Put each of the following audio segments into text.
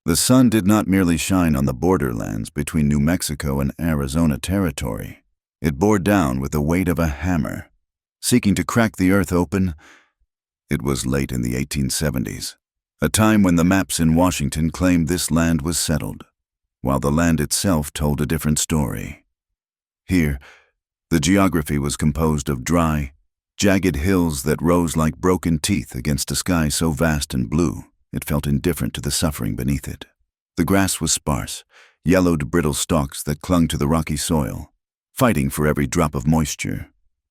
The sun did not merely shine on the borderlands between New Mexico and Arizona territory. It bore down with the weight of a hammer, seeking to crack the earth open. It was late in the 1870s, a time when the maps in Washington claimed this land was settled, while the land itself told a different story. Here, the geography was composed of dry, jagged hills that rose like broken teeth against a sky so vast and blue it felt indifferent to the suffering beneath it. The grass was sparse, yellowed brittle stalks that clung to the rocky soil, fighting for every drop of moisture.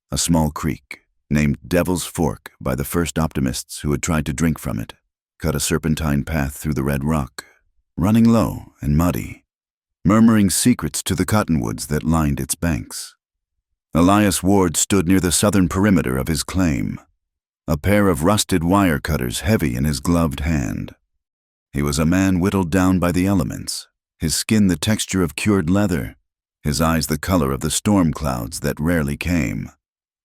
A small creek, named Devil's Fork by the first optimists who had tried to drink from it, cut a serpentine path through the red rock, running low and muddy, murmuring secrets to the cottonwoods that lined its banks. Elias Ward stood near the southern perimeter of his claim, a pair of rusted wire cutters heavy in his gloved hand. He was a man whittled down by the elements, his skin the texture of cured leather, his eyes the color of the storm clouds that rarely came.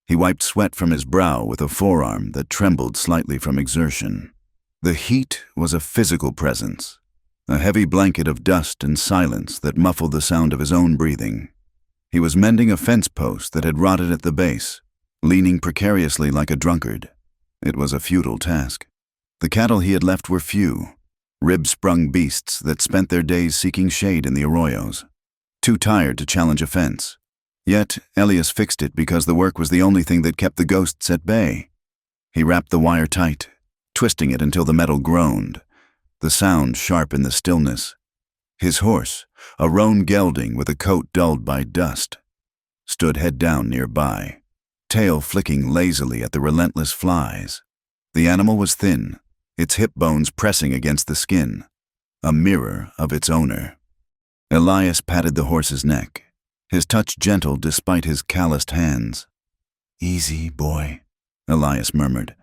He wiped sweat from his brow with a forearm that trembled slightly from exertion. The heat was a physical presence, a heavy blanket of dust and silence that muffled the sound of his own breathing. He was mending a fence post that had rotted at the base, leaning precariously like a drunkard. It was a futile task. The cattle he had left were few, rib-sprung beasts that spent their days seeking shade in the arroyos, too tired to challenge a fence. Yet Elias fixed it because the work was the only thing that kept the ghosts at bay. He wrapped the wire tight, twisting it until the metal groaned, the sound sharp in the stillness. His horse, a roan gelding with a coat dulled by dust, stood head down nearby, tail flicking lazily at the relentless flies. The animal was thin, its hip bones pressing against the skin, a mirror of its owner. Elias patted the horse's neck, his touch gentle despite his calloused hands. "Easy, boy," Elias murmured.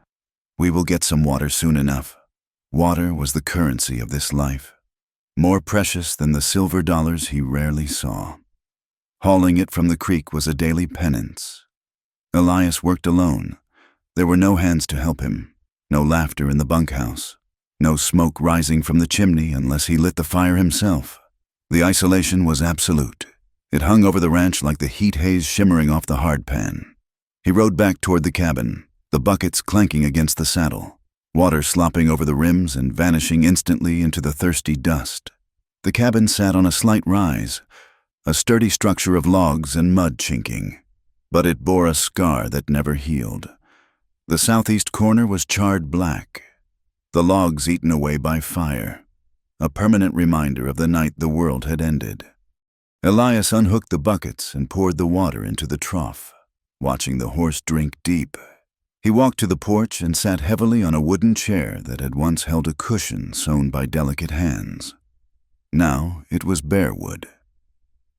"We will get some water soon enough." Water was the currency of this life, more precious than the silver dollars he rarely saw. Hauling it from the creek was a daily penance. Elias worked alone. There were no hands to help him, no laughter in the bunkhouse, no smoke rising from the chimney unless he lit the fire himself. The isolation was absolute. It hung over the ranch like the heat haze shimmering off the hardpan. He rode back toward the cabin, the buckets clanking against the saddle, water slopping over the rims and vanishing instantly into the thirsty dust. The cabin sat on a slight rise, a sturdy structure of logs and mud chinking, but it bore a scar that never healed. The southeast corner was charred black, the logs eaten away by fire, a permanent reminder of the night the world had ended. Elias unhooked the buckets and poured the water into the trough, watching the horse drink deep. He walked to the porch and sat heavily on a wooden chair that had once held a cushion sewn by delicate hands. Now it was bare wood.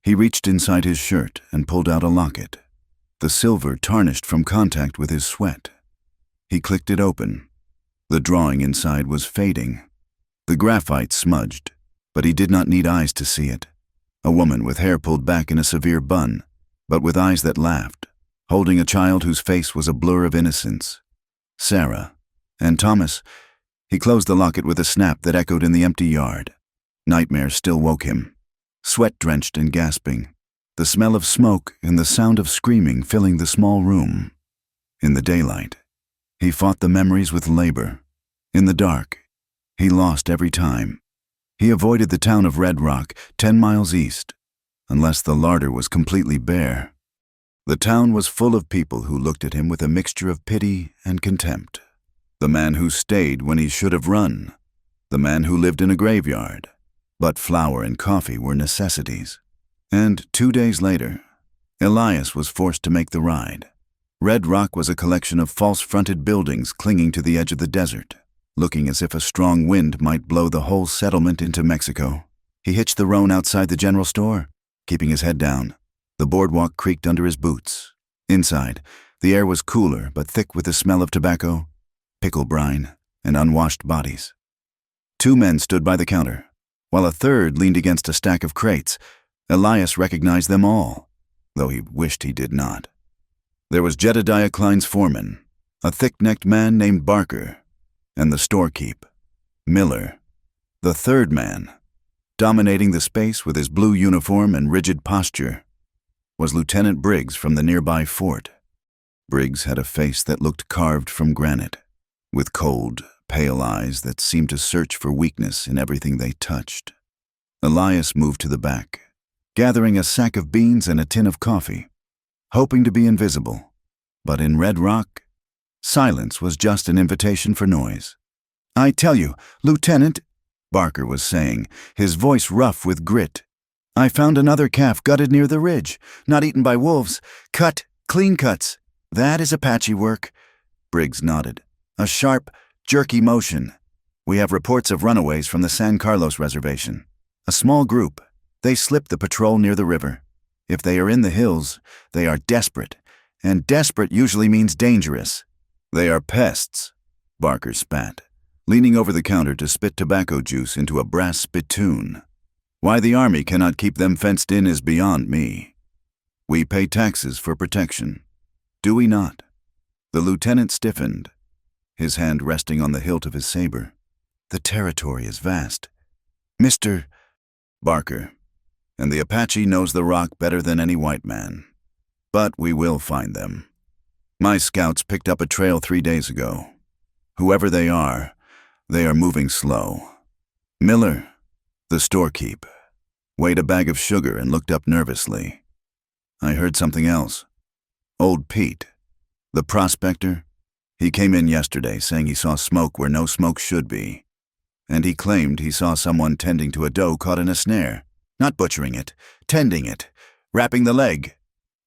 He reached inside his shirt and pulled out a locket, the silver tarnished from contact with his sweat. He clicked it open. The drawing inside was fading. The graphite smudged, but he did not need eyes to see it. A woman with hair pulled back in a severe bun, but with eyes that laughed, holding a child whose face was a blur of innocence. Sarah. And Thomas. He closed the locket with a snap that echoed in the empty yard. Nightmare still woke him, sweat-drenched and gasping, the smell of smoke and the sound of screaming filling the small room. In the daylight, he fought the memories with labor. In the dark, he lost every time. He avoided the town of Red Rock, 10 miles east, unless the larder was completely bare. The town was full of people who looked at him with a mixture of pity and contempt. The man who stayed when he should have run. The man who lived in a graveyard. But flour and coffee were necessities. And 2 days later, Elias was forced to make the ride. Red Rock was a collection of false-fronted buildings clinging to the edge of the desert, looking as if a strong wind might blow the whole settlement into Mexico. He hitched the roan outside the general store, keeping his head down. The boardwalk creaked under his boots. Inside, the air was cooler but thick with the smell of tobacco, pickle brine, and unwashed bodies. 2 men stood by the counter, while a third leaned against a stack of crates. Elias recognized them all, though he wished he did not. There was Jedediah Klein's foreman, a thick-necked man named Barker, and the storekeep, Miller. The third man, dominating the space with his blue uniform and rigid posture, was Lieutenant Briggs from the nearby fort. Briggs had a face that looked carved from granite, with cold, pale eyes that seemed to search for weakness in everything they touched. Elias moved to the back, gathering a sack of beans and a tin of coffee, hoping to be invisible. But in Red Rock, silence was just an invitation for noise. "I tell you, Lieutenant," Barker was saying, his voice rough with grit, "I found another calf gutted near the ridge, not eaten by wolves. Cut, clean cuts. That is Apache work." Briggs nodded. "A sharp, jerky motion. We have reports of runaways from the San Carlos reservation. A small group. They slip the patrol near the river. If they are in the hills, they are desperate, and desperate usually means dangerous." "They are pests," Barker spat, leaning over the counter to spit tobacco juice into a brass spittoon. "Why the Army cannot keep them fenced in is beyond me. We pay taxes for protection, do we not?" The lieutenant stiffened, his hand resting on the hilt of his saber. "The territory is vast, Mr. Barker, and the Apache knows the rock better than any white man. But we will find them. My scouts picked up a trail 3 days ago. Whoever they are moving slow." Miller, the storekeep, weighed a bag of sugar and looked up nervously. "I heard something else. Old Pete, the prospector, he came in yesterday saying he saw smoke where no smoke should be. And he claimed he saw someone tending to a doe caught in a snare. Not butchering it, tending it, wrapping the leg."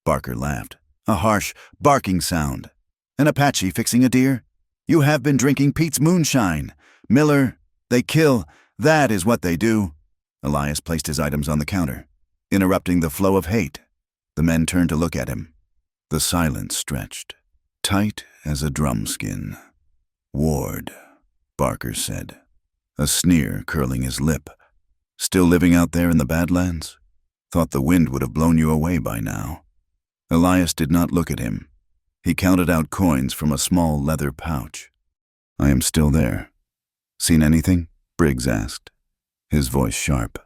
Barker laughed. "A harsh, barking sound. An Apache fixing a deer? You have been drinking Pete's moonshine. Miller, they kill. That is what they do." Elias placed his items on the counter, interrupting the flow of hate. The men turned to look at him. The silence stretched, tight as a drum skin. "Ward," Barker said, a sneer curling his lip. "Still living out there in the Badlands? Thought the wind would have blown you away by now." Elias did not look at him. He counted out coins from a small leather pouch. "I am still there." "Seen anything?" Briggs asked, his voice sharp.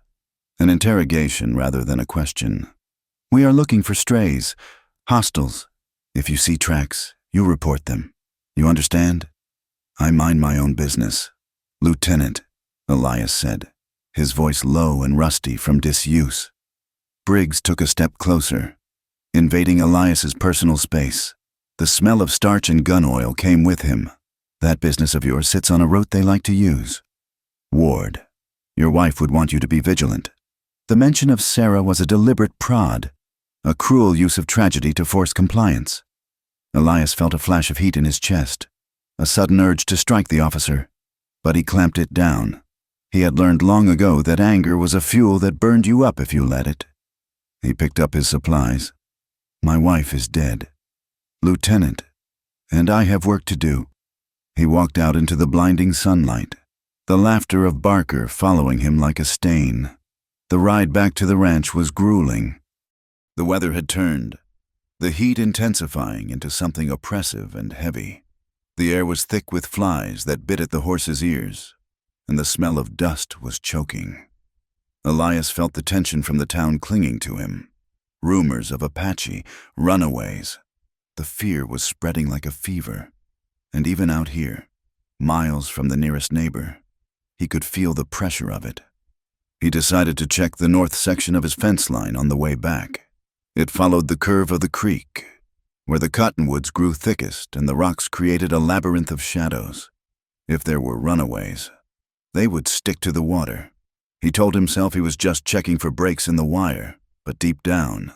An interrogation rather than a question. "We are looking for strays, hostiles. If you see tracks, you report them. You understand?" "I mind my own business, Lieutenant," Elias said, his voice low and rusty from disuse. Briggs took a step closer, invading Elias's personal space. The smell of starch and gun oil came with him. "That business of yours sits on a route they like to use. Ward, your wife would want you to be vigilant." The mention of Sarah was a deliberate prod, a cruel use of tragedy to force compliance. Elias felt a flash of heat in his chest, a sudden urge to strike the officer, but he clamped it down. He had learned long ago that anger was a fuel that burned you up if you let it. He picked up his supplies. "My wife is dead, Lieutenant, and I have work to do." He walked out into the blinding sunlight, the laughter of Barker following him like a stain. The ride back to the ranch was grueling. The weather had turned, the heat intensifying into something oppressive and heavy. The air was thick with flies that bit at the horse's ears, and the smell of dust was choking. Elias felt the tension from the town clinging to him. Rumors of Apache, runaways. The fear was spreading like a fever. And even out here, miles from the nearest neighbor, he could feel the pressure of it. He decided to check the north section of his fence line on the way back. It followed the curve of the creek, where the cottonwoods grew thickest and the rocks created a labyrinth of shadows. If there were runaways, they would stick to the water. He told himself he was just checking for breaks in the wire, but deep down,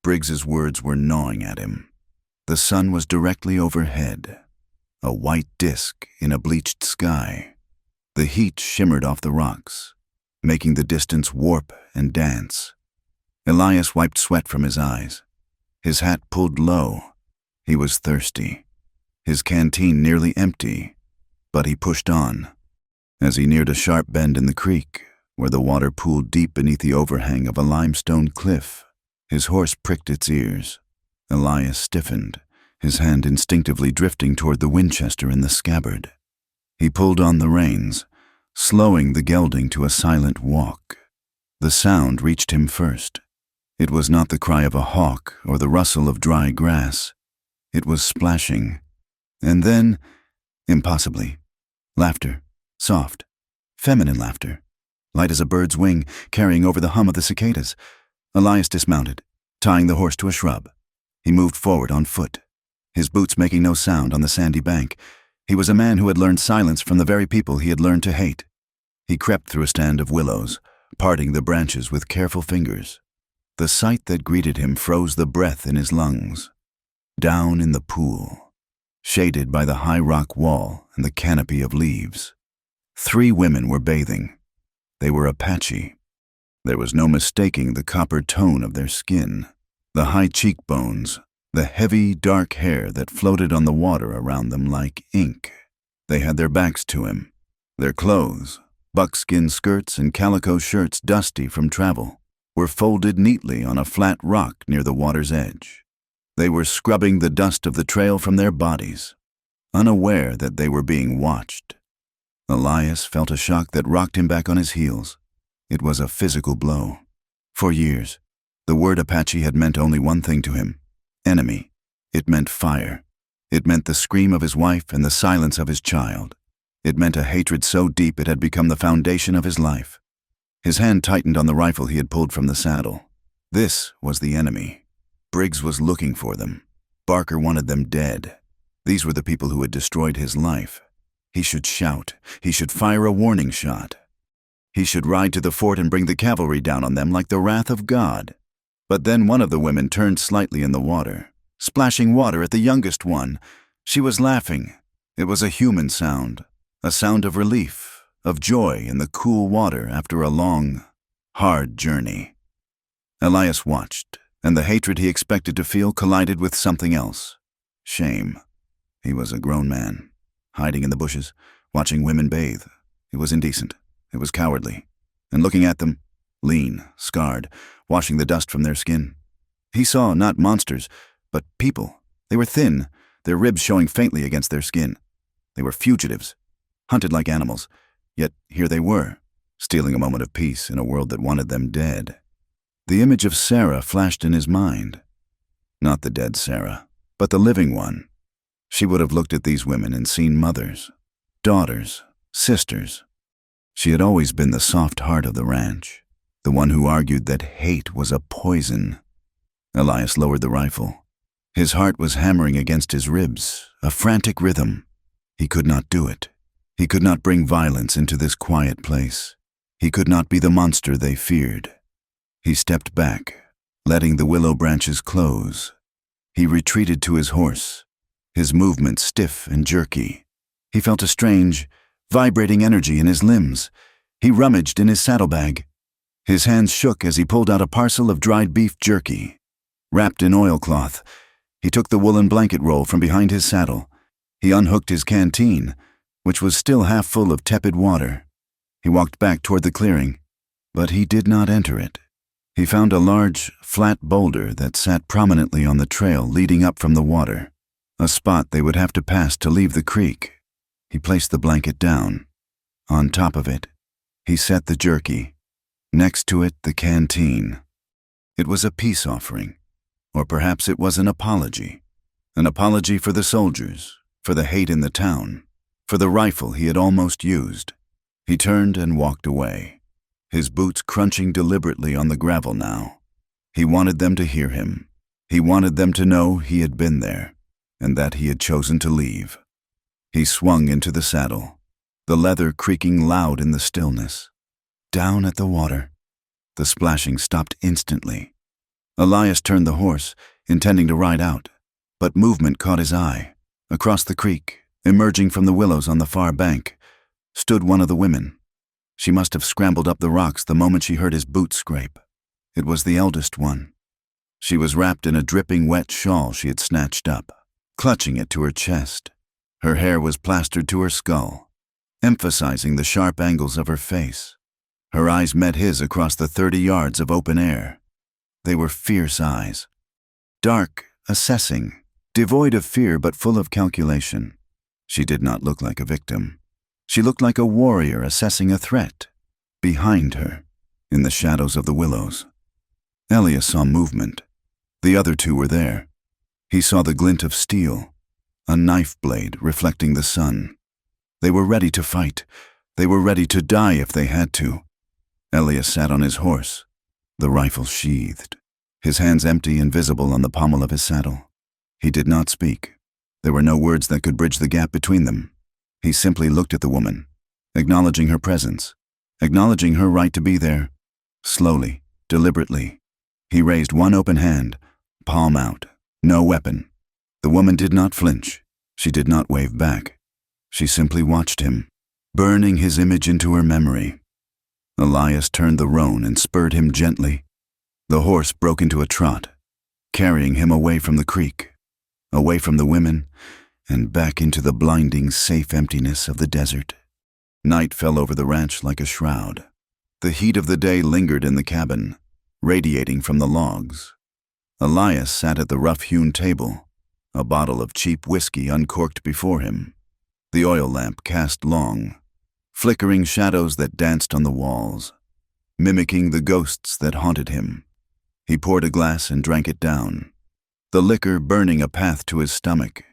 Briggs's words were gnawing at him. The sun was directly overhead, a white disk in a bleached sky. The heat shimmered off the rocks, making the distance warp and dance. Elias wiped sweat from his eyes. His hat pulled low. He was thirsty. His canteen nearly empty, but he pushed on. As he neared a sharp bend in the creek, where the water pooled deep beneath the overhang of a limestone cliff, his horse pricked its ears. Elias stiffened, his hand instinctively drifting toward the Winchester in the scabbard. He pulled on the reins, slowing the gelding to a silent walk. The sound reached him first. It was not the cry of a hawk or the rustle of dry grass. It was splashing. And then, impossibly, laughter, soft, feminine laughter, light as a bird's wing, carrying over the hum of the cicadas. Elias dismounted, tying the horse to a shrub. He moved forward on foot, his boots making no sound on the sandy bank. He was a man who had learned silence from the very people he had learned to hate. He crept through a stand of willows, parting the branches with careful fingers. The sight that greeted him froze the breath in his lungs. Down in the pool, shaded by the high rock wall and the canopy of leaves, 3 women were bathing. They were Apache. There was no mistaking the copper tone of their skin, the high cheekbones, the heavy, dark hair that floated on the water around them like ink. They had their backs to him. Their clothes, buckskin skirts and calico shirts dusty from travel, were folded neatly on a flat rock near the water's edge. They were scrubbing the dust of the trail from their bodies, unaware that they were being watched. Elias felt a shock that rocked him back on his heels. It was a physical blow. For years, the word Apache had meant only one thing to him: enemy. It meant fire. It meant the scream of his wife and the silence of his child. It meant a hatred so deep it had become the foundation of his life. His hand tightened on the rifle he had pulled from the saddle. This was the enemy. Briggs was looking for them. Barker wanted them dead. These were the people who had destroyed his life. He should shout. He should fire a warning shot. He should ride to the fort and bring the cavalry down on them like the wrath of God. But then one of the women turned slightly in the water, splashing water at the youngest one. She was laughing. It was a human sound, a sound of relief, of joy in the cool water after a long, hard journey. Elias watched, and the hatred he expected to feel collided with something else: shame. He was a grown man, hiding in the bushes, watching women bathe. It was indecent. It was cowardly. And looking at them, lean, scarred, washing the dust from their skin, he saw not monsters, but people. They were thin, their ribs showing faintly against their skin. They were fugitives, hunted like animals, yet here they were, stealing a moment of peace in a world that wanted them dead. The image of Sarah flashed in his mind. Not the dead Sarah, but the living one. She would have looked at these women and seen mothers, daughters, sisters. She had always been the soft heart of the ranch, the one who argued that hate was a poison. Elias lowered the rifle. His heart was hammering against his ribs, a frantic rhythm. He could not do it. He could not bring violence into this quiet place. He could not be the monster they feared. He stepped back, letting the willow branches close. He retreated to his horse, his movements stiff and jerky. He felt a strange, vibrating energy in his limbs. He rummaged in his saddlebag. His hands shook as he pulled out a parcel of dried beef jerky. Wrapped in oilcloth, he took the woolen blanket roll from behind his saddle. He unhooked his canteen, which was still half full of tepid water. He walked back toward the clearing, but he did not enter it. He found a large, flat boulder that sat prominently on the trail leading up from the water, a spot they would have to pass to leave the creek. He placed the blanket down. On top of it, he set the jerky. Next to it, the canteen. It was a peace offering, or perhaps it was an apology for the soldiers, for the hate in the town, for the rifle he had almost used. He turned and walked away, his boots crunching deliberately on the gravel now. He wanted them to hear him. He wanted them to know he had been there, and that he had chosen to leave. He swung into the saddle, the leather creaking loud in the stillness. Down at the water. The splashing stopped instantly. Elias turned the horse, intending to ride out, but movement caught his eye. Across the creek, emerging from the willows on the far bank, stood one of the women. She must have scrambled up the rocks the moment she heard his boots scrape. It was the eldest one. She was wrapped in a dripping wet shawl she had snatched up, clutching it to her chest. Her hair was plastered to her skull, emphasizing the sharp angles of her face. Her eyes met his across the 30 yards of open air. They were fierce eyes, dark, assessing, devoid of fear but full of calculation. She did not look like a victim. She looked like a warrior assessing a threat. Behind her, in the shadows of the willows, Elias saw movement. The other two were there. He saw the glint of steel, a knife blade reflecting the sun. They were ready to fight. They were ready to die if they had to. Elias sat on his horse, the rifle sheathed, his hands empty and visible on the pommel of his saddle. He did not speak. There were no words that could bridge the gap between them. He simply looked at the woman, acknowledging her presence, acknowledging her right to be there. Slowly, deliberately, he raised one open hand, palm out, no weapon. The woman did not flinch. She did not wave back. She simply watched him, burning his image into her memory. Elias turned the roan and spurred him gently. The horse broke into a trot, carrying him away from the creek, away from the women, and back into the blinding, safe emptiness of the desert. Night fell over the ranch like a shroud. The heat of the day lingered in the cabin, radiating from the logs. Elias sat at the rough-hewn table, a bottle of cheap whiskey uncorked before him. The oil lamp cast long, flickering shadows that danced on the walls, mimicking the ghosts that haunted him. He poured a glass and drank it down, the liquor burning a path to his stomach.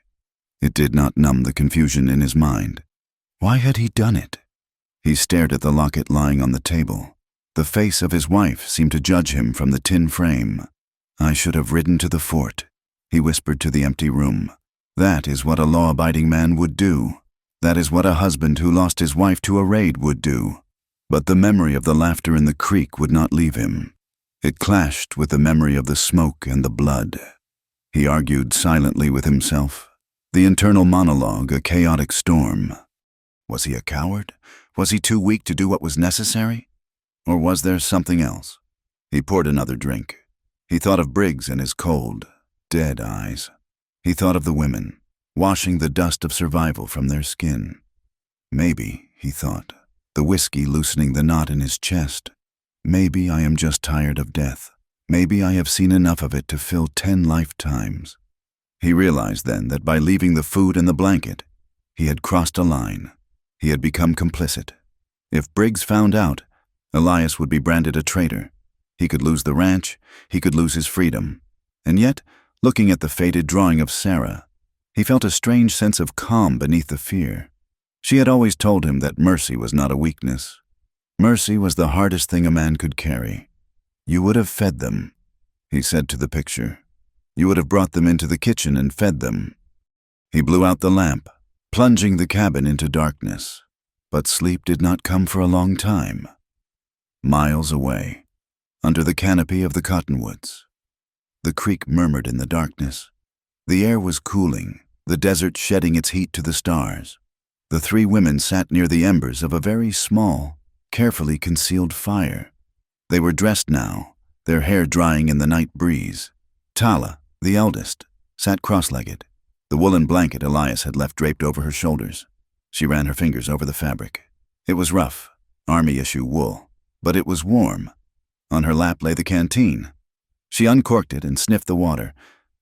It did not numb the confusion in his mind. Why had he done it? He stared at the locket lying on the table. The face of his wife seemed to judge him from the tin frame. "I should have ridden to the fort," he whispered to the empty room. "That is what a law-abiding man would do. That is what a husband who lost his wife to a raid would do." But the memory of the laughter in the creek would not leave him. It clashed with the memory of the smoke and the blood. He argued silently with himself, the internal monologue a chaotic storm. Was he a coward? Was he too weak to do what was necessary? Or was there something else? He poured another drink. He thought of Briggs and his cold, dead eyes. He thought of the women, washing the dust of survival from their skin. Maybe, he thought, the whiskey loosening the knot in his chest. Maybe I am just tired of death. Maybe I have seen enough of it to fill 10 lifetimes. He realized then that by leaving the food and the blanket, he had crossed a line. He had become complicit. If Briggs found out, Elias would be branded a traitor. He could lose the ranch, he could lose his freedom. And yet, looking at the faded drawing of Sarah, he felt a strange sense of calm beneath the fear. She had always told him that mercy was not a weakness. Mercy was the hardest thing a man could carry. "You would have fed them," he said to the picture. "You would have brought them into the kitchen and fed them." He blew out the lamp, plunging the cabin into darkness. But sleep did not come for a long time. Miles away, under the canopy of the cottonwoods, the creek murmured in the darkness. The air was cooling, the desert shedding its heat to the stars. The 3 women sat near the embers of a very small, carefully concealed fire. They were dressed now, their hair drying in the night breeze. Tala, the eldest, sat cross-legged, the woolen blanket Elias had left draped over her shoulders. She ran her fingers over the fabric. It was rough, army-issue wool, but it was warm. On her lap lay the canteen. She uncorked it and sniffed the water,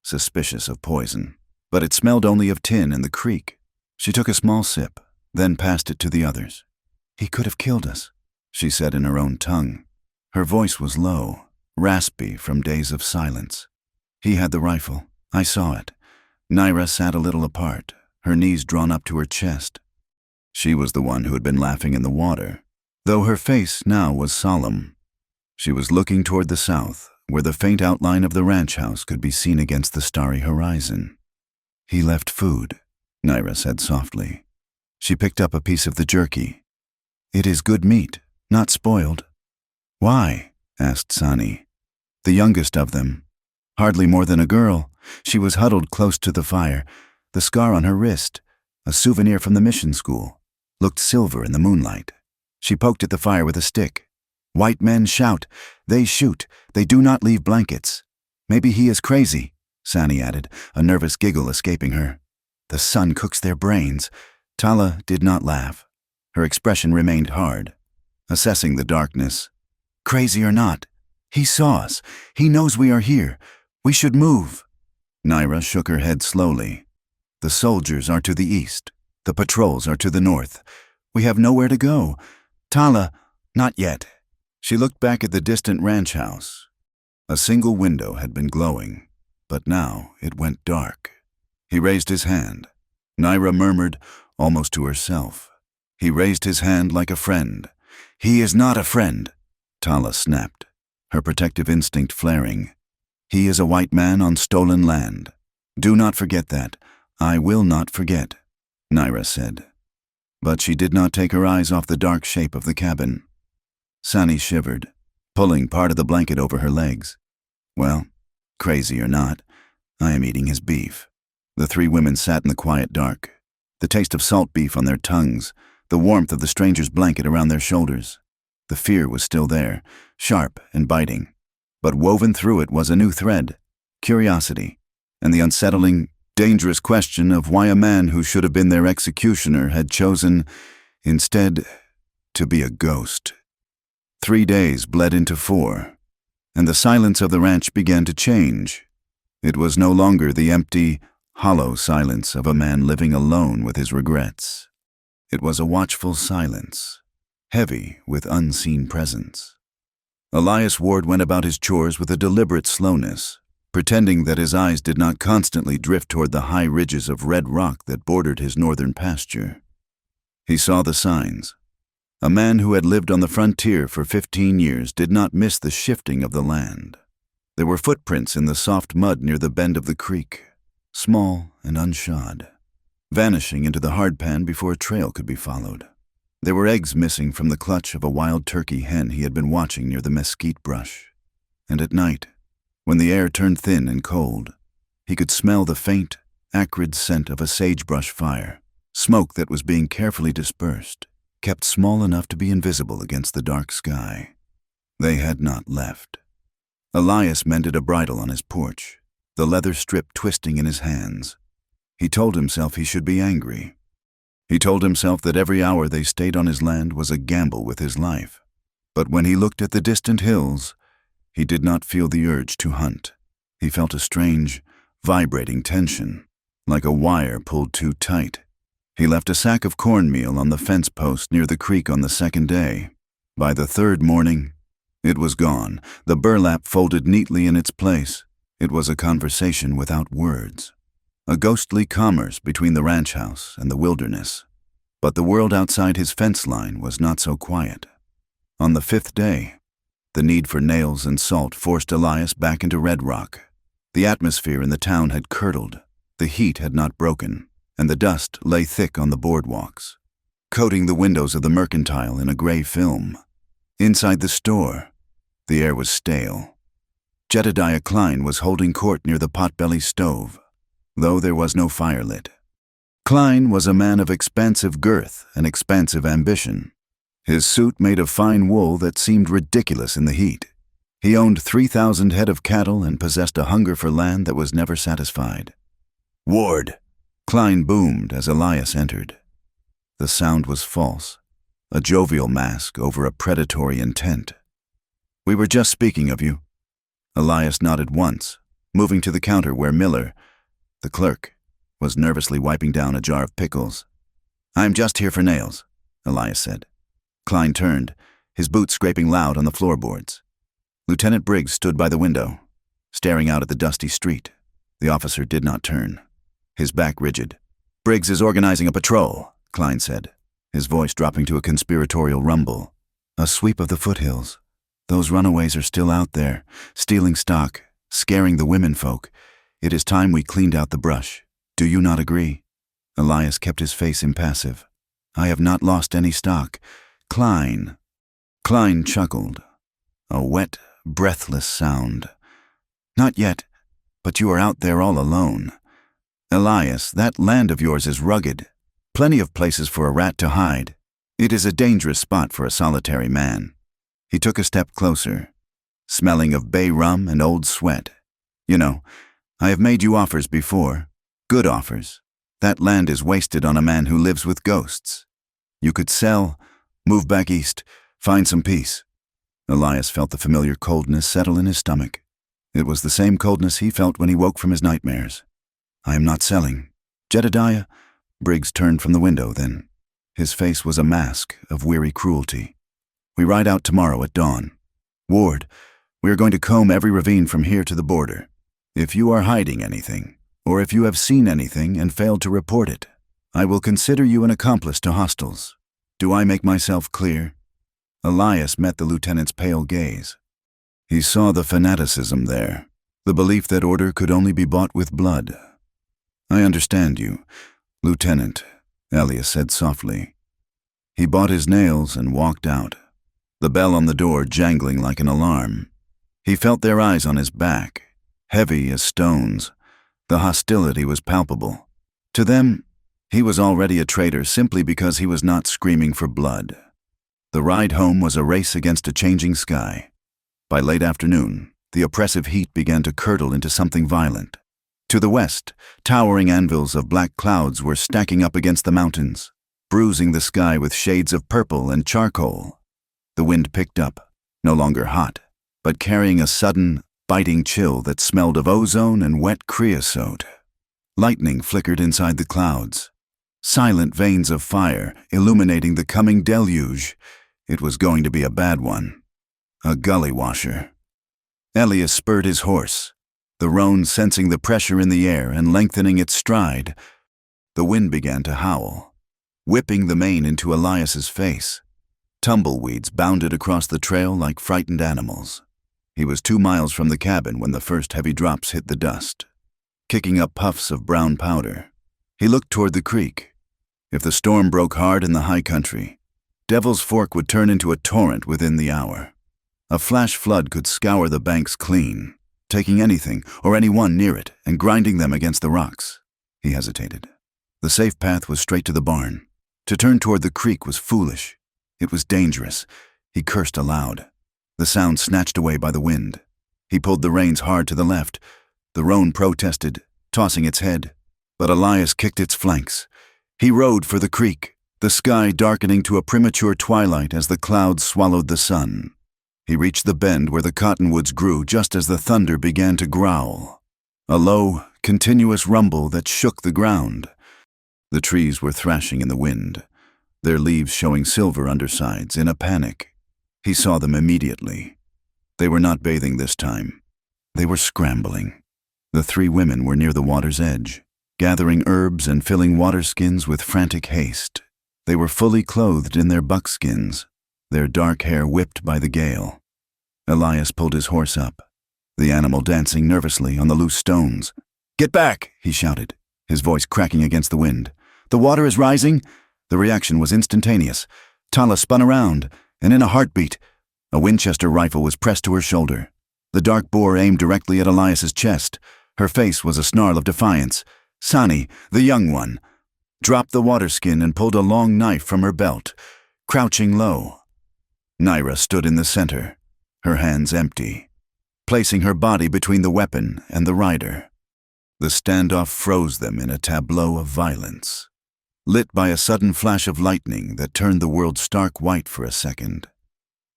suspicious of poison, but it smelled only of tin and the creek. She took a small sip, then passed it to the others. "He could have killed us," she said in her own tongue. Her voice was low, raspy from days of silence. "He had the rifle. I saw it." Naira sat a little apart, her knees drawn up to her chest. She was the one who had been laughing in the water, though her face now was solemn. She was looking toward the south, where the faint outline of the ranch house could be seen against the starry horizon. "He left food," Naira said softly. She picked up a piece of the jerky. "It is good meat, not spoiled." "Why?" asked Sani, the youngest of them. Hardly more than a girl, she was huddled close to the fire. The scar on her wrist, a souvenir from the mission school, looked silver in the moonlight. She poked at the fire with a stick. "White men shout. They shoot. They do not leave blankets." "Maybe he is crazy," Sani added, a nervous giggle escaping her. "The sun cooks their brains." Tala did not laugh. Her expression remained hard, assessing the darkness. "Crazy or not, he saw us. He knows we are here. We should move." Naira shook her head slowly. "The soldiers are to the east. The patrols are to the north. We have nowhere to go. Tala, not yet. She looked back at the distant ranch house. A single window had been glowing, but now it went dark. He raised his hand. Naira murmured, almost to herself. He raised his hand like a friend. He is not a friend, Tala snapped, her protective instinct flaring. He is a white man on stolen land. Do not forget that. I will not forget, Naira said. But she did not take her eyes off the dark shape of the cabin. Sani shivered, pulling part of the blanket over her legs. Well, crazy or not, I am eating his beef. The three women sat in the quiet dark, the taste of salt beef on their tongues, the warmth of the stranger's blanket around their shoulders. The fear was still there, sharp and biting. But woven through it was a new thread, curiosity, and the unsettling, dangerous question of why a man who should have been their executioner had chosen, instead, to be a ghost. 3 days bled into 4, and the silence of the ranch began to change. It was no longer the empty, hollow silence of a man living alone with his regrets. It was a watchful silence, heavy with unseen presence. Elias Ward went about his chores with a deliberate slowness, pretending that his eyes did not constantly drift toward the high ridges of red rock that bordered his northern pasture. He saw the signs. A man who had lived on the frontier for 15 years did not miss the shifting of the land. There were footprints in the soft mud near the bend of the creek, small and unshod, vanishing into the hardpan before a trail could be followed. There were eggs missing from the clutch of a wild turkey hen he had been watching near the mesquite brush. And at night, when the air turned thin and cold, he could smell the faint, acrid scent of a sagebrush fire, smoke that was being carefully dispersed, kept small enough to be invisible against the dark sky. They had not left. Elias mended a bridle on his porch, the leather strip twisting in his hands. He told himself he should be angry. He told himself that every hour they stayed on his land was a gamble with his life. But when he looked at the distant hills, he did not feel the urge to hunt. He felt a strange, vibrating tension, like a wire pulled too tight. He left a sack of cornmeal on the fence post near the creek on the second day. By the third morning, it was gone, the burlap folded neatly in its place. It was a conversation without words, a ghostly commerce between the ranch house and the wilderness. But the world outside his fence line was not so quiet. On the 5th day, the need for nails and salt forced Elias back into Red Rock. The atmosphere in the town had curdled, the heat had not broken, and the dust lay thick on the boardwalks, coating the windows of the mercantile in a gray film. Inside the store, the air was stale. Jedediah Klein was holding court near the potbelly stove, though there was no fire lit. Klein was a man of expansive girth and expansive ambition. His suit made of fine wool that seemed ridiculous in the heat. He owned 3,000 head of cattle and possessed a hunger for land that was never satisfied. "Ward!" Klein boomed as Elias entered. The sound was false, a jovial mask over a predatory intent. "We were just speaking of you." Elias nodded once, moving to the counter where Miller, the clerk, was nervously wiping down a jar of pickles. "I'm just here for nails," Elias said. Klein turned, his boots scraping loud on the floorboards. Lieutenant Briggs stood by the window, staring out at the dusty street. The officer did not turn, his back rigid. "Briggs is organizing a patrol," Klein said, his voice dropping to a conspiratorial rumble. "A sweep of the foothills. Those runaways are still out there, stealing stock, scaring the women folk. It is time we cleaned out the brush. Do you not agree?" Elias kept his face impassive. "I have not lost any stock. Klein." Klein chuckled. A wet, breathless sound. "Not yet, but you are out there all alone. Elias, that land of yours is rugged. Plenty of places for a rat to hide. It is a dangerous spot for a solitary man." He took a step closer, smelling of bay rum and old sweat. "You know, I have made you offers before. Good offers. That land is wasted on a man who lives with ghosts. You could sell, move back east, find some peace." Elias felt the familiar coldness settle in his stomach. It was the same coldness he felt when he woke from his nightmares. "I am not selling." "Jedediah?" Briggs turned from the window then. His face was a mask of weary cruelty. "We ride out tomorrow at dawn. Ward, we are going to comb every ravine from here to the border. If you are hiding anything, or if you have seen anything and failed to report it, I will consider you an accomplice to hostiles. Do I make myself clear?" Elias met the lieutenant's pale gaze. He saw the fanaticism there, the belief that order could only be bought with blood. "I understand you, Lieutenant," Elias said softly. He bought his nails and walked out, the bell on the door jangling like an alarm. He felt their eyes on his back, heavy as stones. The hostility was palpable. To them, he was already a traitor simply because he was not screaming for blood. The ride home was a race against a changing sky. By late afternoon, the oppressive heat began to curdle into something violent. To the west, towering anvils of black clouds were stacking up against the mountains, bruising the sky with shades of purple and charcoal. The wind picked up, no longer hot, but carrying a sudden, biting chill that smelled of ozone and wet creosote. Lightning flickered inside the clouds, silent veins of fire illuminating the coming deluge. It was going to be a bad one. A gully washer. Elias spurred his horse, the roan sensing the pressure in the air and lengthening its stride. The wind began to howl, whipping the mane into Elias's face. Tumbleweeds bounded across the trail like frightened animals. He was 2 miles from the cabin when the first heavy drops hit the dust, kicking up puffs of brown powder. He looked toward the creek. If the storm broke hard in the high country, Devil's Fork would turn into a torrent within the hour. A flash flood could scour the banks clean, taking anything or anyone near it and grinding them against the rocks. He hesitated. The safe path was straight to the barn. To turn toward the creek was foolish. It was dangerous. He cursed aloud, the sound snatched away by the wind. He pulled the reins hard to the left. The roan protested, tossing its head, but Elias kicked its flanks. He rode for the creek, the sky darkening to a premature twilight as the clouds swallowed the sun. He reached the bend where the cottonwoods grew just as the thunder began to growl, a low, continuous rumble that shook the ground. The trees were thrashing in the wind, their leaves showing silver undersides in a panic. He saw them immediately. They were not bathing this time. They were scrambling. The 3 women were near the water's edge, gathering herbs and filling water skins with frantic haste. They were fully clothed in their buckskins, their dark hair whipped by the gale. Elias pulled his horse up, the animal dancing nervously on the loose stones. "Get back!" he shouted, his voice cracking against the wind. "The water is rising!" The reaction was instantaneous. Tala spun around, and in a heartbeat, a Winchester rifle was pressed to her shoulder. The dark boar aimed directly at Elias's chest. Her face was a snarl of defiance. Sani, the young one, dropped the waterskin and pulled a long knife from her belt, crouching low. Naira stood in the center, her hands empty, placing her body between the weapon and the rider. The standoff froze them in a tableau of violence, lit by a sudden flash of lightning that turned the world stark white for a second.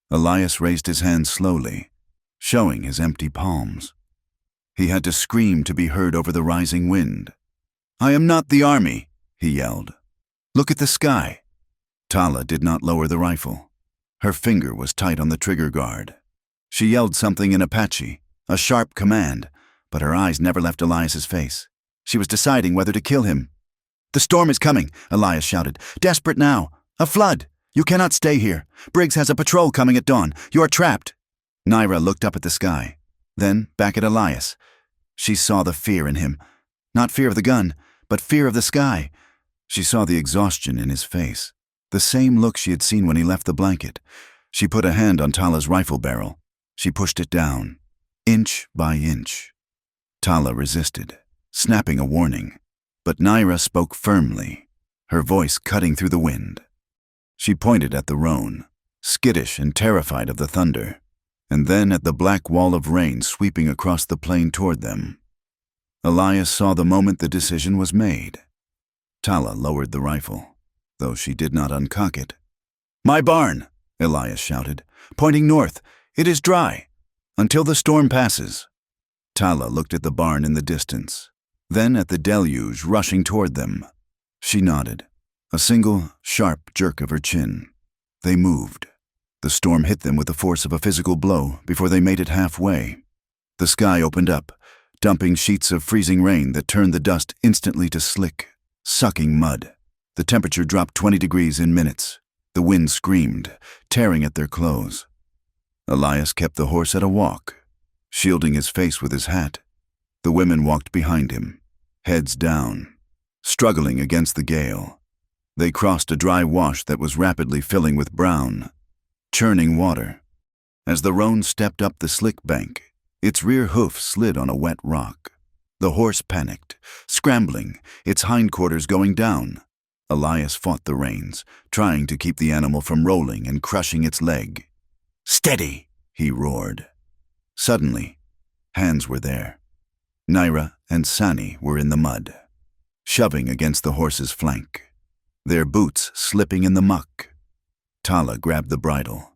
Elias raised his hands slowly, showing his empty palms. He had to scream to be heard over the rising wind. "I am not the army," he yelled. "Look at the sky." Tala did not lower the rifle. Her finger was tight on the trigger guard. She yelled something in Apache, a sharp command, but her eyes never left Elias's face. She was deciding whether to kill him. "The storm is coming," Elias shouted. "Desperate now. A flood. You cannot stay here. Briggs has a patrol coming at dawn. You are trapped." Naira looked up at the sky, then back at Elias. She saw the fear in him. Not fear of the gun, but fear of the sky. She saw the exhaustion in his face, the same look she had seen when he left the blanket. She put a hand on Tala's rifle barrel. She pushed it down, inch by inch. Tala resisted, snapping a warning, but Naira spoke firmly, her voice cutting through the wind. She pointed at the roan, skittish and terrified of the thunder, and then at the black wall of rain sweeping across the plain toward them. Elias saw the moment the decision was made. Tala lowered the rifle, though she did not uncock it. "My barn!" Elias shouted, pointing north. "It is dry, until the storm passes." Tala looked at the barn in the distance, then at the deluge rushing toward them. She nodded. A single, sharp jerk of her chin. They moved. The storm hit them with the force of a physical blow before they made it halfway. The sky opened up, dumping sheets of freezing rain that turned the dust instantly to slick, sucking mud. The temperature dropped 20 degrees in minutes. The wind screamed, tearing at their clothes. Elias kept the horse at a walk, shielding his face with his hat. The women walked behind him, heads down, struggling against the gale. They crossed a dry wash that was rapidly filling with brown, churning water. As the roan stepped up the slick bank, its rear hoof slid on a wet rock. The horse panicked, scrambling, its hindquarters going down. Elias fought the reins, trying to keep the animal from rolling and crushing its leg. "Steady!" he roared. Suddenly, hands were there. Naira and Sani were in the mud, shoving against the horse's flank, their boots slipping in the muck. Tala grabbed the bridle,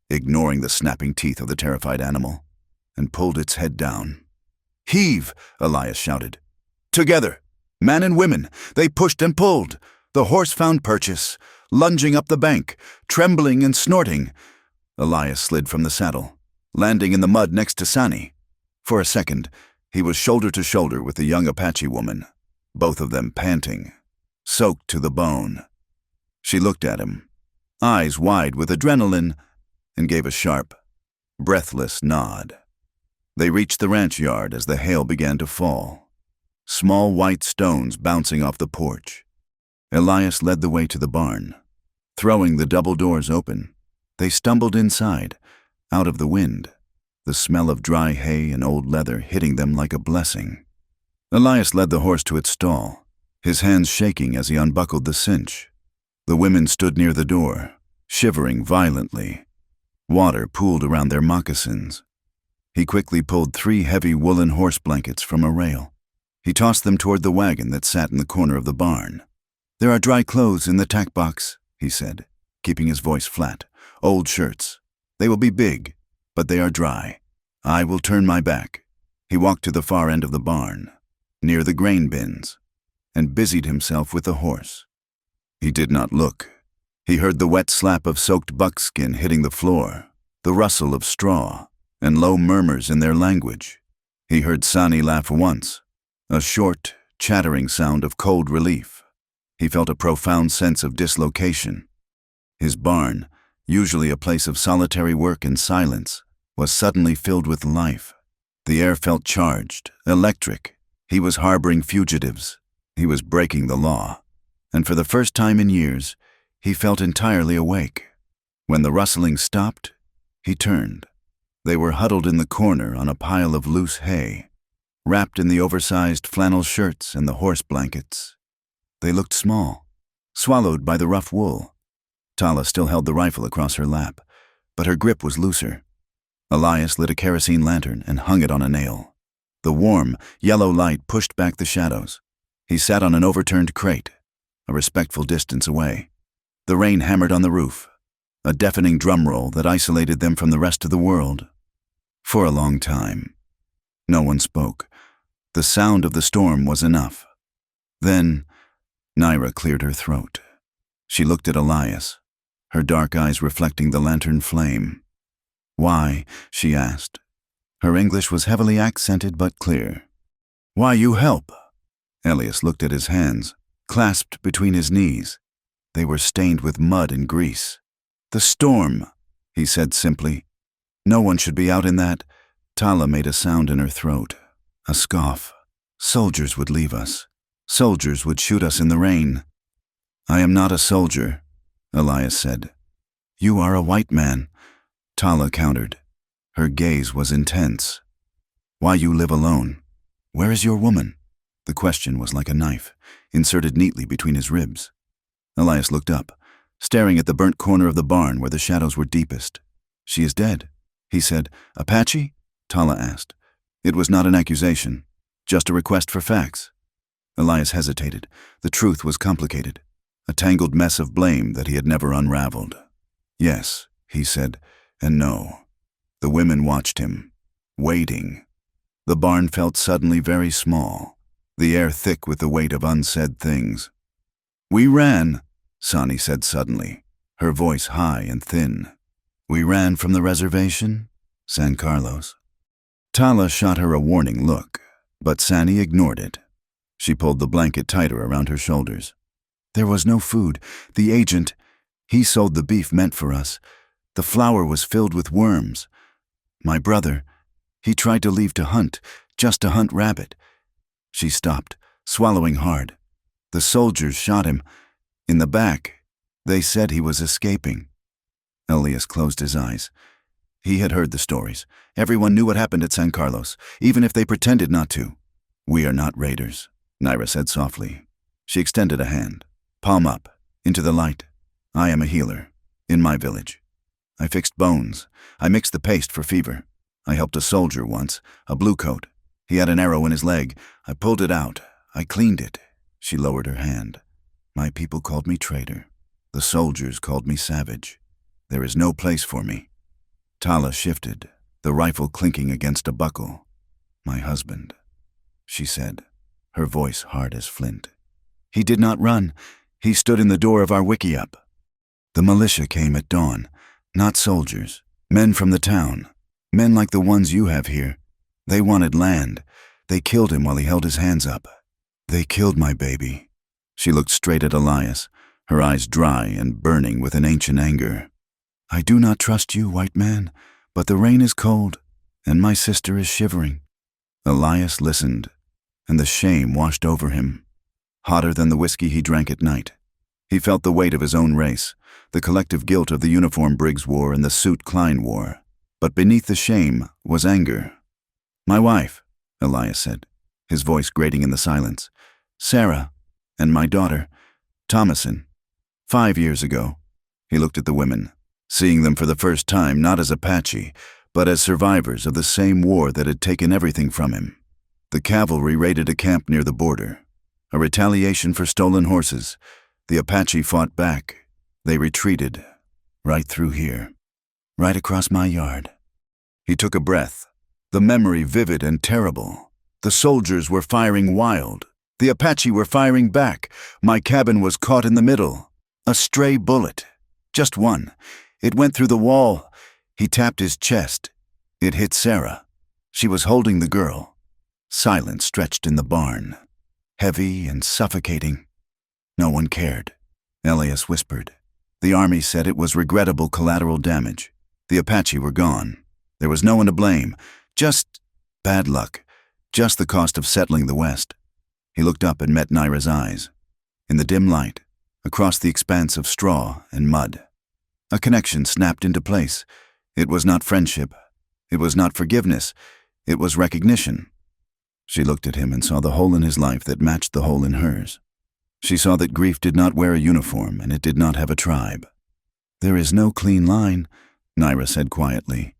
ignoring the snapping teeth of the terrified animal, and pulled its head down. "Heave!" Elias shouted. Together, man and women, they pushed and pulled. The horse found purchase, lunging up the bank, trembling and snorting. Elias slid from the saddle, landing in the mud next to Sani. For a second, he was shoulder to shoulder with the young Apache woman, both of them panting, soaked to the bone. She looked at him, eyes wide with adrenaline, and gave a sharp, breathless nod. They reached the ranch yard as the hail began to fall, small white stones bouncing off the porch. Elias led the way to the barn. Throwing the double doors open, they stumbled inside, out of the wind, the smell of dry hay and old leather hitting them like a blessing. Elias led the horse to its stall, his hands shaking as he unbuckled the cinch. The women stood near the door, shivering violently. Water pooled around their moccasins. He quickly pulled 3 heavy woolen horse blankets from a rail. He tossed them toward the wagon that sat in the corner of the barn. "There are dry clothes in the tack box," he said, keeping his voice flat. "Old shirts. They will be big, but they are dry. I will turn my back." He walked to the far end of the barn, near the grain bins, and busied himself with the horse. He did not look. He heard the wet slap of soaked buckskin hitting the floor, the rustle of straw, and low murmurs in their language. He heard Sani laugh once, a short, chattering sound of cold relief. He felt a profound sense of dislocation. His barn, usually a place of solitary work and silence, was suddenly filled with life. The air felt charged, electric. He was harboring fugitives. He was breaking the law. And for the first time in years, he felt entirely awake. When the rustling stopped, he turned. They were huddled in the corner on a pile of loose hay, wrapped in the oversized flannel shirts and the horse blankets. They looked small, swallowed by the rough wool. Tala still held the rifle across her lap, but her grip was looser. Elias lit a kerosene lantern and hung it on a nail. The warm, yellow light pushed back the shadows. He sat on an overturned crate, a respectful distance away. The rain hammered on the roof, a deafening drum roll that isolated them from the rest of the world. For a long time, no one spoke. The sound of the storm was enough. Then, Naira cleared her throat. She looked at Elias, her dark eyes reflecting the lantern flame. "Why?" she asked. Her English was heavily accented but clear. "Why you help?" Elias looked at his hands, clasped between his knees. They were stained with mud and grease. "The storm," he said simply. "No one should be out in that." Tala made a sound in her throat, a scoff. "Soldiers would leave us. Soldiers would shoot us in the rain." "I am not a soldier," Elias said. "You are a white man," Tala countered. Her gaze was intense. "Why you live alone? Where is your woman?" The question was like a knife, inserted neatly between his ribs. Elias looked up, staring at the burnt corner of the barn where the shadows were deepest. "She is dead," he said. "Apache?" Tala asked. It was not an accusation, just a request for facts. Elias hesitated. The truth was complicated, a tangled mess of blame that he had never unraveled. "Yes," he said, and no. The women watched him, waiting. The barn felt suddenly very small, the air thick with the weight of unsaid things. "We ran," Sani said suddenly, her voice high and thin. "We ran from the reservation? San Carlos." Tala shot her a warning look, but Sani ignored it. She pulled the blanket tighter around her shoulders. "There was no food. The agent, he sold the beef meant for us. The flour was filled with worms. My brother, he tried to leave to hunt, just to hunt rabbit." She stopped, swallowing hard. "The soldiers shot him. In the back. They said he was escaping." Elias closed his eyes. He had heard the stories. Everyone knew what happened at San Carlos, even if they pretended not to. "We are not raiders," Naira said softly. She extended a hand. "Palm up, into the light. I am a healer, in my village. I fixed bones. I mixed the paste for fever. I helped a soldier once, a blue coat. He had an arrow in his leg. I pulled it out. I cleaned it." She lowered her hand. "My people called me traitor. The soldiers called me savage. There is no place for me." Tala shifted, the rifle clinking against a buckle. "My husband," she said, her voice hard as flint. "He did not run. He stood in the door of our wickiup. The militia came at dawn. Not soldiers. Men from the town. Men like the ones you have here. They wanted land. They killed him while he held his hands up. They killed my baby." She looked straight at Elias, her eyes dry and burning with an ancient anger. "I do not trust you, white man, but the rain is cold, and my sister is shivering." Elias listened, and the shame washed over him, hotter than the whiskey he drank at night. He felt the weight of his own race, the collective guilt of the uniform Briggs wore and the suit Klein wore. But beneath the shame was anger. "My wife," Elias said, his voice grating in the silence. "Sarah, and my daughter, Thomason. 5 years ago." He looked at the women, seeing them for the first time not as Apache, but as survivors of the same war that had taken everything from him. The cavalry raided a camp near the border. A retaliation for stolen horses. The Apache fought back. They retreated, right through here, right across my yard. He took a breath, the memory vivid and terrible. The soldiers were firing wild. The Apache were firing back. My cabin was caught in the middle. A stray bullet. Just one. It went through the wall. He tapped his chest. It hit Sarah. She was holding the girl. Silence stretched in the barn. Heavy and suffocating. No one cared. Elias whispered. The army said it was regrettable collateral damage. The Apache were gone. There was no one to blame. Just bad luck. Just the cost of settling the West. He looked up and met Naira's eyes. In the dim light, across the expanse of straw and mud, a connection snapped into place. It was not friendship. It was not forgiveness. It was recognition. She looked at him and saw the hole in his life that matched the hole in hers. She saw that grief did not wear a uniform and it did not have a tribe. "There is no clean line," Naira said quietly,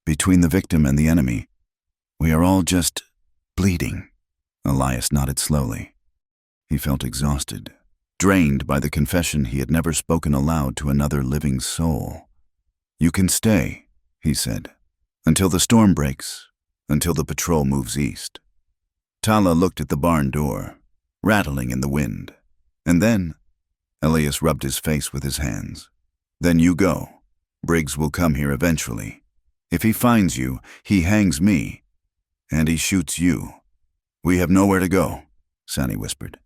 "between the victim and the enemy. We are all just bleeding." Elias nodded slowly. He felt exhausted, drained by the confession he had never spoken aloud to another living soul. "You can stay," he said, "until the storm breaks, until the patrol moves east." Tala looked at the barn door, rattling in the wind. And then, Elias rubbed his face with his hands. "Then you go. Briggs will come here eventually. If he finds you, he hangs me, and he shoots you. We have nowhere to go," Sani whispered.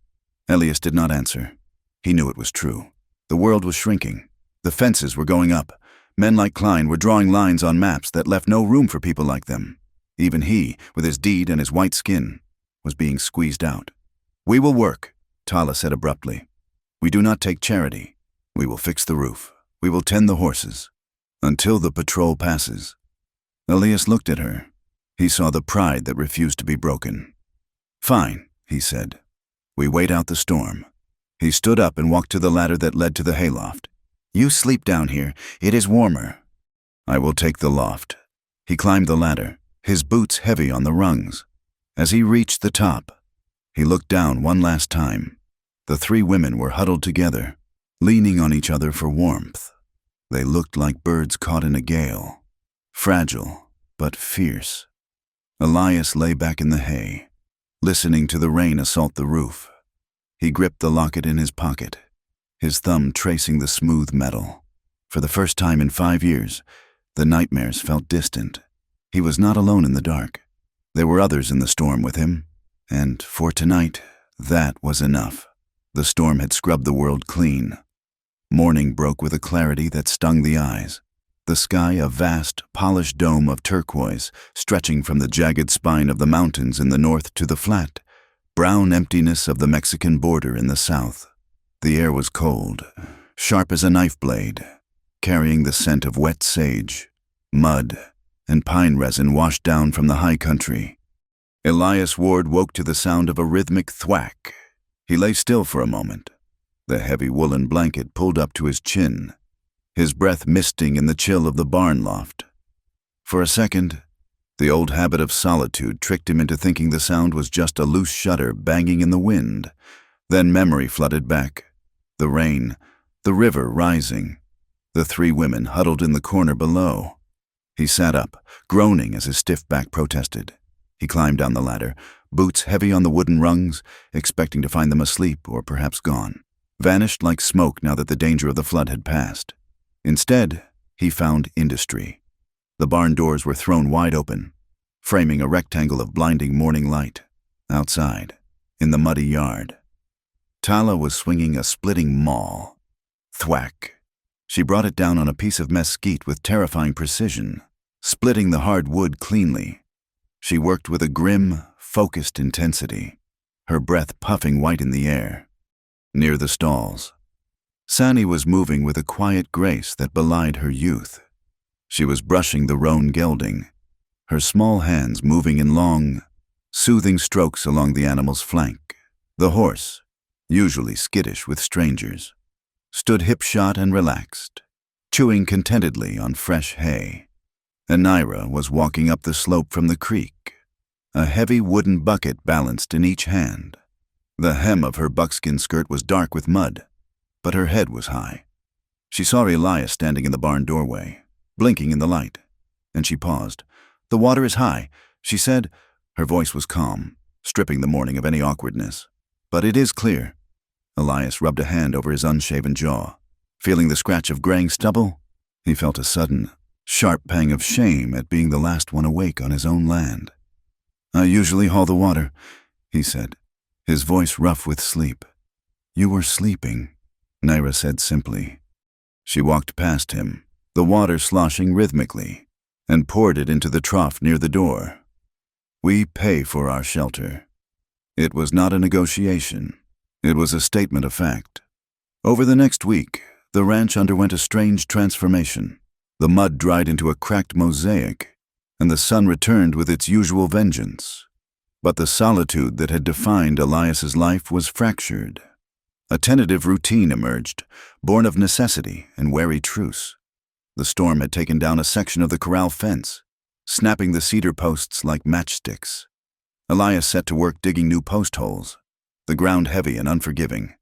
Elias did not answer. He knew it was true. The world was shrinking. The fences were going up. Men like Klein were drawing lines on maps that left no room for people like them. Even he, with his deed and his white skin, was being squeezed out. "We will work," Tala said abruptly. "We do not take charity. We will fix the roof. We will tend the horses. Until the patrol passes." Elias looked at her. He saw the pride that refused to be broken. "Fine," he said. "We wait out the storm." He stood up and walked to the ladder that led to the hayloft. "You sleep down here. It is warmer." "I will take the loft." He climbed the ladder, his boots heavy on the rungs. As he reached the top, he looked down one last time. The 3 women were huddled together, leaning on each other for warmth. They looked like birds caught in a gale, fragile but fierce. Elias lay back in the hay, listening to the rain assault the roof. He gripped the locket in his pocket. his thumb tracing the smooth metal. For the first time in 5 years, the nightmares felt distant. He was not alone in the dark. There were others in the storm with him, and for tonight, that was enough. The storm had scrubbed the world clean. Morning broke with a clarity that stung the eyes. The sky a vast, polished dome of turquoise, stretching from the jagged spine of the mountains in the north to the flat, brown emptiness of the Mexican border in the south. The air was cold, sharp as a knife blade, carrying the scent of wet sage, mud, and pine resin washed down from the high country. Elias Ward woke to the sound of a rhythmic thwack. He lay still for a moment, the heavy woolen blanket pulled up to his chin, his breath misting in the chill of the barn loft. For a second, the old habit of solitude tricked him into thinking the sound was just a loose shutter banging in the wind. Then memory flooded back. The rain, the river rising, the 3 women huddled in the corner below. He sat up, groaning as his stiff back protested. He climbed down the ladder, boots heavy on the wooden rungs, expecting to find them asleep or perhaps gone, vanished like smoke now that the danger of the flood had passed. Instead, he found industry. The barn doors were thrown wide open, framing a rectangle of blinding morning light. Outside, in the muddy yard, Tala was swinging a splitting maul. Thwack. She brought it down on a piece of mesquite with terrifying precision, splitting the hard wood cleanly. She worked with a grim, focused intensity, her breath puffing white in the air. Near the stalls, Sani was moving with a quiet grace that belied her youth. She was brushing the roan gelding, her small hands moving in long, soothing strokes along the animal's flank. The horse, usually skittish with strangers, stood hip-shot and relaxed, chewing contentedly on fresh hay. Anira was walking up the slope from the creek, a heavy wooden bucket balanced in each hand. The hem of her buckskin skirt was dark with mud, but her head was high. She saw Elias standing in the barn doorway, blinking in the light, and she paused. "The water is high," she said. Her voice was calm, stripping the morning of any awkwardness. "But it is clear." Elias rubbed a hand over his unshaven jaw. Feeling the scratch of graying stubble, he felt a sudden, sharp pang of shame at being the last one awake on his own land. "I usually haul the water," he said, his voice rough with sleep. "You were sleeping," Naira said simply. She walked past him, the water sloshing rhythmically, and poured it into the trough near the door. "We pay for our shelter." It was not a negotiation. It was a statement of fact. Over the next week, the ranch underwent a strange transformation. The mud dried into a cracked mosaic, and the sun returned with its usual vengeance. But the solitude that had defined Elias's life was fractured. A tentative routine emerged, born of necessity and wary truce. The storm had taken down a section of the corral fence, snapping the cedar posts like matchsticks. Elias set to work digging new post holes, the ground heavy and unforgiving.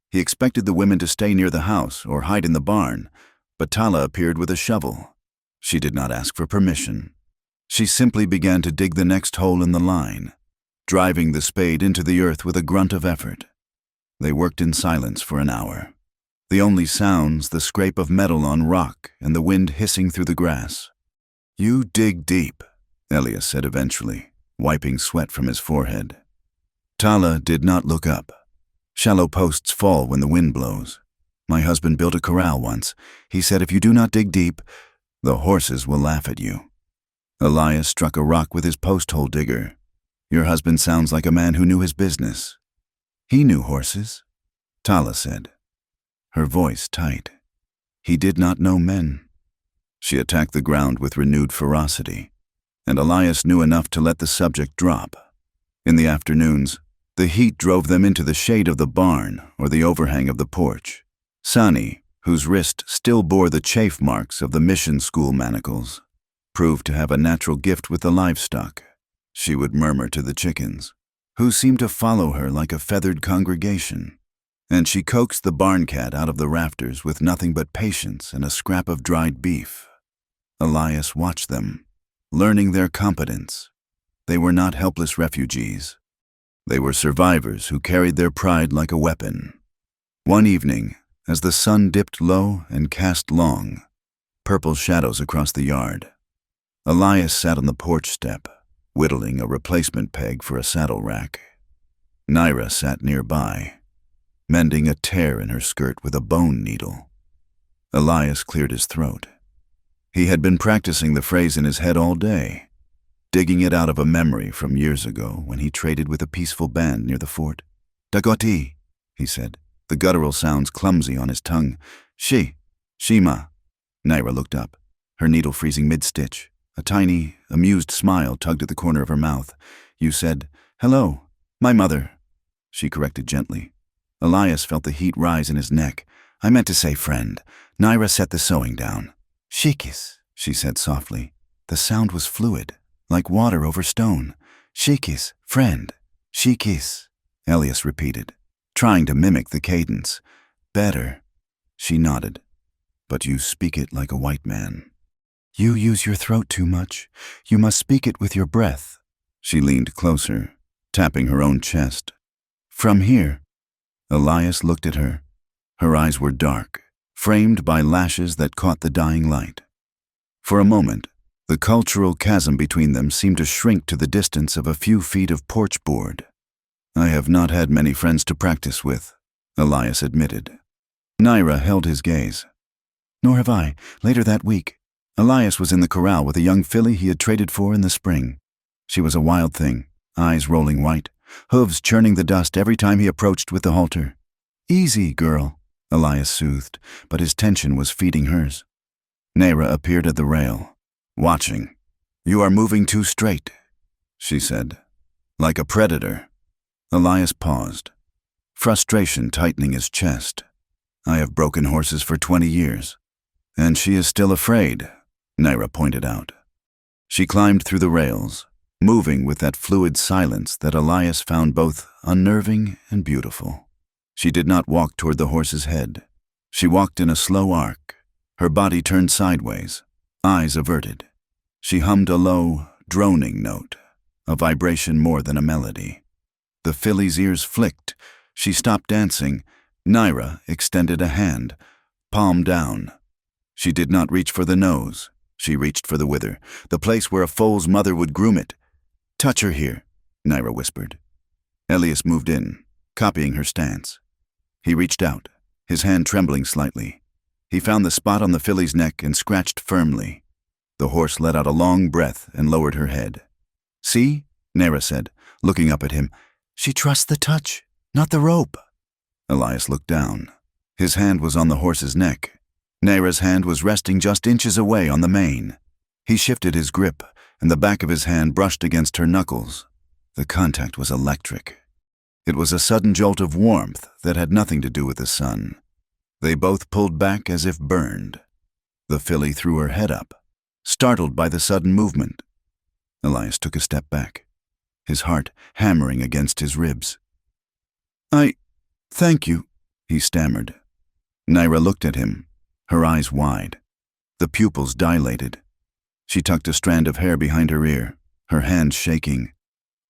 He expected the women to stay near the house or hide in the barn, but Tala appeared with a shovel. She did not ask for permission. She simply began to dig the next hole in the line, driving the spade into the earth with a grunt of effort. They worked in silence for an hour. The only sounds, the scrape of metal on rock and the wind hissing through the grass. "You dig deep," Elias said eventually, wiping sweat from his forehead. Tala did not look up. "Shallow posts fall when the wind blows. My husband built a corral once. He said if you do not dig deep, the horses will laugh at you." Elias struck a rock with his post hole digger. "Your husband sounds like a man who knew his business." "He knew horses," Tala said, her voice tight. "He did not know men." She attacked the ground with renewed ferocity, and Elias knew enough to let the subject drop. In the afternoons, the heat drove them into the shade of the barn or the overhang of the porch. Sani, whose wrist still bore the chafe marks of the mission school manacles, proved to have a natural gift with the livestock. She would murmur to the chickens, who seemed to follow her like a feathered congregation, and she coaxed the barn cat out of the rafters with nothing but patience and a scrap of dried beef. Elias watched them, learning their competence. They were not helpless refugees. They were survivors who carried their pride like a weapon. One evening, as the sun dipped low and cast long, purple shadows across the yard. Elias sat on the porch step, whittling a replacement peg for a saddle rack. Naira sat nearby, mending a tear in her skirt with a bone needle. Elias cleared his throat. He had been practicing the phrase in his head all day, digging it out of a memory from years ago when he traded with a peaceful band near the fort. "Dagoti," he said, the guttural sounds clumsy on his tongue. Shima." Naira looked up, her needle freezing mid-stitch. A tiny, amused smile tugged at the corner of her mouth. "You said, 'Hello, my mother,'" she corrected gently. Elias felt the heat rise in his neck. "I meant to say friend." Naira set the sewing down. "Shikis," she said softly. The sound was fluid, like water over stone. "Shikis, friend. Shikis," Elias repeated, trying to mimic the cadence. "Better." She nodded. "But you speak it like a white man." "You use your throat too much. You must speak it with your breath." She leaned closer, tapping her own chest. "From here." Elias looked at her. Her eyes were dark, framed by lashes that caught the dying light. For a moment, the cultural chasm between them seemed to shrink to the distance of a few feet of porch board. "I have not had many friends to practice with," Elias admitted. Naira held his gaze. "Nor have I. Later that week, Elias was in the corral with a young filly he had traded for in the spring. She was a wild thing, eyes rolling white, hooves churning the dust every time he approached with the halter. "Easy, girl," Elias soothed, but his tension was feeding hers. Naira appeared at the rail, watching. "You are moving too straight," she said, "like a predator." Elias paused, frustration tightening his chest. "I have broken horses for 20 years. And she is still afraid," Naira pointed out. She climbed through the rails, moving with that fluid silence that Elias found both unnerving and beautiful. She did not walk toward the horse's head. She walked in a slow arc, her body turned sideways, eyes averted. She hummed a low, droning note, a vibration more than a melody. The filly's ears flicked. She stopped dancing. Naira extended a hand, palm down. She did not reach for the nose. She reached for the wither, the place where a foal's mother would groom it. "Touch her here," Naira whispered. Elias moved in, copying her stance. He reached out, his hand trembling slightly. He found the spot on the filly's neck and scratched firmly. The horse let out a long breath and lowered her head. "See?" Naira said, looking up at him. "She trusts the touch, not the rope." Elias looked down. His hand was on the horse's neck. Naira's hand was resting just inches away on the mane. He shifted his grip, and the back of his hand brushed against her knuckles. The contact was electric. It was a sudden jolt of warmth that had nothing to do with the sun. They both pulled back as if burned. The filly threw her head up, startled by the sudden movement. Elias took a step back, his heart hammering against his ribs. Thank you," he stammered. Naira looked at him, her eyes wide, the pupils dilated. She tucked a strand of hair behind her ear, her hand shaking.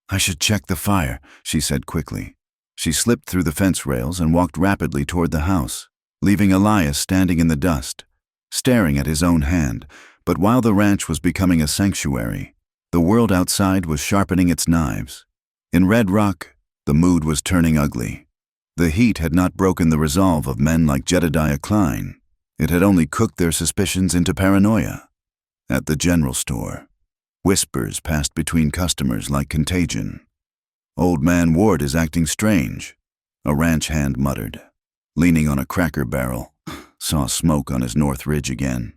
"I should check the fire," she said quickly. She slipped through the fence rails and walked rapidly toward the house, leaving Elias standing in the dust, staring at his own hand. But while the ranch was becoming a sanctuary, the world outside was sharpening its knives. In Red Rock, the mood was turning ugly. The heat had not broken the resolve of men like Jedediah Klein. It had only cooked their suspicions into paranoia. At the general store, whispers passed between customers like contagion. "Old man Ward is acting strange," a ranch hand muttered, leaning on a cracker barrel. Saw smoke on his north ridge again.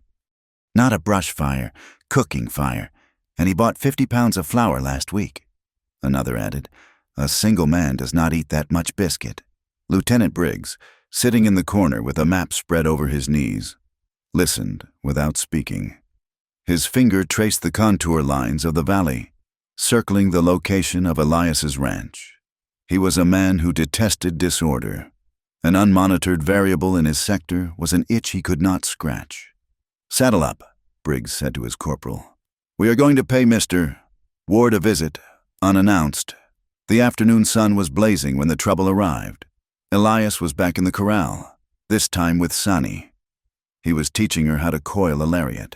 "Not a brush fire, cooking fire, and he bought 50 pounds of flour last week," another added. "A single man does not eat that much biscuit." Lieutenant Briggs, sitting in the corner with a map spread over his knees, listened without speaking. His finger traced the contour lines of the valley, circling the location of Elias's ranch. He was a man who detested disorder. An unmonitored variable in his sector was an itch he could not scratch. "Saddle up," Briggs said to his corporal. "We are going to pay Mr. Ward a visit, unannounced." The afternoon sun was blazing when the trouble arrived. Elias was back in the corral, this time with Sani. He was teaching her how to coil a lariat,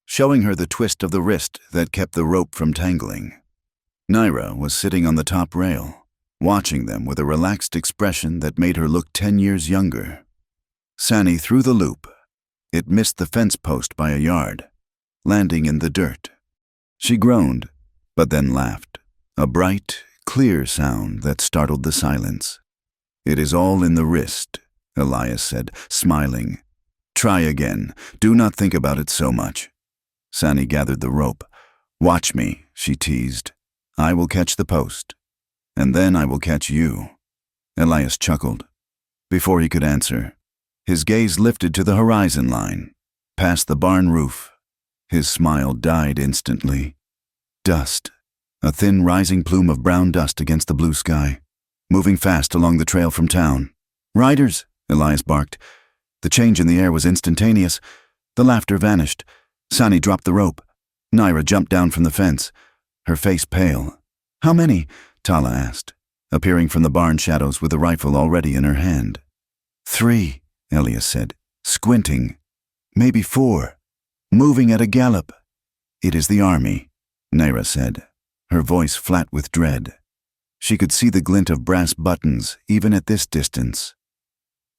showing her the twist of the wrist that kept the rope from tangling. Naira was sitting on the top rail, watching them with a relaxed expression that made her look 10 years younger. Sani threw the loop. It missed the fence post by a yard, landing in the dirt. She groaned, but then laughed, a bright, clear sound that startled the silence. "It is all in the wrist," Elias said, smiling. "Try again. Do not think about it so much." Sani gathered the rope. "Watch me," she teased. "I will catch the post, and then I will catch you." Elias chuckled. Before he could answer, his gaze lifted to the horizon line, past the barn roof. His smile died instantly. Dust, a thin rising plume of brown dust against the blue sky, moving fast along the trail from town. "Riders!" Elias barked. The change in the air was instantaneous. The laughter vanished. Sani dropped the rope. Naira jumped down from the fence, her face pale. "How many?" Tala asked, appearing from the barn shadows with the rifle already in her hand. "3," Elias said, squinting. "Maybe 4. Moving at a gallop." "It is the army," Naira said, her voice flat with dread. She could see the glint of brass buttons even at this distance.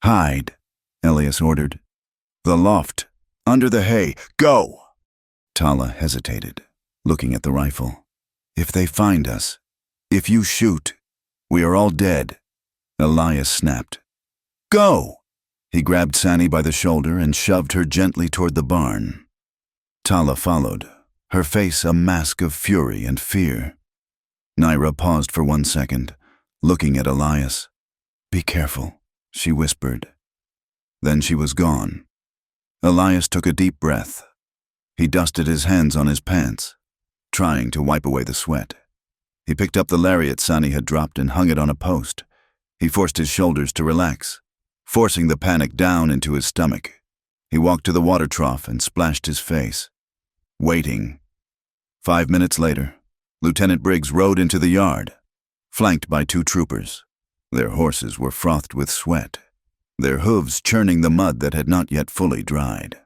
"Hide," Elias ordered. "The loft. Under the hay. Go!" Tala hesitated, looking at the rifle. "If they find us, if you shoot, we are all dead." Elias snapped. "Go!" He grabbed Sani by the shoulder and shoved her gently toward the barn. Tala followed, her face a mask of fury and fear. Naira paused for 1 second, looking at Elias. "Be careful," she whispered. Then she was gone. Elias took a deep breath. He dusted his hands on his pants, trying to wipe away the sweat. He picked up the lariat Sani had dropped and hung it on a post. He forced his shoulders to relax, forcing the panic down into his stomach. He walked to the water trough and splashed his face, waiting. 5 minutes later, Lieutenant Briggs rode into the yard, flanked by 2 troopers. Their horses were frothed with sweat, their hooves churning the mud that had not yet fully dried.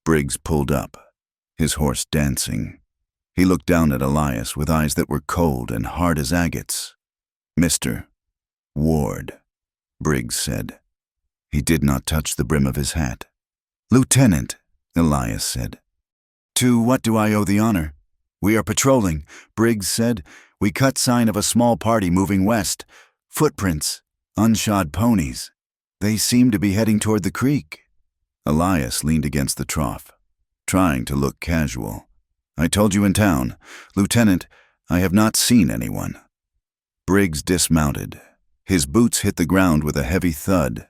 Briggs pulled up, his horse dancing. He looked down at Elias with eyes that were cold and hard as agates. "Mr. Ward," Briggs said. He did not touch the brim of his hat. "Lieutenant," Elias said. "To what do I owe the honor?" "We are patrolling," Briggs said. "We cut sign of a small party moving west. Footprints, unshod ponies. They seem to be heading toward the creek." Elias leaned against the trough, trying to look casual. "I told you in town. Lieutenant, I have not seen anyone." Briggs dismounted. His boots hit the ground with a heavy thud.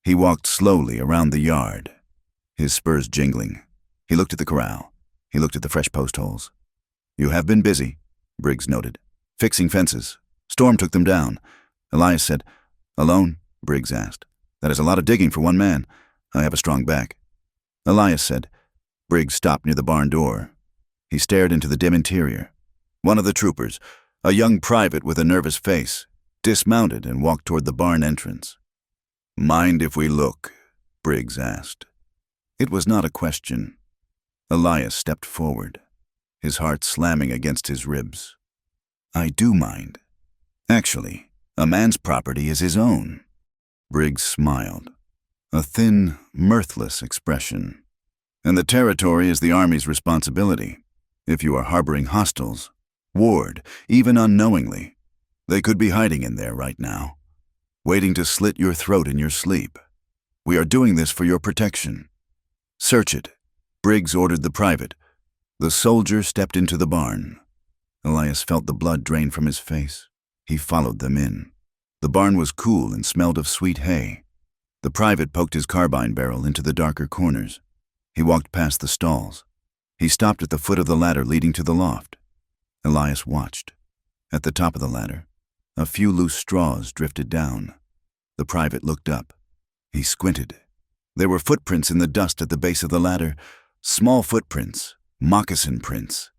He walked slowly around the yard, his spurs jingling. He looked at the corral. He looked at the fresh post holes. "You have been busy," Briggs noted. "Fixing fences. Storm took them down." Elias said. "Alone?" Briggs asked. "That is a lot of digging for one man. I have a strong back." Elias said. Briggs stopped near the barn door. He stared into the dim interior. One of the troopers, a young private with a nervous face, dismounted and walked toward the barn entrance. "Mind if we look?" Briggs asked. It was not a question. Elias stepped forward, his heart slamming against his ribs. "I do mind. Actually, a man's property is his own." Briggs smiled, a thin, mirthless expression. "And the territory is the Army's responsibility. If you are harboring hostiles, Ward, even unknowingly, they could be hiding in there right now, waiting to slit your throat in your sleep. We are doing this for your protection. Search it." Briggs ordered the private. The soldier stepped into the barn. Elias felt the blood drain from his face. He followed them in. The barn was cool and smelled of sweet hay. The private poked his carbine barrel into the darker corners. He walked past the stalls. He stopped at the foot of the ladder leading to the loft. Elias watched. At the top of the ladder, a few loose straws drifted down. The private looked up. He squinted. There were footprints in the dust at the base of the ladder. Small footprints, moccasin prints.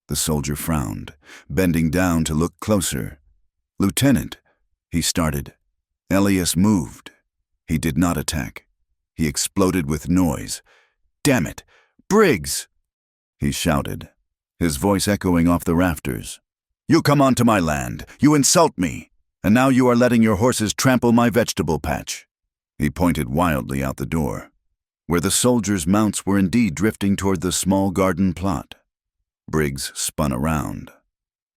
The soldier frowned, bending down to look closer. "Lieutenant," he started. Elias moved. He did not attack. He exploded with noise. "Damn it! Briggs!" he shouted, his voice echoing off the rafters. "You come onto my land! You insult me! And now you are letting your horses trample my vegetable patch." He pointed wildly out the door, where the soldiers' mounts were indeed drifting toward the small garden plot. Briggs spun around.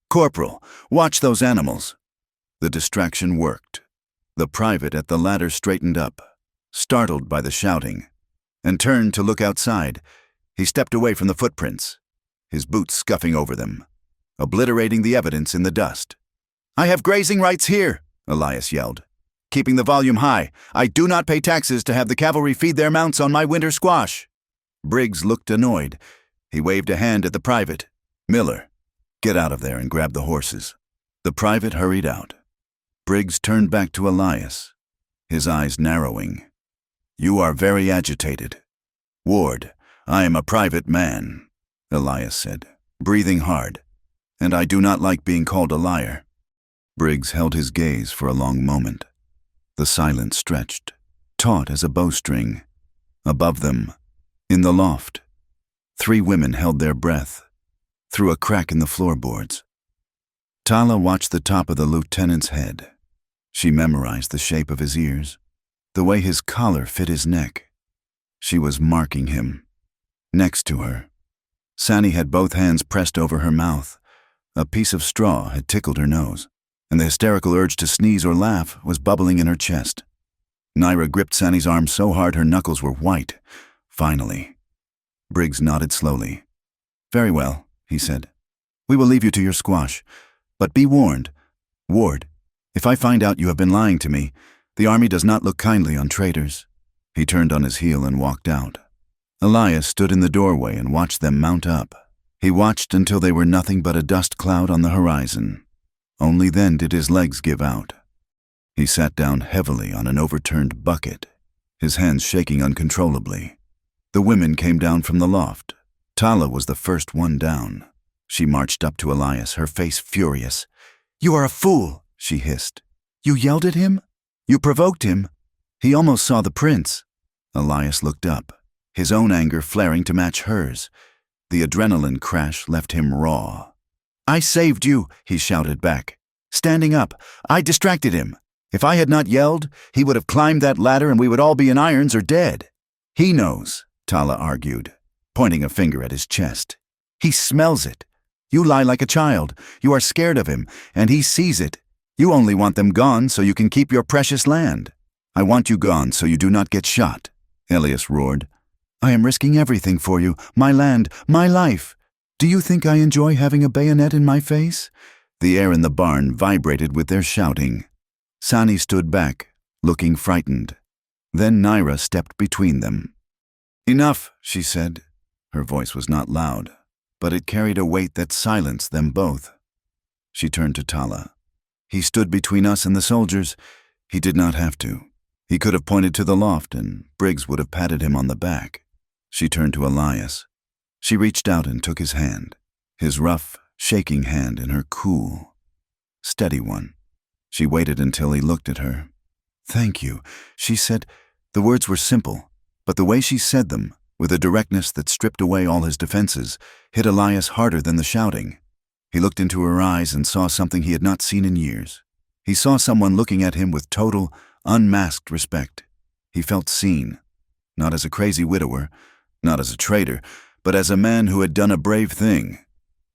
"Corporal, watch those animals!" The distraction worked. The private at the ladder straightened up, startled by the shouting, and turned to look outside. He stepped away from the footprints, his boots scuffing over them, obliterating the evidence in the dust. "I have grazing rights here," Elias yelled, keeping the volume high. "I do not pay taxes to have the cavalry feed their mounts on my winter squash." Briggs looked annoyed. He waved a hand at the private. "Miller, get out of there and grab the horses." The private hurried out. Briggs turned back to Elias, his eyes narrowing. "You are very agitated." "Ward, I am a private man," Elias said, breathing hard, "and I do not like being called a liar." Briggs held his gaze for a long moment. The silence stretched, taut as a bowstring. Above them, in the loft, 3 women held their breath, through a crack in the floorboards. Tala watched the top of the lieutenant's head. She memorized the shape of his ears, the way his collar fit his neck. She was marking him. Next to her, Sani had both hands pressed over her mouth. A piece of straw had tickled her nose, and the hysterical urge to sneeze or laugh was bubbling in her chest. Naira gripped Sani's arm so hard her knuckles were white. Finally, Briggs nodded slowly. "Very well," he said. "We will leave you to your squash. But be warned, Ward, if I find out you have been lying to me, the army does not look kindly on traitors." He turned on his heel and walked out. Elias stood in the doorway and watched them mount up. He watched until they were nothing but a dust cloud on the horizon. Only then did his legs give out. He sat down heavily on an overturned bucket, his hands shaking uncontrollably. The women came down from the loft. Tala was the first one down. She marched up to Elias, her face furious. "You are a fool," she hissed. "You yelled at him? You provoked him. He almost saw the prince." Elias looked up, his own anger flaring to match hers. The adrenaline crash left him raw. "I saved you," he shouted back. Standing up, "I distracted him. If I had not yelled, he would have climbed that ladder and we would all be in irons or dead." "He knows," Tala argued, pointing a finger at his chest. "He smells it. You lie like a child. You are scared of him, and he sees it. You only want them gone so you can keep your precious land." "I want you gone so you do not get shot," Elias roared. "I am risking everything for you, my land, my life. Do you think I enjoy having a bayonet in my face?" The air in the barn vibrated with their shouting. Sani stood back, looking frightened. Then Naira stepped between them. "Enough," she said. Her voice was not loud, but it carried a weight that silenced them both. She turned to Tala. "He stood between us and the soldiers. He did not have to. He could have pointed to the loft and Briggs would have patted him on the back." She turned to Elias. She reached out and took his hand, his rough, shaking hand in her cool, steady one. She waited until he looked at her. "Thank you," she said. The words were simple, but the way she said them, with a directness that stripped away all his defenses, hit Elias harder than the shouting. He looked into her eyes and saw something he had not seen in years. He saw someone looking at him with total, unmasked respect. He felt seen, not as a crazy widower, not as a traitor, but as a man who had done a brave thing.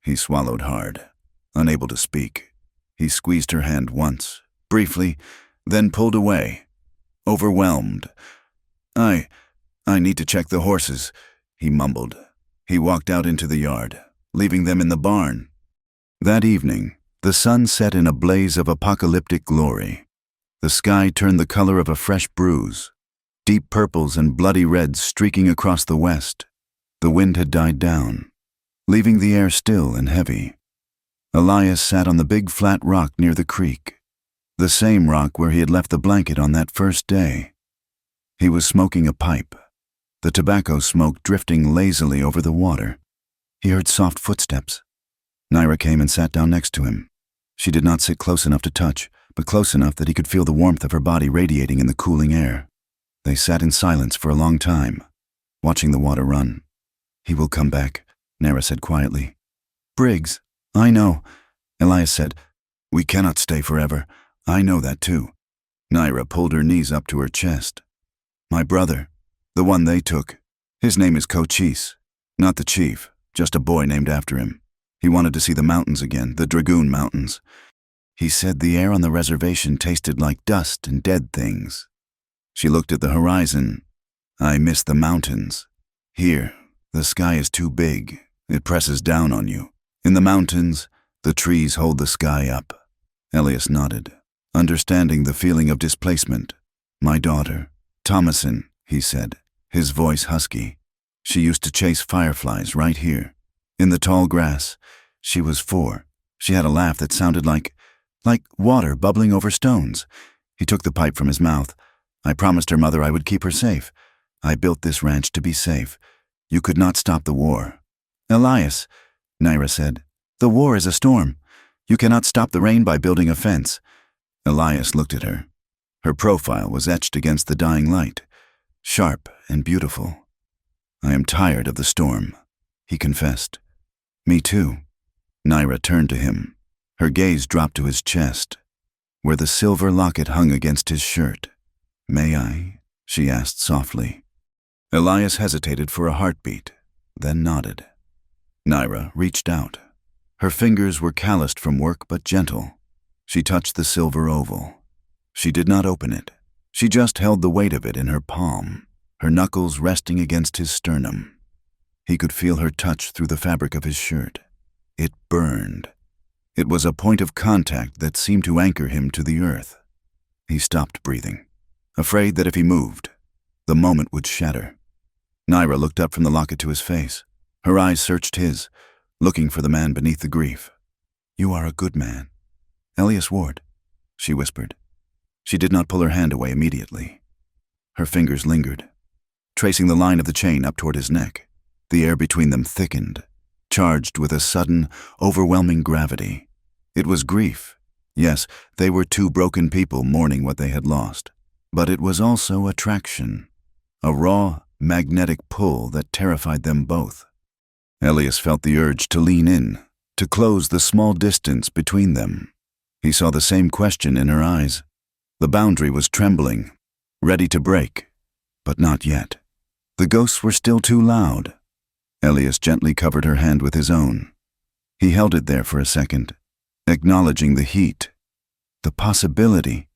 He swallowed hard, unable to speak. He squeezed her hand once, briefly, then pulled away, overwhelmed. I need to check the horses," he mumbled. He walked out into the yard, leaving them in the barn. That evening, the sun set in a blaze of apocalyptic glory. The sky turned the color of a fresh bruise, deep purples and bloody reds streaking across the west. The wind had died down, leaving the air still and heavy. Elias sat on the big flat rock near the creek, the same rock where he had left the blanket on that first day. He was smoking a pipe, the tobacco smoke drifting lazily over the water. He heard soft footsteps. Naira came and sat down next to him. She did not sit close enough to touch, but close enough that he could feel the warmth of her body radiating in the cooling air. They sat in silence for a long time, watching the water run. "He will come back," Nara said quietly. "Briggs, I know," Elias said. "We cannot stay forever. I know that too." Naira pulled her knees up to her chest. "My brother, the one they took, his name is Cochise, not the chief, just a boy named after him. He wanted to see the mountains again, the Dragoon Mountains. He said the air on the reservation tasted like dust and dead things." She looked at the horizon. "I miss the mountains. Here, the sky is too big. It presses down on you. In the mountains, the trees hold the sky up." Elias nodded, understanding the feeling of displacement. "My daughter, Thomason," he said, his voice husky. "She used to chase fireflies right here. In the tall grass. She was 4. She had a laugh that sounded like water bubbling over stones." He took the pipe from his mouth. "I promised her mother I would keep her safe. I built this ranch to be safe. You could not stop the war." "Elias," Naira said, "the war is a storm. You cannot stop the rain by building a fence." Elias looked at her. Her profile was etched against the dying light, sharp and beautiful. "I am tired of the storm," he confessed. "Me too." Naira turned to him. Her gaze dropped to his chest, where the silver locket hung against his shirt. "May I?" she asked softly. Elias hesitated for a heartbeat, then nodded. Naira reached out. Her fingers were calloused from work but gentle. She touched the silver oval. She did not open it. She just held the weight of it in her palm, her knuckles resting against his sternum. He could feel her touch through the fabric of his shirt. It burned. It was a point of contact that seemed to anchor him to the earth. He stopped breathing, afraid that if he moved, the moment would shatter. Naira looked up from the locket to his face. Her eyes searched his, looking for the man beneath the grief. "You are a good man. Elias Ward," she whispered. She did not pull her hand away immediately. Her fingers lingered, tracing the line of the chain up toward his neck. The air between them thickened, charged with a sudden, overwhelming gravity. It was grief. Yes, they were 2 broken people mourning what they had lost. But it was also attraction, a raw, magnetic pull that terrified them both. Elias felt the urge to lean in, to close the small distance between them. He saw the same question in her eyes. The boundary was trembling, ready to break, but not yet. The ghosts were still too loud. Elias gently covered her hand with his own. He held it there for a second, acknowledging the heat, the possibility.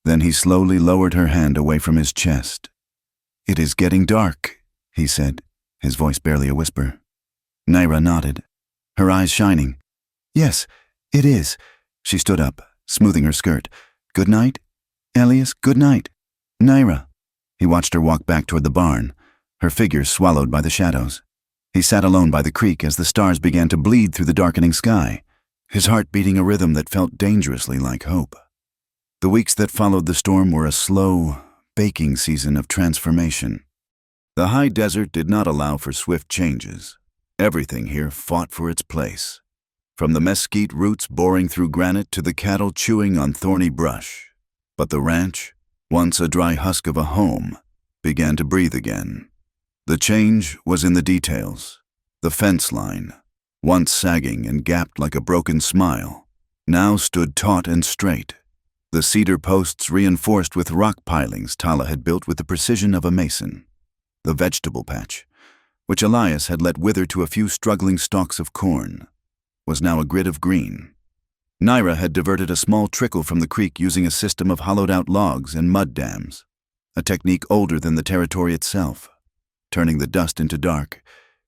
Then he slowly lowered her hand away from his chest. "It is getting dark," he said, his voice barely a whisper. Naira nodded, her eyes shining. "Yes, it is." She stood up, smoothing her skirt. "Good night, Elias, good night, Naira." He watched her walk back toward the barn, her figure swallowed by the shadows. He sat alone by the creek as the stars began to bleed through the darkening sky, his heart beating a rhythm that felt dangerously like hope. The weeks that followed the storm were a slow, baking season of transformation. The high desert did not allow for swift changes. Everything here fought for its place, from the mesquite roots boring through granite to the cattle chewing on thorny brush. But the ranch, once a dry husk of a home, began to breathe again. The change was in the details. The fence line, once sagging and gapped like a broken smile, now stood taut and straight. The cedar posts reinforced with rock pilings Tala had built with the precision of a mason. The vegetable patch, which Elias had let wither to a few struggling stalks of corn, was now a grid of green. Naira had diverted a small trickle from the creek using a system of hollowed-out logs and mud dams, a technique older than the territory itself, turning the dust into dark,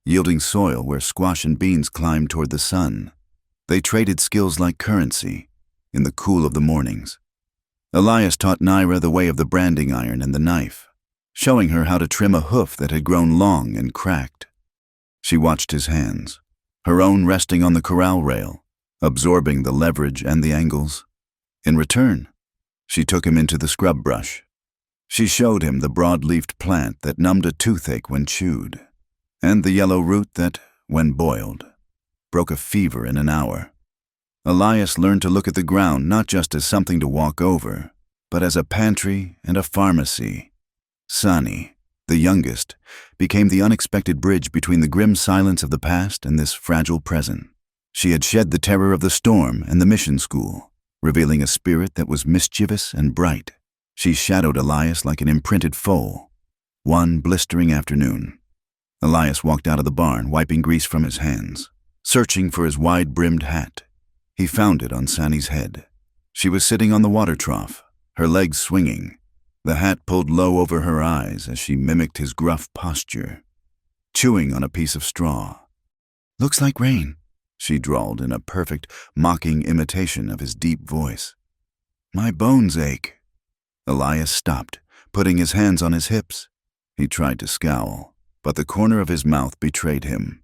yielding soil where squash and beans climbed toward the sun. They traded skills like currency in the cool of the mornings. Elias taught Naira the way of the branding iron and the knife, showing her how to trim a hoof that had grown long and cracked. She watched his hands, her own resting on the corral rail, absorbing the leverage and the angles. In return, she took him into the scrub brush. She showed him the broad-leafed plant that numbed a toothache when chewed, and the yellow root that, when boiled, broke a fever in an hour. Elias learned to look at the ground not just as something to walk over, but as a pantry and a pharmacy, Sani, the youngest, became the unexpected bridge between the grim silence of the past and this fragile present. She had shed the terror of the storm and the mission school, revealing a spirit that was mischievous and bright. She shadowed Elias like an imprinted foal. One blistering afternoon, Elias walked out of the barn, wiping grease from his hands, searching for his wide-brimmed hat. He found it on Sani's head. She was sitting on the water trough, her legs swinging, the hat pulled low over her eyes as she mimicked his gruff posture, chewing on a piece of straw. "Looks like rain," she drawled in a perfect, mocking imitation of his deep voice. "My bones ache." Elias stopped, putting his hands on his hips. He tried to scowl, but the corner of his mouth betrayed him.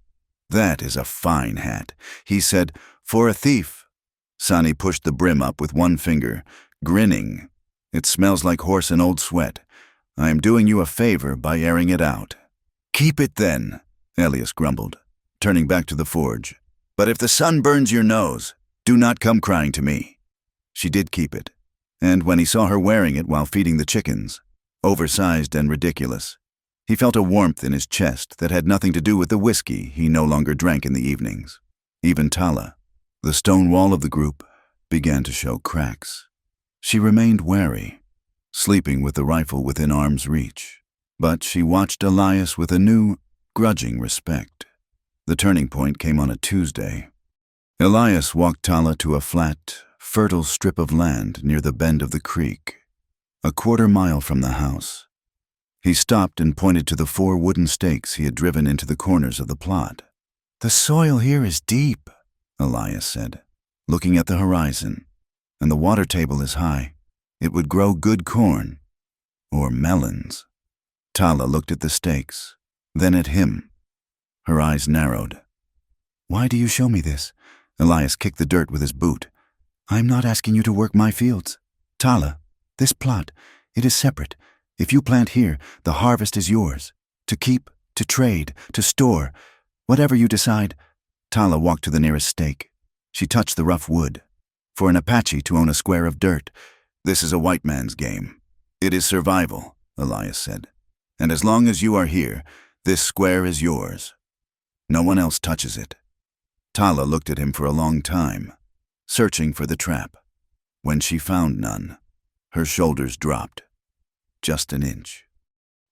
"That is a fine hat," he said, "for a thief." Sani pushed the brim up with one finger, grinning. "It smells like horse and old sweat. I am doing you a favor by airing it out." "Keep it then," Elias grumbled, turning back to the forge. "But if the sun burns your nose, do not come crying to me." She did keep it, and when he saw her wearing it while feeding the chickens, oversized and ridiculous, he felt a warmth in his chest that had nothing to do with the whiskey he no longer drank in the evenings. Even Tala, the stone wall of the group, began to show cracks. She remained wary, sleeping with the rifle within arm's reach, but she watched Elias with a new, grudging respect. The turning point came on a Tuesday. Elias walked Tala to a flat, fertile strip of land near the bend of the creek, a quarter-mile from the house. He stopped and pointed to the 4 wooden stakes he had driven into the corners of the plot. "The soil here is deep," Elias said, looking at the horizon, "and the water table is high. It would grow good corn, or melons." Tala looked at the stakes, then at him. Her eyes narrowed. "Why do you show me this?" Elias kicked the dirt with his boot. "I'm not asking you to work my fields. Tala, this plot, it is separate. If you plant here, the harvest is yours. To keep, to trade, to store, whatever you decide." Tala walked to the nearest stake. She touched the rough wood. "For an Apache to own a square of dirt, this is a white man's game. It is survival," Elias said. "And as long as you are here, this square is yours. No one else touches it." Tala looked at him for a long time, searching for the trap. When she found none, her shoulders dropped. Just an inch.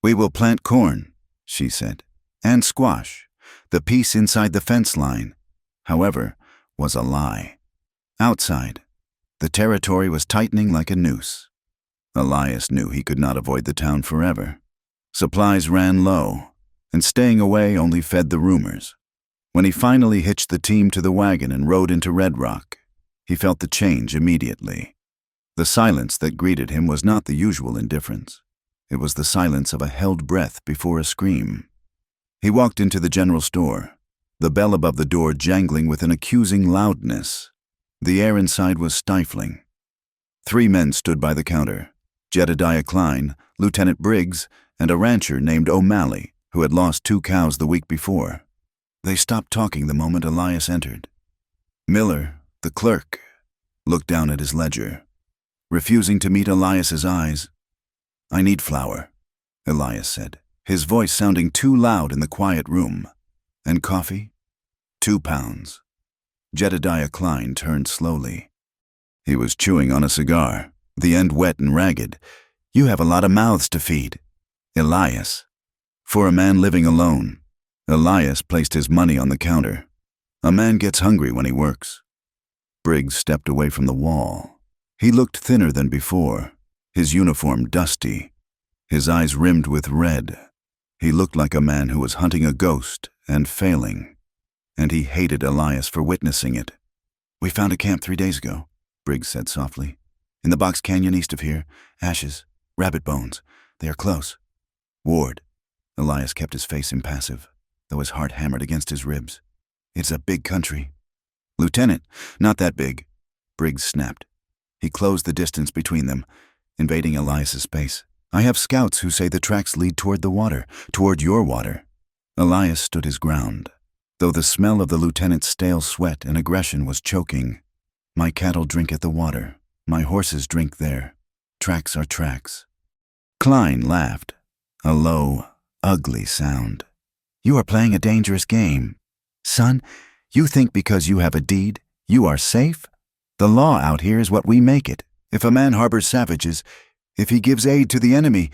"We will plant corn," she said, "and squash." The piece inside the fence line, however, was a lie. Outside, the territory was tightening like a noose. Elias knew he could not avoid the town forever. Supplies ran low, and staying away only fed the rumors. When he finally hitched the team to the wagon and rode into Red Rock, he felt the change immediately. The silence that greeted him was not the usual indifference. It was the silence of a held breath before a scream. He walked into the general store, the bell above the door jangling with an accusing loudness. The air inside was stifling. 3 men stood by the counter: Jedediah Klein, Lieutenant Briggs, and a rancher named O'Malley, who had lost 2 cows the week before. They stopped talking the moment Elias entered. Miller, the clerk, looked down at his ledger, refusing to meet Elias's eyes. "I need flour," Elias said, his voice sounding too loud in the quiet room. "And coffee?" 2 pounds. Jedediah Klein turned slowly. He was chewing on a cigar, the end wet and ragged. "You have a lot of mouths to feed, Elias." For a man living alone, Elias placed his money on the counter. A man gets hungry when he works. Briggs stepped away from the wall. He looked thinner than before, his uniform dusty, his eyes rimmed with red. He looked like a man who was hunting a ghost and failing, and he hated Elias for witnessing it. "We found a camp 3 days ago," Briggs said softly. "In the Box Canyon east of here. Ashes, rabbit bones. They are close." "Ward." Elias kept his face impassive, though his heart hammered against his ribs. "It's a big country." "Lieutenant, not that big," Briggs snapped. He closed the distance between them, invading Elias's space. "I have scouts who say the tracks lead toward the water, toward your water." Elias stood his ground, though the smell of the lieutenant's stale sweat and aggression was choking. "My cattle drink at the water. My horses drink there. Tracks are tracks." Klein laughed. A low, ugly sound. "You are playing a dangerous game. Son, you think because you have a deed, you are safe? The law out here is what we make it. If a man harbors savages, if he gives aid to the enemy,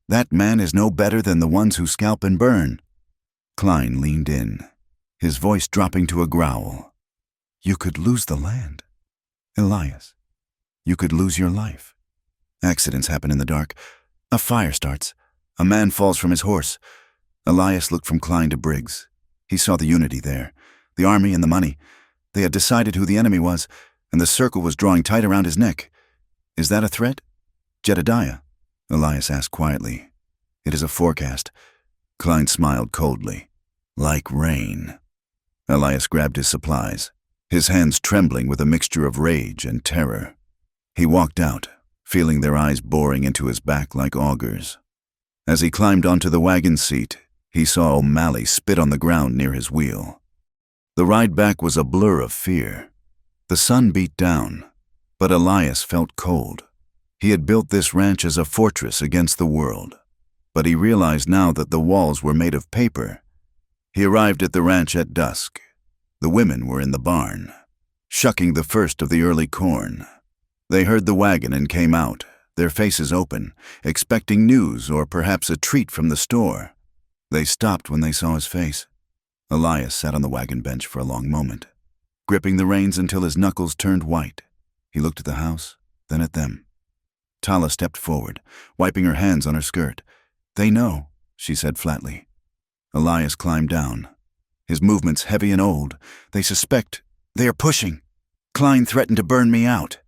that man is no better than the ones who scalp and burn." Klein leaned in, his voice dropping to a growl. "You could lose the land. Elias, you could lose your life. Accidents happen in the dark. A fire starts. A man falls from his horse." Elias looked from Klein to Briggs. He saw the unity there, the army and the money. They had decided who the enemy was, and the circle was drawing tight around his neck. "Is that a threat?" "Jedediah," Elias asked quietly. "It is a forecast." Klein smiled coldly. "Like rain." Elias grabbed his supplies, his hands trembling with a mixture of rage and terror. He walked out, feeling their eyes boring into his back like augers. As he climbed onto the wagon seat, he saw O'Malley spit on the ground near his wheel. The ride back was a blur of fear. The sun beat down, but Elias felt cold. He had built this ranch as a fortress against the world, but he realized now that the walls were made of paper. He arrived at the ranch at dusk. The women were in the barn, shucking the first of the early corn. They heard the wagon and came out, their faces open, expecting news or perhaps a treat from the store. They stopped when they saw his face. Elias sat on the wagon bench for a long moment, gripping the reins until his knuckles turned white. He looked at the house, then at them. Tala stepped forward, wiping her hands on her skirt. "They know," she said flatly. Elias climbed down, his movements heavy and old. "They suspect. They are pushing. Klein threatened to burn me out."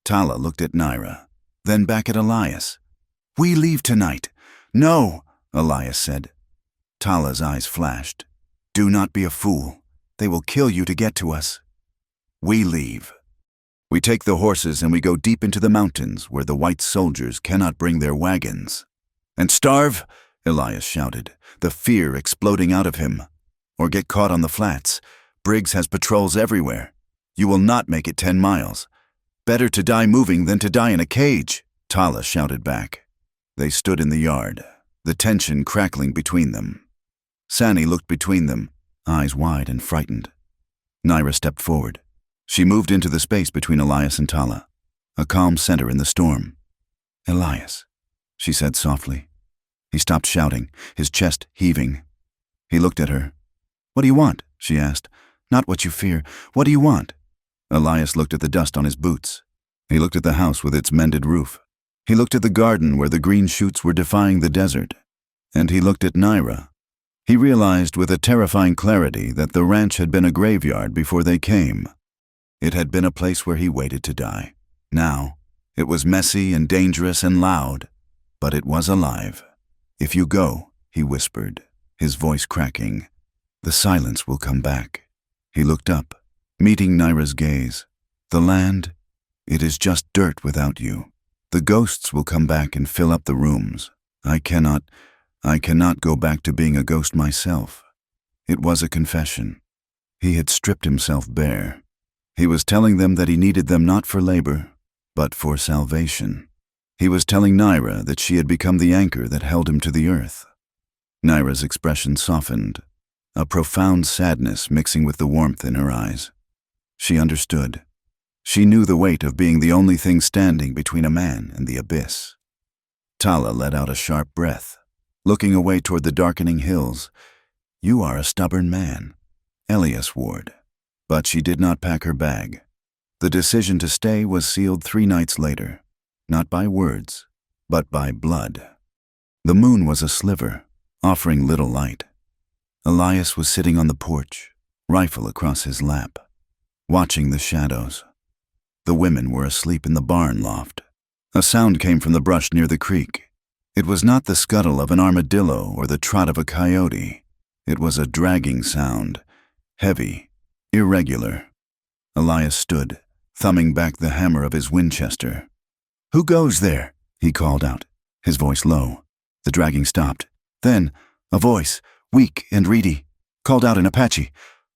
Tala looked at Naira, then back at Elias. "We leave tonight." "No," Elias said. Tala's eyes flashed. "Do not be a fool. They will kill you to get to us." "We leave. We take the horses and we go deep into the mountains where the white soldiers cannot bring their wagons." "And starve?" Elias shouted, the fear exploding out of him. "Or get caught on the flats. Briggs has patrols everywhere. You will not make it 10 miles. Better to die moving than to die in a cage," Tala shouted back. They stood in the yard, the tension crackling between them. Sani looked between them, eyes wide and frightened. Naira stepped forward. She moved into the space between Elias and Tala, a calm center in the storm. "Elias," she said softly. He stopped shouting, his chest heaving. He looked at her. "What do you want?" she asked. "Not what you fear. What do you want?" Elias looked at the dust on his boots. He looked at the house with its mended roof. He looked at the garden where the green shoots were defying the desert. And he looked at Naira. He realized with a terrifying clarity that the ranch had been a graveyard before they came. It had been a place where he waited to die. Now, it was messy and dangerous and loud, but it was alive. "If you go," he whispered, his voice cracking, "the silence will come back." He looked up, meeting Naira's gaze. "The land, it is just dirt without you. The ghosts will come back and fill up the rooms. I cannot go back to being a ghost myself." It was a confession. He had stripped himself bare. He was telling them that he needed them not for labor, but for salvation. He was telling Naira that she had become the anchor that held him to the earth. Naira's expression softened, a profound sadness mixing with the warmth in her eyes. She understood. She knew the weight of being the only thing standing between a man and the abyss. Tala let out a sharp breath, looking away toward the darkening hills. "You are a stubborn man," Elias warned. But she did not pack her bag. The decision to stay was sealed 3 nights later, not by words, but by blood. The moon was a sliver, offering little light. Elias was sitting on the porch, rifle across his lap, watching the shadows. The women were asleep in the barn loft. A sound came from the brush near the creek. It was not the scuttle of an armadillo or the trot of a coyote. It was a dragging sound, heavy, irregular. Elias stood, thumbing back the hammer of his Winchester. "Who goes there?" he called out, his voice low. The dragging stopped. Then, a voice, weak and reedy, called out in Apache,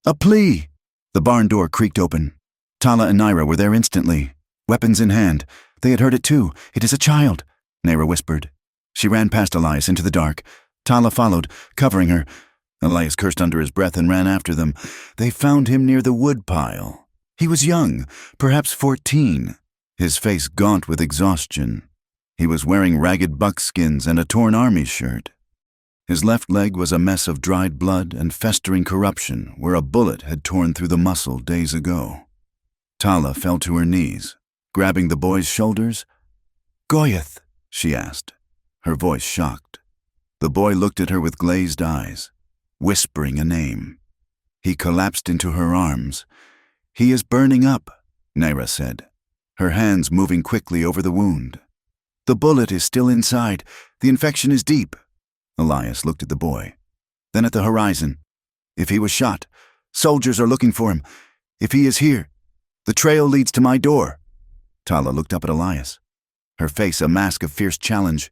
"A plea!" The barn door creaked open. Tala and Naira were there instantly, weapons in hand. They had heard it too. "It is a child," Naira whispered. She ran past Elias into the dark. Tala followed, covering her. Elias cursed under his breath and ran after them. They found him near the woodpile. He was young, perhaps 14, his face gaunt with exhaustion. He was wearing ragged buckskins and a torn army shirt. His left leg was a mess of dried blood and festering corruption where a bullet had torn through the muscle days ago. Tala fell to her knees, grabbing the boy's shoulders. "Goyeth?" she asked, her voice shocked. The boy looked at her with glazed eyes, whispering a name. He collapsed into her arms. "He is burning up," Naira said, her hands moving quickly over the wound. "The bullet is still inside. The infection is deep." Elias looked at the boy, then at the horizon. "If he was shot, soldiers are looking for him. If he is here, the trail leads to my door." Tala looked up at Elias, her face a mask of fierce challenge.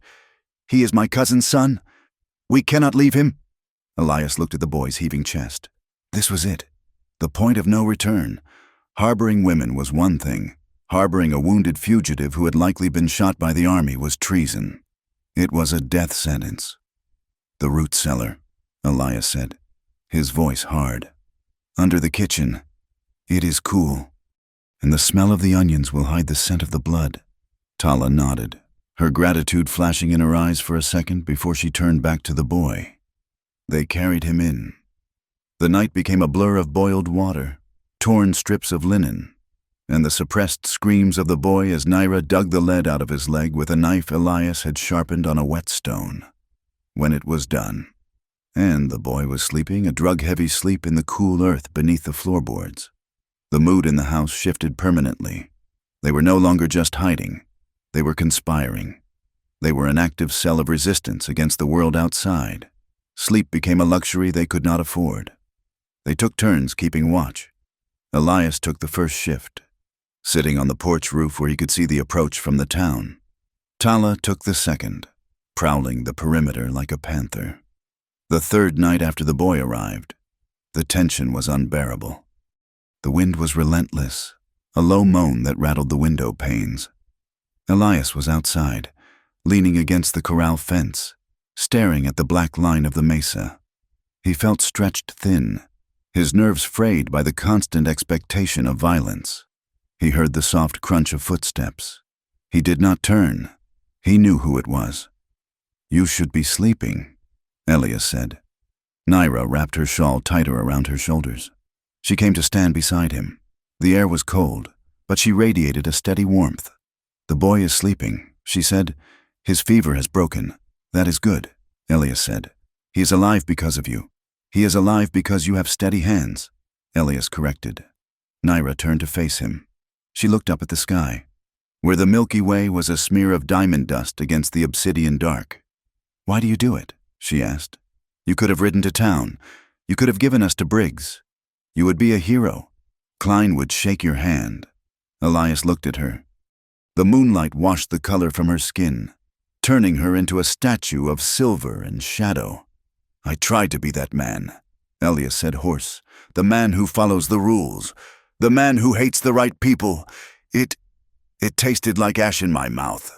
"He is my cousin's son. We cannot leave him." Elias looked at the boy's heaving chest. This was it, the point of no return. Harboring women was one thing. Harboring a wounded fugitive who had likely been shot by the army was treason. It was a death sentence. "The root cellar," Elias said, his voice hard. "Under the kitchen. It is cool, and the smell of the onions will hide the scent of the blood." Tala nodded, her gratitude flashing in her eyes for a second before she turned back to the boy. They carried him in. The night became a blur of boiled water, torn strips of linen, and the suppressed screams of the boy as Naira dug the lead out of his leg with a knife Elias had sharpened on a whetstone. When it was done, and the boy was sleeping a drug-heavy sleep in the cool earth beneath the floorboards, the mood in the house shifted permanently. They were no longer just hiding. They were conspiring. They were an active cell of resistance against the world outside. Sleep became a luxury they could not afford. They took turns keeping watch. Elias took the first shift, sitting on the porch roof where he could see the approach from the town. Tala took the second, prowling the perimeter like a panther. The third night after the boy arrived, the tension was unbearable. The wind was relentless, a low moan that rattled the window panes. Elias was outside, leaning against the corral fence, staring at the black line of the mesa. He felt stretched thin, his nerves frayed by the constant expectation of violence. He heard the soft crunch of footsteps. He did not turn. He knew who it was. "You should be sleeping," Elias said. Naira wrapped her shawl tighter around her shoulders. She came to stand beside him. The air was cold, but she radiated a steady warmth. "The boy is sleeping," she said. "His fever has broken." "That is good," Elias said. "He is alive because of you. He is alive because you have steady hands," Elias corrected. Naira turned to face him. She looked up at the sky, where the Milky Way was a smear of diamond dust against the obsidian dark. "Why do you do it?" she asked. "You could have ridden to town. You could have given us to Briggs. You would be a hero. Klein would shake your hand." Elias looked at her. The moonlight washed the color from her skin, turning her into a statue of silver and shadow. "I tried to be that man," Elias said hoarse. "The man who follows the rules. The man who hates the right people. It tasted like ash in my mouth."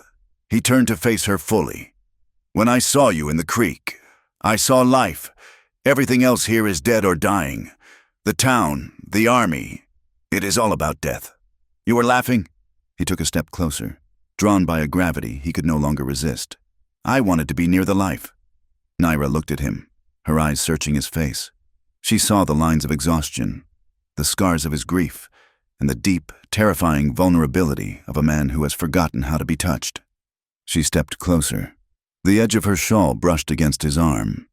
He turned to face her fully. "When I saw you in the creek, I saw life. Everything else here is dead or dying. The town, the army, it is all about death. You were laughing?" He took a step closer, drawn by a gravity he could no longer resist. "I wanted to be near the life." Naira looked at him, her eyes searching his face. She saw the lines of exhaustion, the scars of his grief, and the deep, terrifying vulnerability of a man who has forgotten how to be touched. She stepped closer. The edge of her shawl brushed against his arm.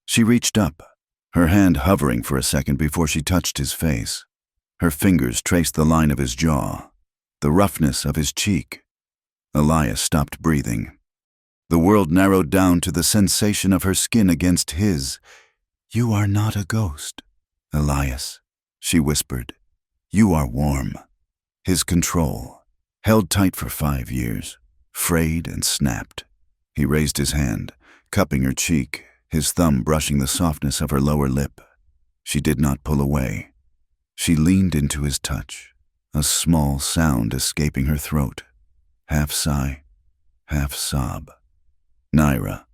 She reached up, her hand hovering for a second before she touched his face. Her fingers traced the line of his jaw, the roughness of his cheek. Elias stopped breathing. The world narrowed down to the sensation of her skin against his. "You are not a ghost, Elias," she whispered. "You are warm." His control, held tight for 5 years, frayed and snapped. He raised his hand, cupping her cheek, his thumb brushing the softness of her lower lip. She did not pull away. She leaned into his touch, a small sound escaping her throat, half sigh, half sob. Naira.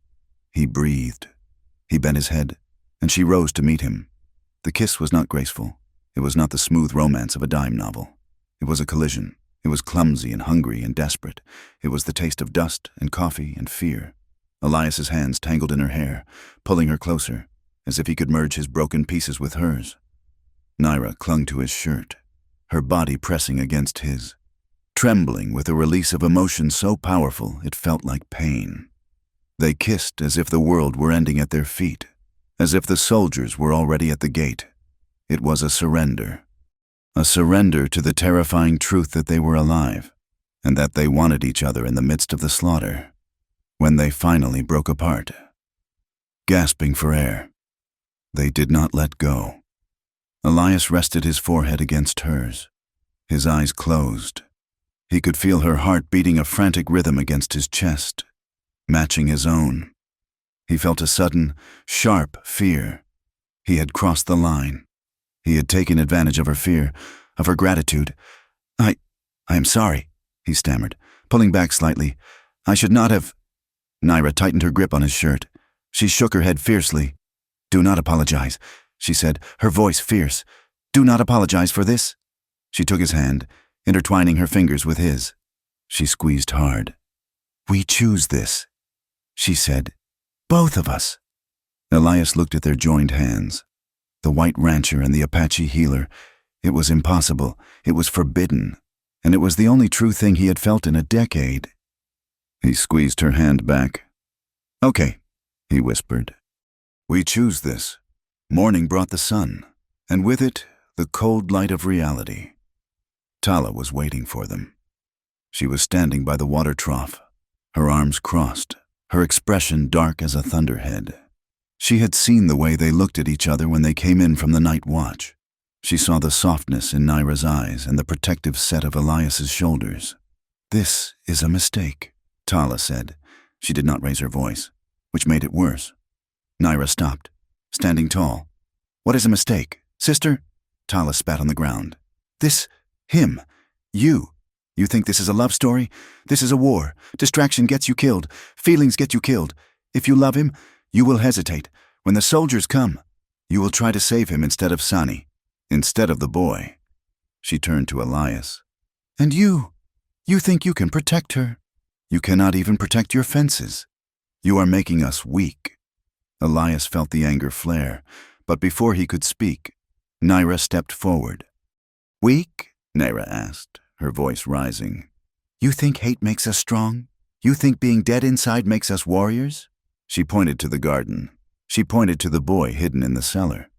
He breathed. He bent his head, and she rose to meet him. The kiss was not graceful. It was not the smooth romance of a dime novel. It was a collision. It was clumsy and hungry and desperate. It was the taste of dust and coffee and fear. Elias's hands tangled in her hair, pulling her closer, as if he could merge his broken pieces with hers. Naira clung to his shirt, her body pressing against his, trembling with a release of emotion so powerful it felt like pain. They kissed as if the world were ending at their feet, as if the soldiers were already at the gate. It was a surrender to the terrifying truth that they were alive, and that they wanted each other in the midst of the slaughter. When they finally broke apart, gasping for air, they did not let go. Elias rested his forehead against hers, his eyes closed. He could feel her heart beating a frantic rhythm against his chest, matching his own. He felt a sudden, sharp fear. He had crossed the line. He had taken advantage of her fear, of her gratitude. I am sorry, he stammered, pulling back slightly. I should not have. Naira tightened her grip on his shirt. She shook her head fiercely. Do not apologize, she said, her voice fierce. Do not apologize for this. She took his hand, intertwining her fingers with his. She squeezed hard. We choose this, she said. Both of us. Elias looked at their joined hands. The white rancher and the Apache healer. It was impossible. It was forbidden. And it was the only true thing he had felt in a decade. He squeezed her hand back. Okay, he whispered. We choose this. Morning brought the sun, and with it, the cold light of reality. Tala was waiting for them. She was standing by the water trough, her arms crossed, her expression dark as a thunderhead. She had seen the way they looked at each other when they came in from the night watch. She saw the softness in Naira's eyes and the protective set of Elias's shoulders. This is a mistake, Tala said. She did not raise her voice, which made it worse. Naira stopped, standing tall. What is a mistake, sister? Tala spat on the ground. Him, you. You think this is a love story? This is a war. Distraction gets you killed. Feelings get you killed. If you love him, you will hesitate. When the soldiers come, you will try to save him instead of Sani, instead of the boy. She turned to Elias. And you think you can protect her. You cannot even protect your fences. You are making us weak. Elias felt the anger flare, but before he could speak, Naira stepped forward. Weak? Naira asked, her voice rising. You think hate makes us strong? You think being dead inside makes us warriors? She pointed to the garden. She pointed to the boy hidden in the cellar.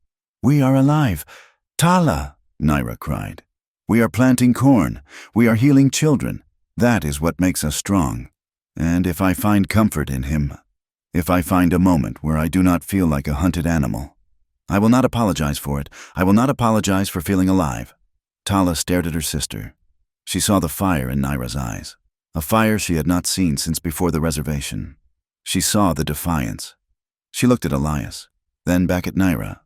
We are alive. Tala, Naira cried. We are planting corn. We are healing children. That is what makes us strong. And if I find comfort in him, if I find a moment where I do not feel like a hunted animal, I will not apologize for it. I will not apologize for feeling alive. Tala stared at her sister. She saw the fire in Naira's eyes, a fire she had not seen since before the reservation. She saw the defiance. She looked at Elias, then back at Naira.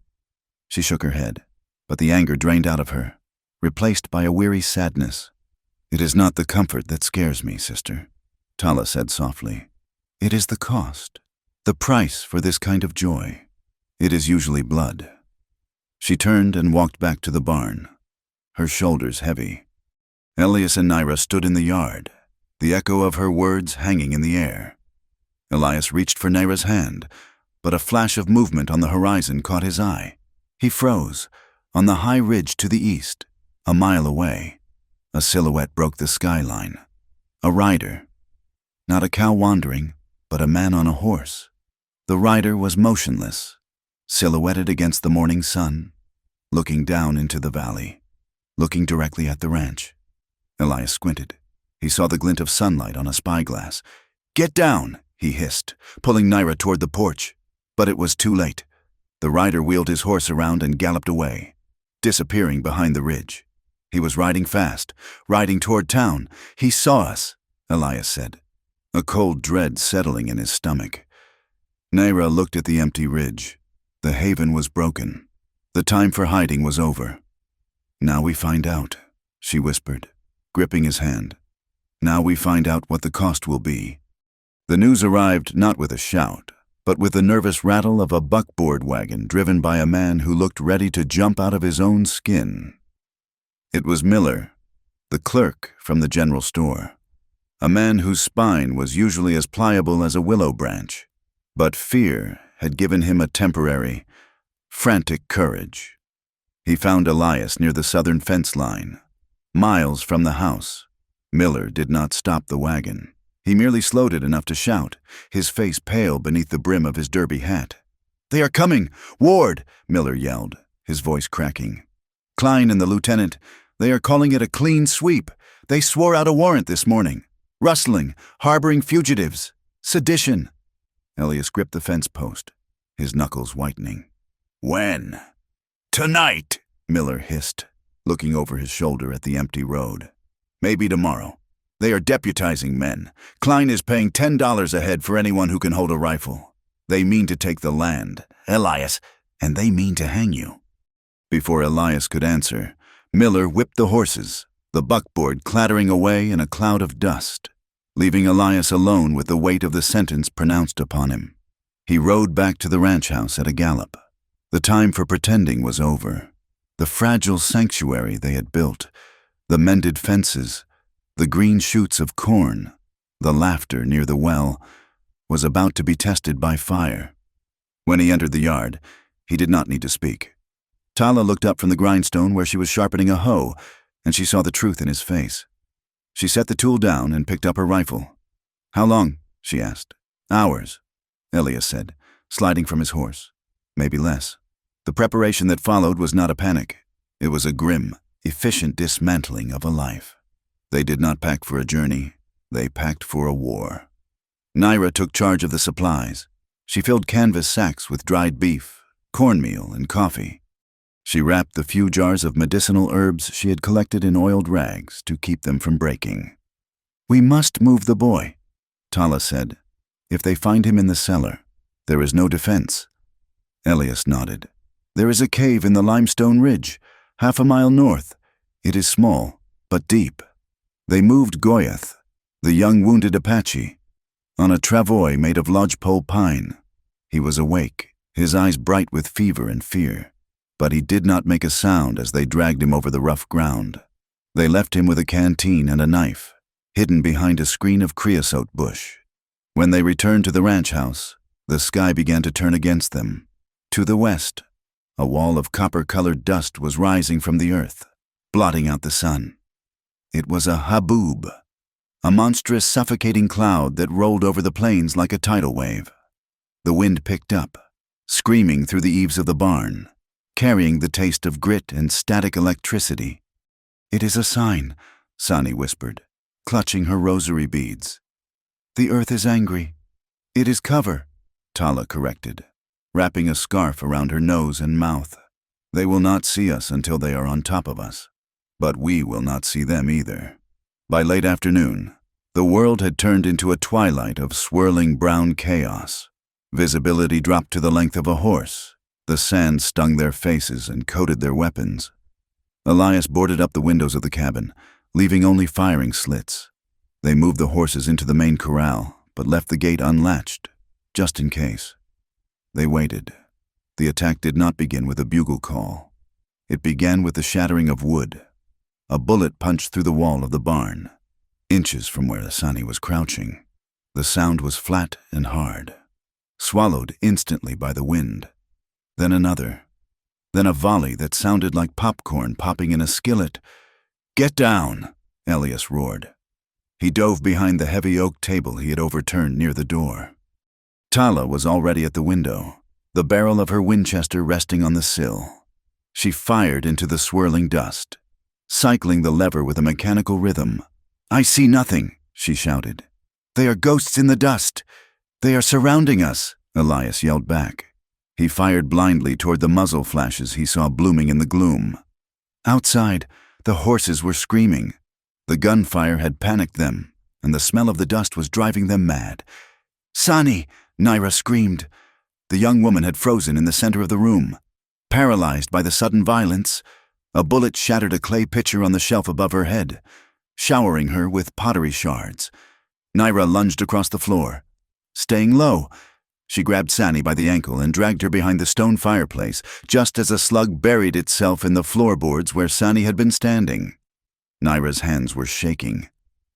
She shook her head, but the anger drained out of her, replaced by a weary sadness. It is not the comfort that scares me, sister, Tala said softly. It is the cost, the price for this kind of joy. It is usually blood. She turned and walked back to the barn, her shoulders heavy. Elias and Naira stood in the yard, the echo of her words hanging in the air. Elias reached for Naira's hand, but a flash of movement on the horizon caught his eye. He froze. On the high ridge to the east, a mile away, a silhouette broke the skyline. A rider. Not a cow wandering, but a man on a horse. The rider was motionless, silhouetted against the morning sun, looking down into the valley, looking directly at the ranch. Elias squinted. He saw the glint of sunlight on a spyglass. Get down, he hissed, pulling Naira toward the porch. But it was too late. The rider wheeled his horse around and galloped away, disappearing behind the ridge. He was riding fast, riding toward town. He saw us, Elias said, a cold dread settling in his stomach. Naira looked at the empty ridge. The haven was broken. The time for hiding was over. Now we find out, she whispered, gripping his hand. Now we find out what the cost will be. The news arrived not with a shout, but with the nervous rattle of a buckboard wagon driven by a man who looked ready to jump out of his own skin. It was Miller, the clerk from the general store, a man whose spine was usually as pliable as a willow branch, but fear had given him a temporary, frantic courage. He found Elias near the southern fence line, miles from the house. Miller did not stop the wagon. He merely slowed it enough to shout, his face pale beneath the brim of his derby hat. "They are coming! Ward!" Miller yelled, his voice cracking. "Klein and the lieutenant, they are calling it a clean sweep. They swore out a warrant this morning. Rustling, harboring fugitives, sedition." Elias gripped the fence post, his knuckles whitening. "When?" "Tonight," Miller hissed, looking over his shoulder at the empty road. "Maybe tomorrow. They are deputizing men. Klein is paying $10 a head for anyone who can hold a rifle. They mean to take the land, Elias, and they mean to hang you." Before Elias could answer, Miller whipped the horses, the buckboard clattering away in a cloud of dust, leaving Elias alone with the weight of the sentence pronounced upon him. He rode back to the ranch house at a gallop. The time for pretending was over. The fragile sanctuary they had built, the mended fences, the green shoots of corn, the laughter near the well, was about to be tested by fire. When he entered the yard, he did not need to speak. Tala looked up from the grindstone where she was sharpening a hoe, and she saw the truth in his face. She set the tool down and picked up her rifle. "How long?" she asked. "Hours," Elias said, sliding from his horse. "Maybe less." The preparation that followed was not a panic. It was a grim, efficient dismantling of a life. They did not pack for a journey. They packed for a war. Naira took charge of the supplies. She filled canvas sacks with dried beef, cornmeal, and coffee. She wrapped the few jars of medicinal herbs she had collected in oiled rags to keep them from breaking. "We must move the boy," Tala said. "If they find him in the cellar, there is no defense." Elias nodded. "There is a cave in the limestone ridge, half a mile north. It is small, but deep." They moved Goyath, the young wounded Apache, on a travois made of lodgepole pine. He was awake, his eyes bright with fever and fear, but he did not make a sound as they dragged him over the rough ground. They left him with a canteen and a knife, hidden behind a screen of creosote bush. When they returned to the ranch house, the sky began to turn against them. To the west, a wall of copper-colored dust was rising from the earth, blotting out the sun. It was a haboob, a monstrous suffocating cloud that rolled over the plains like a tidal wave. The wind picked up, screaming through the eaves of the barn, carrying the taste of grit and static electricity. "It is a sign," Sani whispered, clutching her rosary beads. "The earth is angry." "It is cover," Tala corrected, wrapping a scarf around her nose and mouth. "They will not see us until they are on top of us. But we will not see them either." By late afternoon, the world had turned into a twilight of swirling brown chaos. Visibility dropped to the length of a horse. The sand stung their faces and coated their weapons. Elias boarded up the windows of the cabin, leaving only firing slits. They moved the horses into the main corral, but left the gate unlatched, just in case. They waited. The attack did not begin with a bugle call. It began with the shattering of wood. A bullet punched through the wall of the barn, inches from where Asani was crouching. The sound was flat and hard, swallowed instantly by the wind. Then another. Then a volley that sounded like popcorn popping in a skillet. "Get down!" Elias roared. He dove behind the heavy oak table he had overturned near the door. Tala was already at the window, the barrel of her Winchester resting on the sill. She fired into the swirling dust, cycling the lever with a mechanical rhythm. "I see nothing," she shouted. "They are ghosts in the dust. They are surrounding us," Elias yelled back. He fired blindly toward the muzzle flashes he saw blooming in the gloom. Outside, the horses were screaming. The gunfire had panicked them, and the smell of the dust was driving them mad. "Sani!" Naira screamed. The young woman had frozen in the center of the room. Paralyzed by the sudden violence, a bullet shattered a clay pitcher on the shelf above her head, showering her with pottery shards. Naira lunged across the floor, Staying low, she grabbed Sani by the ankle and dragged her behind the stone fireplace, just as a slug buried itself in the floorboards where Sani had been standing. Naira's hands were shaking,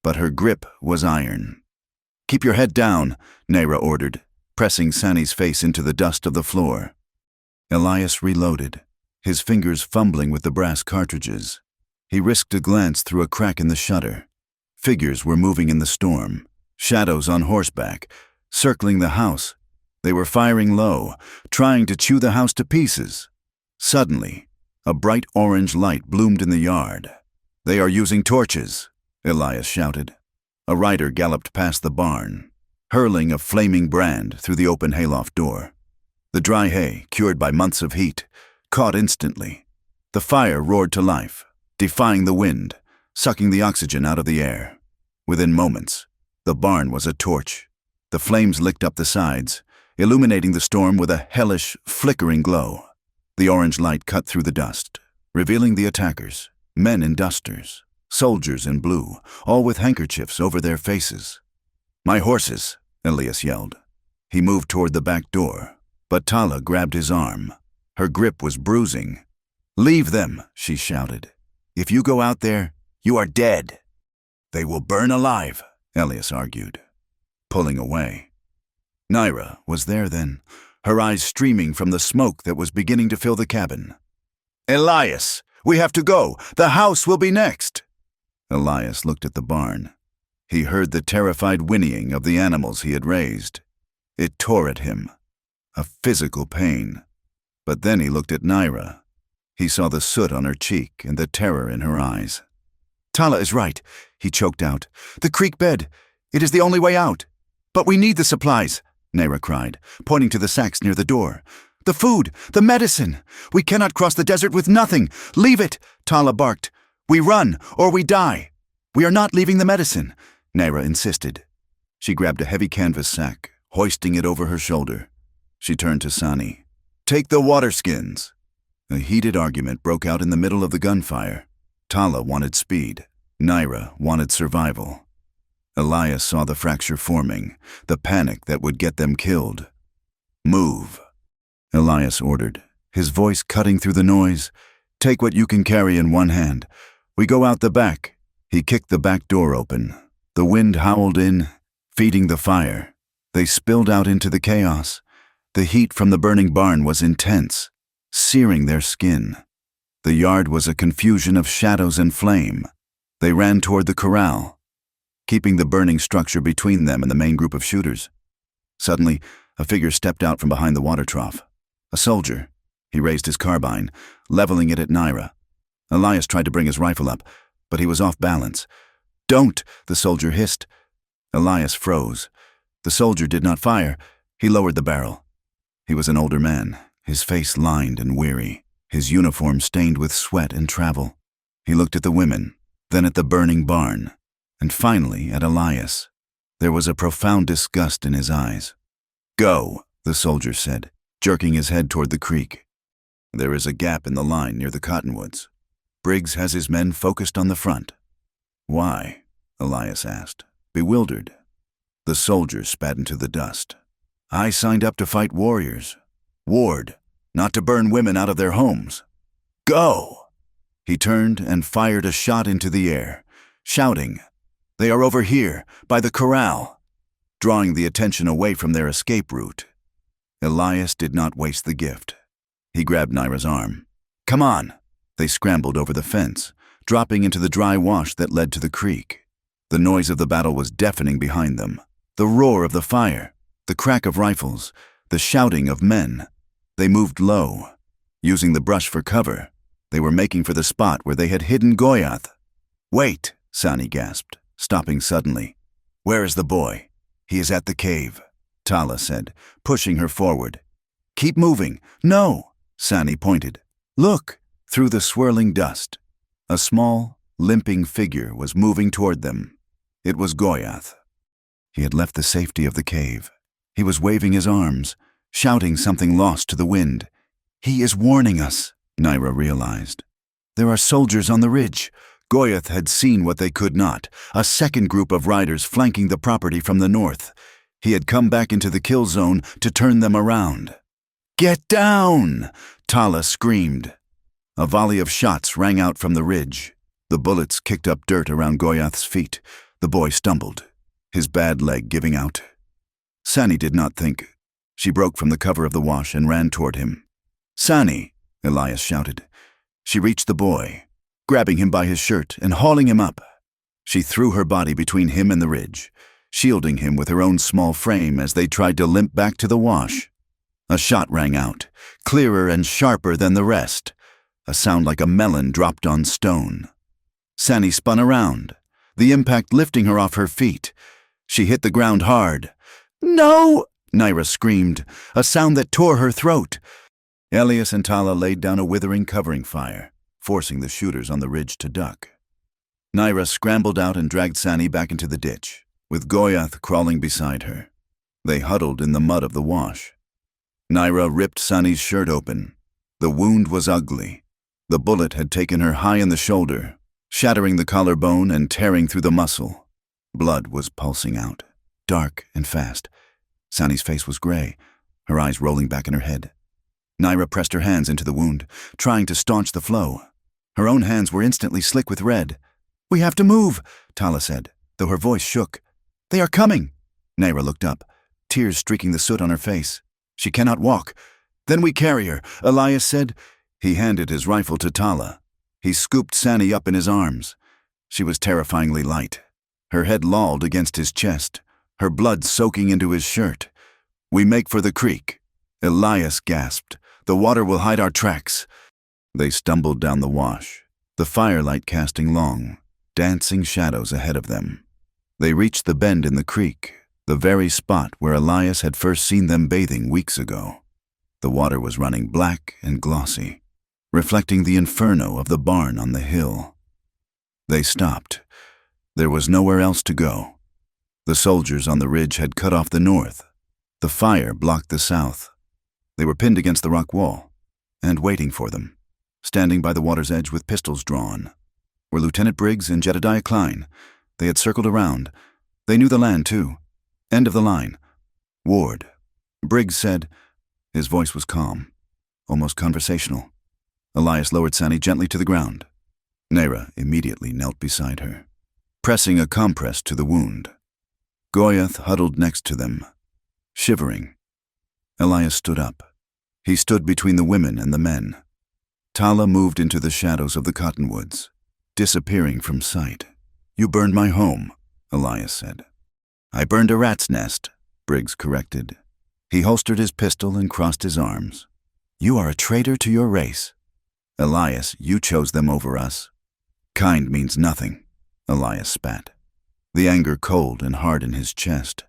but her grip was iron. "Keep your head down," Naira ordered, pressing Sani's face into the dust of the floor. Elias reloaded, his fingers fumbling with the brass cartridges. He risked a glance through a crack in the shutter. Figures were moving in the storm, shadows on horseback, circling the house. They were firing low, trying to chew the house to pieces. Suddenly, a bright orange light bloomed in the yard. "They are using torches," Elias shouted. A rider galloped past the barn, hurling a flaming brand through the open hayloft door. The dry hay, cured by months of heat, caught instantly. The fire roared to life, defying the wind, sucking the oxygen out of the air. Within moments, the barn was a torch. The flames licked up the sides, illuminating the storm with a hellish, flickering glow. The orange light cut through the dust, revealing the attackers, men in dusters, soldiers in blue, all with handkerchiefs over their faces. "My horses," Elias yelled. He moved toward the back door, but Tala grabbed his arm. Her grip was bruising. "Leave them," she shouted. "If you go out there, you are dead." "They will burn alive," Elias argued, pulling away. Naira was there then, her eyes streaming from the smoke that was beginning to fill the cabin. "Elias, we have to go. The house will be next." Elias looked at the barn. He heard the terrified whinnying of the animals he had raised. It tore at him, a physical pain. But then he looked at Naira. He saw the soot on her cheek and the terror in her eyes. "Tala is right," he choked out. "The creek bed. It is the only way out." "But we need the supplies," Naira cried, pointing to the sacks near the door. "The food, the medicine. We cannot cross the desert with nothing. Leave it," Tala barked. "We run, or we die." "We are not leaving the medicine," Naira insisted. She grabbed a heavy canvas sack, hoisting it over her shoulder. She turned to Sani. "Take the water skins." A heated argument broke out in the middle of the gunfire. Tala wanted speed. Naira wanted survival. Elias saw the fracture forming, the panic that would get them killed. "Move," Elias ordered, his voice cutting through the noise. "Take what you can carry in one hand. We go out the back." He kicked the back door open. The wind howled in, feeding the fire. They spilled out into the chaos. The heat from the burning barn was intense, searing their skin. The yard was a confusion of shadows and flame. They ran toward the corral, keeping the burning structure between them and the main group of shooters. Suddenly, a figure stepped out from behind the water trough. A soldier. He raised his carbine, leveling it at Naira. Elias tried to bring his rifle up, but he was off balance. "Don't!" the soldier hissed. Elias froze. The soldier did not fire. He lowered the barrel. He was an older man, his face lined and weary, his uniform stained with sweat and travel. He looked at the women, then at the burning barn, and finally at Elias. There was a profound disgust in his eyes. "Go," the soldier said, jerking his head toward the creek. "There is a gap in the line near the cottonwoods. Briggs has his men focused on the front." "Why?" Elias asked, bewildered. The soldier spat into the dust. "I signed up to fight warriors. Ward, not to burn women out of their homes. Go!" He turned and fired a shot into the air, shouting, "They are over here, by the corral," drawing the attention away from their escape route. Elias did not waste the gift. He grabbed Naira's arm. "Come on." They scrambled over the fence, dropping into the dry wash that led to the creek. The noise of the battle was deafening behind them. The roar of the fire, the crack of rifles, the shouting of men. They moved low, using the brush for cover. They were making for the spot where they had hidden Goyath. "Wait," Sani gasped, stopping suddenly. "Where is the boy?" "He is at the cave," Tala said, pushing her forward. "Keep moving." "No," Sani pointed. "Look." Through the swirling dust, a small, limping figure was moving toward them. It was Goyath. He had left the safety of the cave. He was waving his arms, shouting something lost to the wind. "He is warning us," Naira realized. "There are soldiers on the ridge." Goyath had seen what they could not, a second group of riders flanking the property from the north. He had come back into the kill zone to turn them around. "Get down!" Tala screamed. A volley of shots rang out from the ridge. The bullets kicked up dirt around Goyath's feet. The boy stumbled, his bad leg giving out. Sani did not think. She broke from the cover of the wash and ran toward him. "Sani!" Elias shouted. She reached the boy, grabbing him by his shirt and hauling him up. She threw her body between him and the ridge, shielding him with her own small frame as they tried to limp back to the wash. A shot rang out, clearer and sharper than the rest, a sound like a melon dropped on stone. Sani spun around, the impact lifting her off her feet. She hit the ground hard. "No!" Naira screamed, a sound that tore her throat. Elias and Tala laid down a withering covering fire, forcing the shooters on the ridge to duck. Naira scrambled out and dragged Sani back into the ditch, with Goyath crawling beside her. They huddled in the mud of the wash. Naira ripped Sani's shirt open. The wound was ugly. The bullet had taken her high in the shoulder, shattering the collarbone and tearing through the muscle. Blood was pulsing out, dark and fast. Sani's face was gray, her eyes rolling back in her head. Naira pressed her hands into the wound, trying to staunch the flow. Her own hands were instantly slick with red. "We have to move," Tala said, though her voice shook. "They are coming." Naira looked up, tears streaking the soot on her face. "She cannot walk." "Then we carry her," Elias said. He handed his rifle to Tala. He scooped Sani up in his arms. She was terrifyingly light. Her head lolled against his chest, her blood soaking into his shirt. "We make for the creek." Elias gasped. "The water will hide our tracks." They stumbled down the wash, the firelight casting long, dancing shadows ahead of them. They reached the bend in the creek, the very spot where Elias had first seen them bathing weeks ago. The water was running black and glossy, reflecting the inferno of the barn on the hill. They stopped. There was nowhere else to go. The soldiers on the ridge had cut off the north. The fire blocked the south. They were pinned against the rock wall, and waiting for them, standing by the water's edge with pistols drawn, were Lieutenant Briggs and Jedediah Klein. They had circled around. They knew the land, too. End of the line. "Ward," Briggs said. His voice was calm, almost conversational. Elias lowered Sani gently to the ground. Naira immediately knelt beside her, pressing a compress to the wound. Goyath huddled next to them, shivering. Elias stood up. He stood between the women and the men. Tala moved into the shadows of the cottonwoods, disappearing from sight. "You burned my home," Elias said. "I burned a rat's nest," Briggs corrected. He holstered his pistol and crossed his arms. "You are a traitor to your race. Elias, you chose them over us." "Kind means nothing," Elias spat, the anger cold and hard in his chest.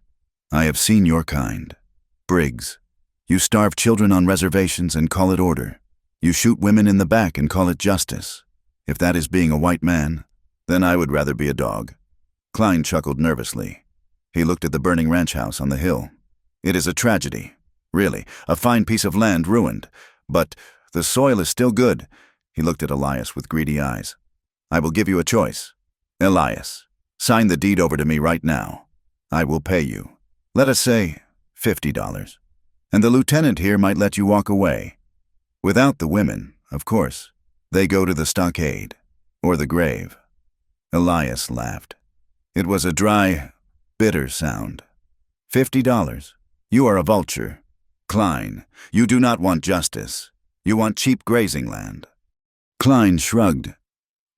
"I have seen your kind. Briggs, you starve children on reservations and call it order. You shoot women in the back and call it justice. If that is being a white man, then I would rather be a dog." Klein chuckled nervously. He looked at the burning ranch house on the hill. "It is a tragedy, really, a fine piece of land ruined, but the soil is still good." He looked at Elias with greedy eyes. "I will give you a choice. Elias, sign the deed over to me right now. I will pay you, let us say, $50. And the lieutenant here might let you walk away. Without the women, of course. They go to the stockade, or the grave." Elias laughed. It was a dry, bitter sound. $50. You are a vulture. Klein, you do not want justice. You want cheap grazing land." Klein shrugged.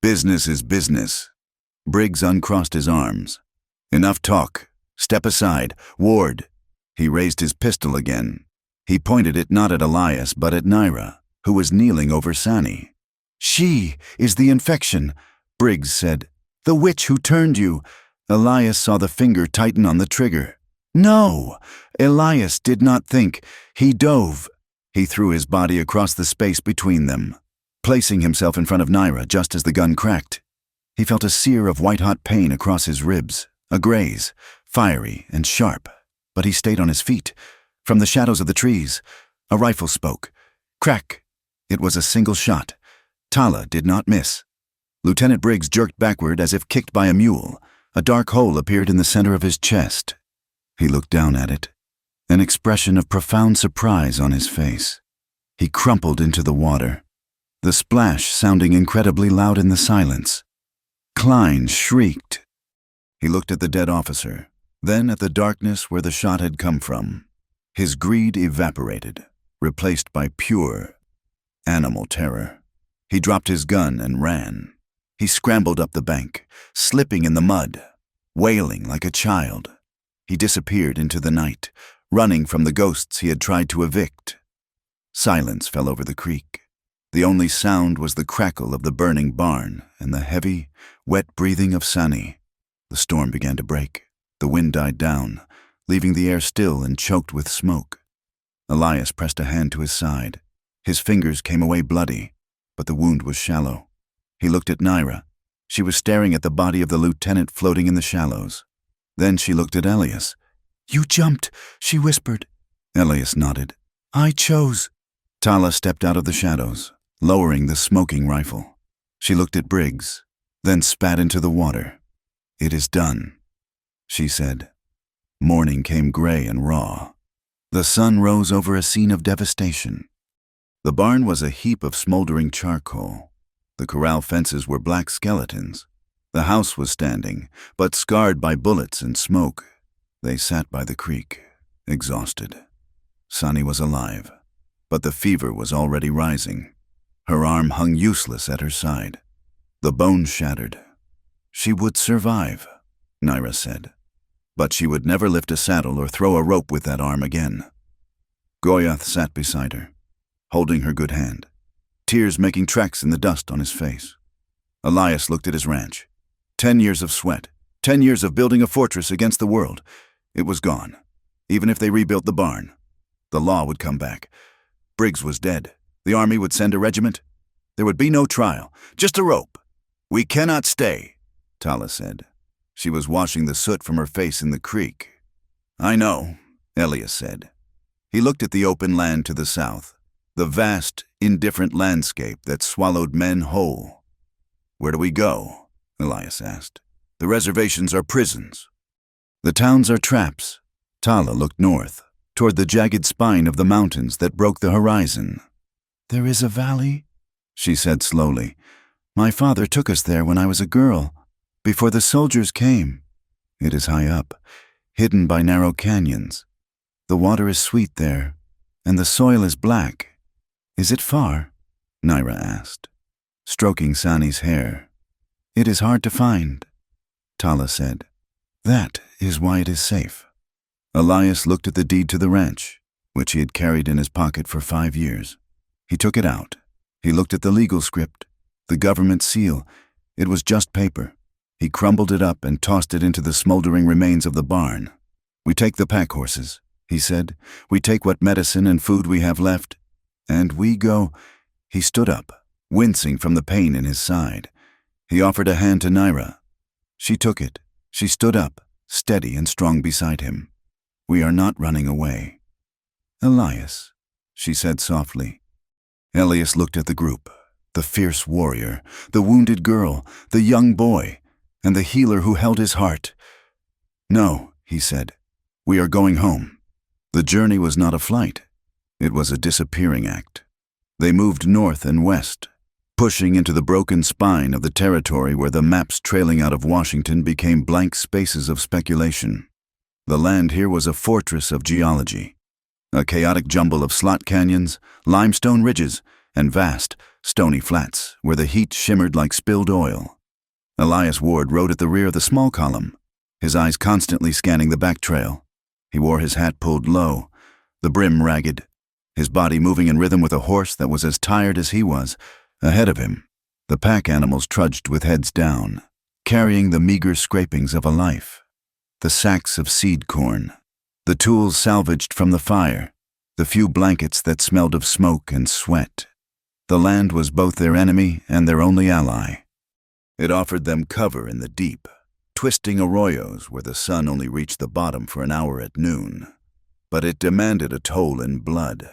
"Business is business." Briggs uncrossed his arms. "Enough talk. Step aside. Ward." He raised his pistol again. He pointed it not at Elias but at Naira, who was kneeling over Sani. "She is the infection," Briggs said. "The witch who turned you." Elias saw the finger tighten on the trigger. "No!" Elias did not think. He dove. He threw his body across the space between them, placing himself in front of Naira just as the gun cracked. He felt a sear of white-hot pain across his ribs, a graze, fiery and sharp, but he stayed on his feet. From the shadows of the trees, a rifle spoke. Crack! It was a single shot. Tala did not miss. Lieutenant Briggs jerked backward as if kicked by a mule. A dark hole appeared in the center of his chest. He looked down at it, an expression of profound surprise on his face. He crumpled into the water, the splash sounding incredibly loud in the silence. Klein shrieked. He looked at the dead officer, then at the darkness where the shot had come from. His greed evaporated, replaced by pure, animal terror. He dropped his gun and ran. He scrambled up the bank, slipping in the mud, wailing like a child. He disappeared into the night, running from the ghosts he had tried to evict. Silence fell over the creek. The only sound was the crackle of the burning barn and the heavy, wet breathing of Sani. The storm began to break. The wind died down, leaving the air still and choked with smoke. Elias pressed a hand to his side. His fingers came away bloody, but the wound was shallow. He looked at Naira. She was staring at the body of the lieutenant floating in the shallows. Then she looked at Elias. "You jumped," she whispered. Elias nodded. "I chose." Tala stepped out of the shadows, lowering the smoking rifle. She looked at Briggs, then spat into the water. "It is done," she said. Morning came gray and raw. The sun rose over a scene of devastation. The barn was a heap of smoldering charcoal. The corral fences were black skeletons. The house was standing, but scarred by bullets and smoke. They sat by the creek, exhausted. Sani was alive, but the fever was already rising. Her arm hung useless at her side. The bones shattered. She would survive, Naira said, but she would never lift a saddle or throw a rope with that arm again. Goyath sat beside her, holding her good hand, tears making tracks in the dust on his face. Elias looked at his ranch. 10 years of sweat, 10 years of building a fortress against the world. It was gone, even if they rebuilt the barn. The law would come back. Briggs was dead. The army would send a regiment. There would be no trial, just a rope. "We cannot stay," Tala said. She was washing the soot from her face in the creek. "I know," Elias said. He looked at the open land to the south, the vast, indifferent landscape that swallowed men whole. "Where do we go?" Elias asked. "The reservations are prisons." "The towns are traps." Tala looked north, toward the jagged spine of the mountains that broke the horizon. "There is a valley," she said slowly. "My father took us there when I was a girl, before the soldiers came. It is high up, hidden by narrow canyons. The water is sweet there, and the soil is black." "Is it far?" Naira asked, stroking Sani's hair. "It is hard to find," Tala said. "That is why it is safe." Elias looked at the deed to the ranch, which he had carried in his pocket for 5 years. He took it out. He looked at the legal script, the government seal. It was just paper. He crumbled it up and tossed it into the smoldering remains of the barn. "We take the pack horses," he said. "We take what medicine and food we have left, and we go." He stood up, wincing from the pain in his side. He offered a hand to Naira. She took it. She stood up, steady and strong beside him. "We are not running away." "Elias," she said softly. Elias looked at the group, the fierce warrior, the wounded girl, the young boy, and the healer who held his heart. "No," he said. "We are going home." The journey was not a flight. It was a disappearing act. They moved north and west, pushing into the broken spine of the territory where the maps trailing out of Washington became blank spaces of speculation. The land here was a fortress of geology, a chaotic jumble of slot canyons, limestone ridges, and vast, stony flats where the heat shimmered like spilled oil. Elias Ward rode at the rear of the small column, his eyes constantly scanning the back trail. He wore his hat pulled low, the brim ragged, his body moving in rhythm with a horse that was as tired as he was. Ahead of him, the pack animals trudged with heads down, carrying the meager scrapings of a life. The sacks of seed corn, the tools salvaged from the fire, the few blankets that smelled of smoke and sweat. The land was both their enemy and their only ally. It offered them cover in the deep, twisting arroyos where the sun only reached the bottom for an hour at noon. But it demanded a toll in blood.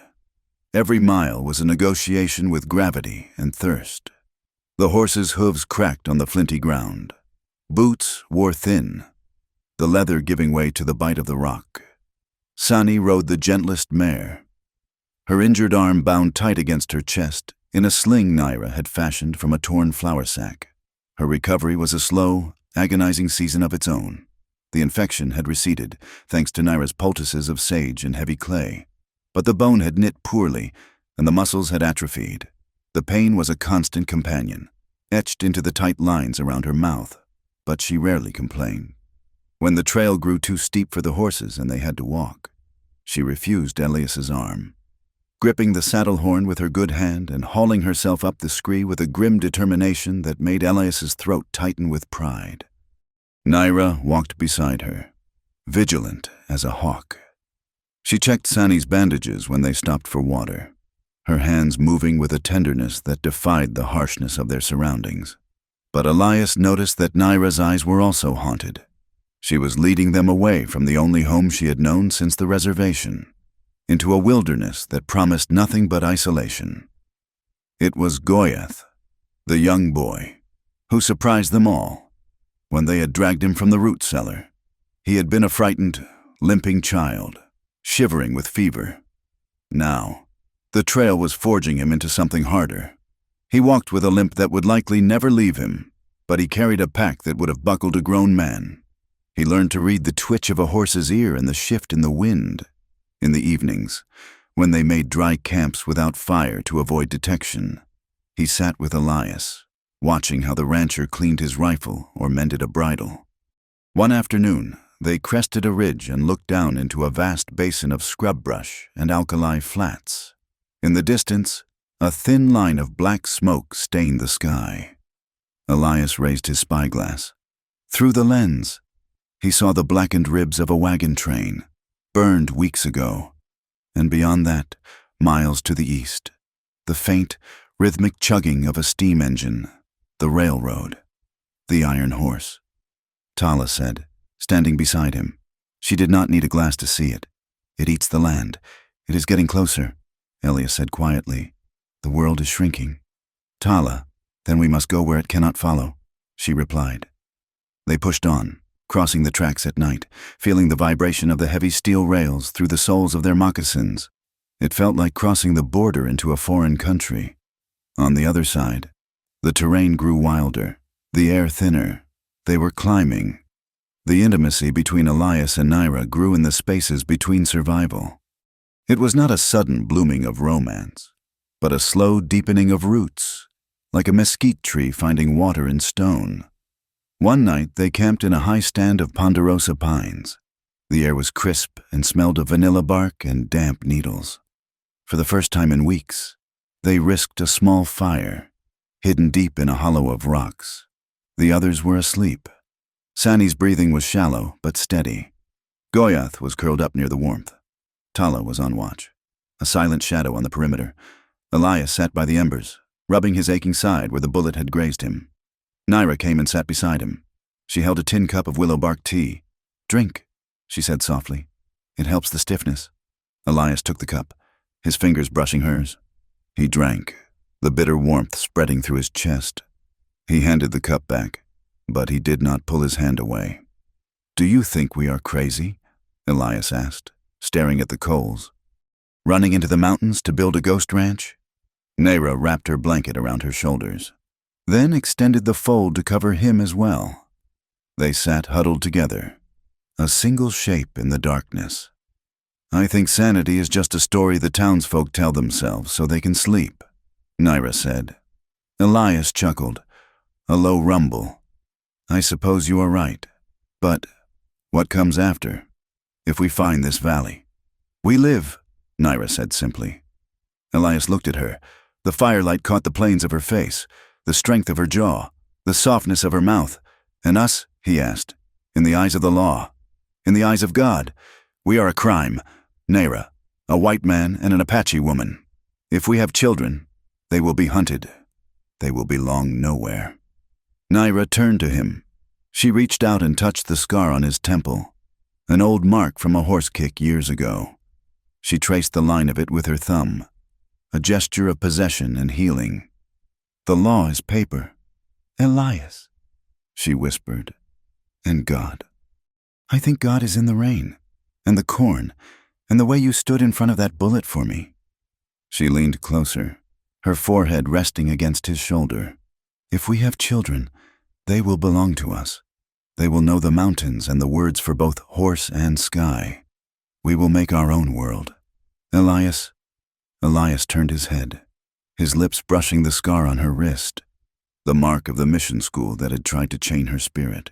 Every mile was a negotiation with gravity and thirst. The horses' hooves cracked on the flinty ground. Boots wore thin. the leather giving way to the bite of the rock. Sani rode the gentlest mare, her injured arm bound tight against her chest in a sling Naira had fashioned from a torn flour sack. Her recovery was a slow, agonizing season of its own. The infection had receded, thanks to Naira's poultices of sage and heavy clay. But the bone had knit poorly, and the muscles had atrophied. The pain was a constant companion, etched into the tight lines around her mouth, but she rarely complained. When the trail grew too steep for the horses and they had to walk, she refused Elias's arm. Gripping the saddle horn with her good hand and hauling herself up the scree with a grim determination that made Elias's throat tighten with pride. Naira walked beside her, vigilant as a hawk. She checked Sani's bandages when they stopped for water, her hands moving with a tenderness that defied the harshness of their surroundings. But Elias noticed that Naira's eyes were also haunted. She was leading them away from the only home she had known since the reservation, into a wilderness that promised nothing but isolation. It was Goyath, the young boy, who surprised them all when they had dragged him from the root cellar. He had been a frightened, limping child, shivering with fever. Now, the trail was forging him into something harder. He walked with a limp that would likely never leave him, but he carried a pack that would have buckled a grown man. He learned to read the twitch of a horse's ear and the shift in the wind. In the evenings, when they made dry camps without fire to avoid detection, he sat with Elias, watching how the rancher cleaned his rifle or mended a bridle. One afternoon, they crested a ridge and looked down into a vast basin of scrub brush and alkali flats. In the distance, a thin line of black smoke stained the sky. Elias raised his spyglass. Through the lens, he saw the blackened ribs of a wagon train, burned weeks ago, and beyond that, miles to the east, the faint, rhythmic chugging of a steam engine, the railroad, the iron horse. Tala said, standing beside him. She did not need a glass to see it. It eats the land. It is getting closer, Elias said quietly. The world is shrinking. Tala, then we must go where it cannot follow, she replied. They pushed on, crossing the tracks at night, feeling the vibration of the heavy steel rails through the soles of their moccasins. It felt like crossing the border into a foreign country. On the other side, the terrain grew wilder, the air thinner. They were climbing. The intimacy between Elias and Naira grew in the spaces between survival. It was not a sudden blooming of romance, but a slow deepening of roots, like a mesquite tree finding water in stone. One night they camped in a high stand of ponderosa pines. The air was crisp and smelled of vanilla bark and damp needles. For the first time in weeks, they risked a small fire, hidden deep in a hollow of rocks. The others were asleep. Sani's breathing was shallow but steady. Goyath was curled up near the warmth. Tala was on watch, a silent shadow on the perimeter. Elias sat by the embers, rubbing his aching side where the bullet had grazed him. Naira came and sat beside him. She held a tin cup of willow bark tea. "Drink," she said softly. "It helps the stiffness." Elias took the cup, his fingers brushing hers. He drank, the bitter warmth spreading through his chest. He handed the cup back, but he did not pull his hand away. "Do you think we are crazy?" Elias asked, staring at the coals. "Running into the mountains to build a ghost ranch?" Naira wrapped her blanket around her shoulders, then extended the fold to cover him as well. They sat huddled together, a single shape in the darkness. "I think sanity is just a story the townsfolk tell themselves so they can sleep," Naira said. Elias chuckled, a low rumble. "I suppose you are right. But what comes after, if we find this valley?" "We live," Naira said simply. Elias looked at her. The firelight caught the planes of her face, the strength of her jaw, the softness of her mouth. "And us?" he asked. "In the eyes of the law, in the eyes of God, we are a crime. Naira, a white man and an Apache woman. If we have children, they will be hunted. They will belong nowhere." Naira turned to him. She reached out and touched the scar on his temple, an old mark from a horse kick years ago. She traced the line of it with her thumb, a gesture of possession and healing. "The law is paper. Elias," she whispered, "and God. I think God is in the rain, and the corn, and the way you stood in front of that bullet for me." She leaned closer, her forehead resting against his shoulder. "If we have children, they will belong to us. They will know the mountains and the words for both horse and sky. We will make our own world. Elias." Elias turned his head, his lips brushing the scar on her wrist, the mark of the mission school that had tried to chain her spirit.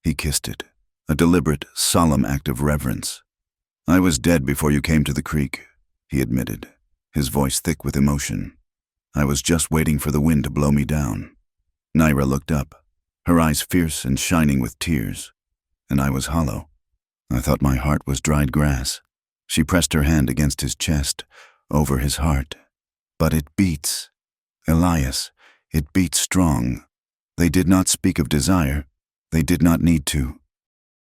He kissed it, a deliberate, solemn act of reverence. "I was dead before you came to the creek," he admitted, his voice thick with emotion. "I was just waiting for the wind to blow me down." Naira looked up, her eyes fierce and shining with tears, and I was hollow. I thought my heart was dried grass. She pressed her hand against his chest, over his heart. "But it beats. Elias, it beats strong." They did not speak of desire. They did not need to.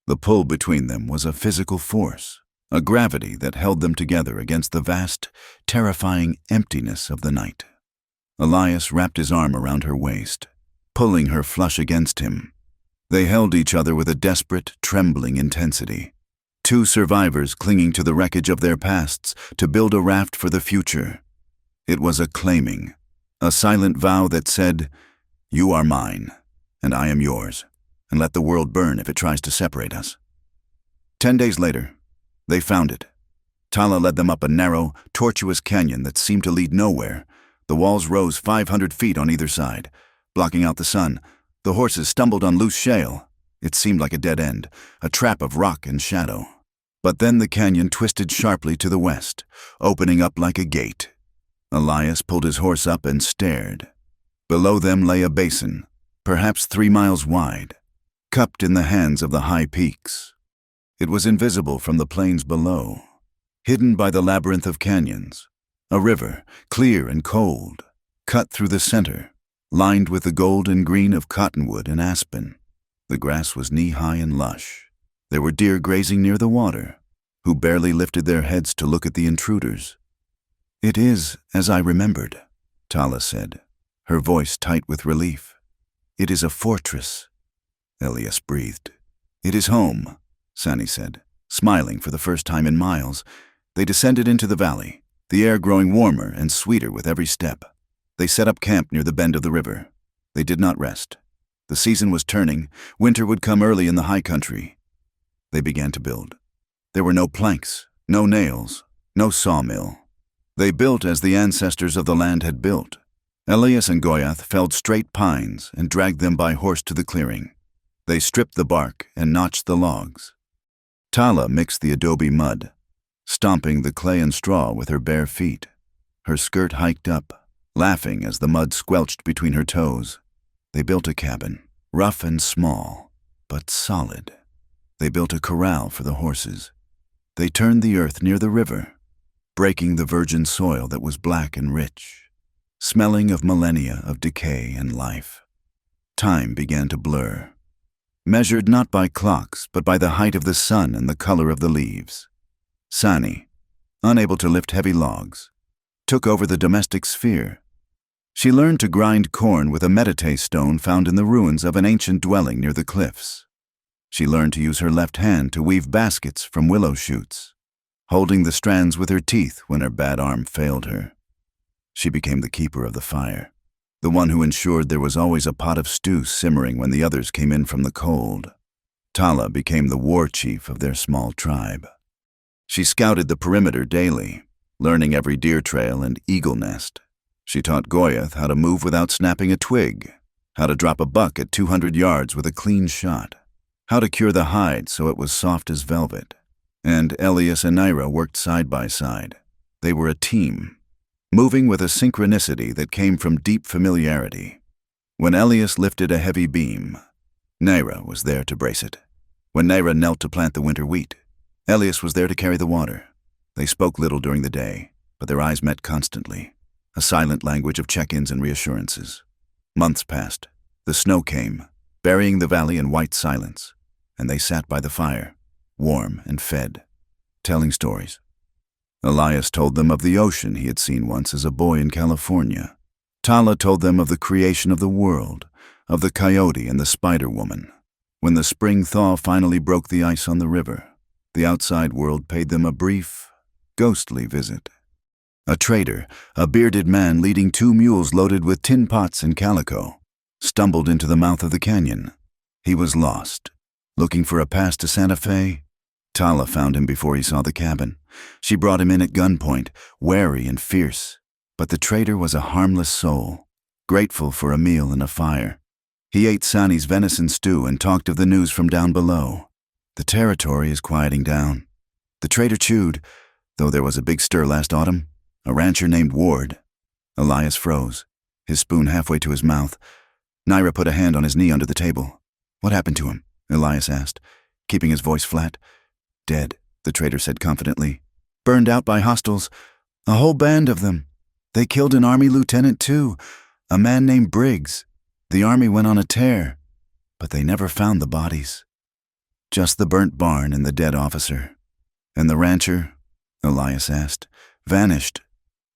The pull between them was a physical force, a gravity that held them together against the vast, terrifying emptiness of the night. Elias wrapped his arm around her waist, pulling her flush against him. They held each other with a desperate, trembling intensity. Two survivors clinging to the wreckage of their pasts to build a raft for the future. It was a claiming, a silent vow that said, "You are mine, and I am yours, and let the world burn if it tries to separate us." 10 days later, they found it. Tala led them up a narrow, tortuous canyon that seemed to lead nowhere. The walls rose 500 feet on either side, blocking out the sun. The horses stumbled on loose shale. It seemed like a dead end, a trap of rock and shadow. But then the canyon twisted sharply to the west, opening up like a gate. Elias pulled his horse up and stared. Below them lay a basin, perhaps 3 miles wide, cupped in the hands of the high peaks. It was invisible from the plains below, hidden by the labyrinth of canyons. A river, clear and cold, cut through the center, lined with the gold and green of cottonwood and aspen. The grass was knee-high and lush. There were deer grazing near the water, who barely lifted their heads to look at the intruders. "It is as I remembered," Tala said, her voice tight with relief. "It is a fortress." Elias breathed. "It is home," Sani said, smiling for the first time in miles. They descended into the valley, the air growing warmer and sweeter with every step. They set up camp near the bend of the river. They did not rest. The season was turning. Winter would come early in the high country. They began to build. There were no planks, no nails, no sawmill. They built as the ancestors of the land had built. Elias and Goyath felled straight pines and dragged them by horse to the clearing. They stripped the bark and notched the logs. Tala mixed the adobe mud, stomping the clay and straw with her bare feet. Her skirt hiked up, laughing as the mud squelched between her toes. They built a cabin, rough and small, but solid. They built a corral for the horses. They turned the earth near the river, breaking the virgin soil that was black and rich, smelling of millennia of decay and life. Time began to blur, measured not by clocks but by the height of the sun and the color of the leaves. Sani, unable to lift heavy logs, took over the domestic sphere. She learned to grind corn with a meditate stone found in the ruins of an ancient dwelling near the cliffs. She learned to use her left hand to weave baskets from willow shoots, holding the strands with her teeth when her bad arm failed her. She became the keeper of the fire, the one who ensured there was always a pot of stew simmering when the others came in from the cold. Tala became the war chief of their small tribe. She scouted the perimeter daily, learning every deer trail and eagle nest. She taught Goyath how to move without snapping a twig, how to drop a buck at 200 yards with a clean shot, how to cure the hide so it was soft as velvet. And Elias and Naira worked side by side. They were a team, moving with a synchronicity that came from deep familiarity. When Elias lifted a heavy beam, Naira was there to brace it. When Naira knelt to plant the winter wheat, Elias was there to carry the water. They spoke little during the day, but their eyes met constantly, a silent language of check-ins and reassurances. Months passed. The snow came, burying the valley in white silence, and they sat by the fire, warm and fed, telling stories. Elias told them of the ocean he had seen once as a boy in California. Tala told them of the creation of the world, of the coyote and the spider woman. When the spring thaw finally broke the ice on the river, the outside world paid them a brief, ghostly visit. A trader, a bearded man leading 2 mules loaded with tin pots and calico, stumbled into the mouth of the canyon. He was lost. Looking for a pass to Santa Fe? Tala found him before he saw the cabin. She brought him in at gunpoint, wary and fierce. But the trader was a harmless soul, grateful for a meal and a fire. He ate Sani's venison stew and talked of the news from down below. The territory is quieting down. The trader chewed, though there was a big stir last autumn. A rancher named Ward. Elias froze, his spoon halfway to his mouth. Naira put a hand on his knee under the table. What happened to him? Elias asked, keeping his voice flat. Dead, the trader said confidently. Burned out by hostiles. A whole band of them. They killed an army lieutenant too, a man named Briggs. The army went on a tear, but they never found the bodies. Just the burnt barn and the dead officer. And the rancher? Elias asked. Vanished.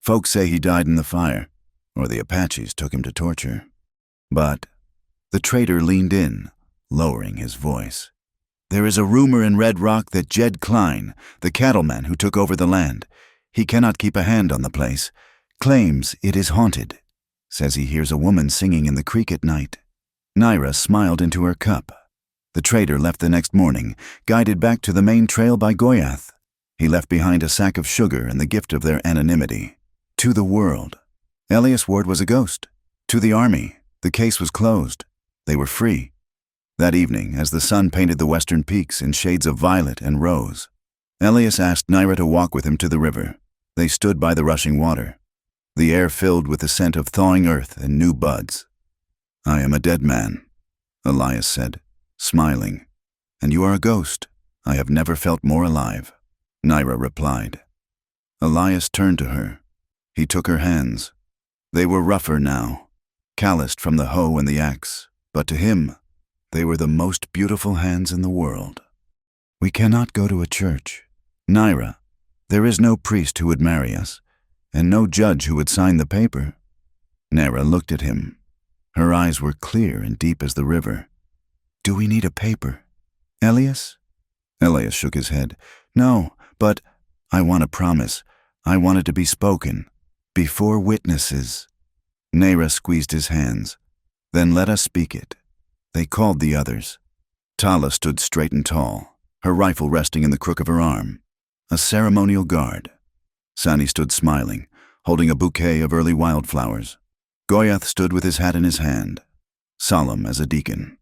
Folks say he died in the fire, or the Apaches took him to torture. But the trader leaned in, lowering his voice. There is a rumor in Red Rock that Jed Klein, the cattleman who took over the land, he cannot keep a hand on the place, claims it is haunted. Says he hears a woman singing in the creek at night. Naira smiled into her cup. The trader left the next morning, guided back to the main trail by Goyath. He left behind a sack of sugar and the gift of their anonymity. To the world, Elias Ward was a ghost. To the army, the case was closed. They were free. That evening, as the sun painted the western peaks in shades of violet and rose, Elias asked Naira to walk with him to the river. They stood by the rushing water, the air filled with the scent of thawing earth and new buds. I am a dead man, Elias said, smiling. And you are a ghost. I have never felt more alive, Naira replied. Elias turned to her. He took her hands. They were rougher now, calloused from the hoe and the axe, but to him, they were the most beautiful hands in the world. We cannot go to a church. Naira, there is no priest who would marry us, and no judge who would sign the paper. Naira looked at him. Her eyes were clear and deep as the river. Do we need a paper? Elias? Elias shook his head. No, but I want a promise. I want it to be spoken. Before witnesses. Naira squeezed his hands. Then let us speak it. They called the others. Tala stood straight and tall, her rifle resting in the crook of her arm. A ceremonial guard. Sani stood smiling, holding a bouquet of early wildflowers. Goyath stood with his hat in his hand, solemn as a deacon.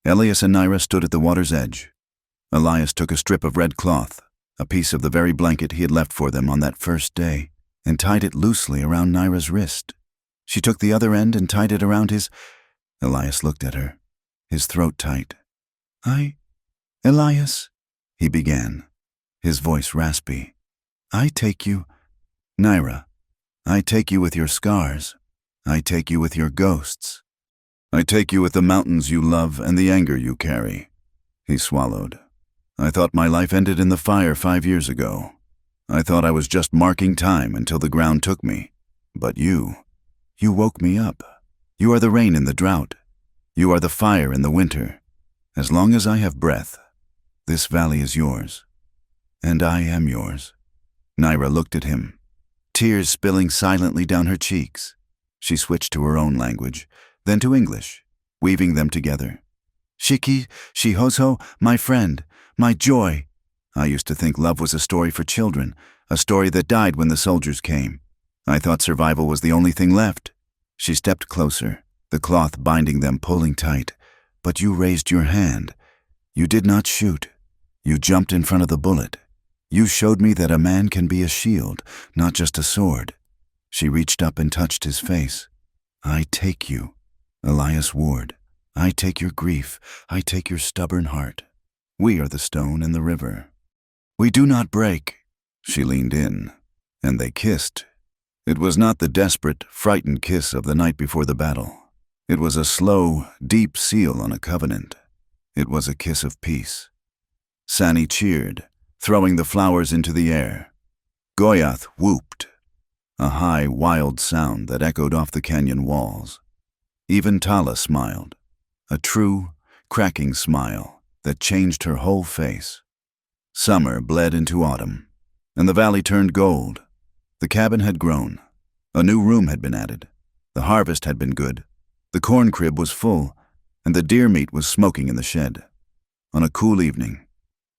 Elias and Naira stood at the water's edge. Elias took a strip of red cloth, a piece of the very blanket he had left for them on that first day, and tied it loosely around Naira's wrist. She took the other end and tied it around his... Elias looked at her, his throat tight. Elias, he began, his voice raspy. I take you, Naira. I take you with your scars. I take you with your ghosts. I take you with the mountains you love and the anger you carry. He swallowed. I thought my life ended in the fire 5 years ago. I thought I was just marking time until the ground took me. But you woke me up. You are the rain in the drought. You are the fire in the winter. As long as I have breath, this valley is yours. And I am yours. Naira looked at him, tears spilling silently down her cheeks. She switched to her own language, then to English, weaving them together. Shiki, Shihozo, my friend, my joy. I used to think love was a story for children, a story that died when the soldiers came. I thought survival was the only thing left. She stepped closer, the cloth binding them pulling tight. But you raised your hand. You did not shoot. You jumped in front of the bullet. You showed me that a man can be a shield, not just a sword. She reached up and touched his face. I take you, Elias Ward. I take your grief. I take your stubborn heart. We are the stone and the river. We do not break. She leaned in, and they kissed. It was not the desperate, frightened kiss of the night before the battle. It was a slow, deep seal on a covenant. It was a kiss of peace. Sani cheered, throwing the flowers into the air. Goyath whooped, a high, wild sound that echoed off the canyon walls. Even Tala smiled, a true, cracking smile that changed her whole face. Summer bled into autumn, and the valley turned gold. The cabin had grown. A new room had been added. The harvest had been good. The corn crib was full, and the deer meat was smoking in the shed. On a cool evening,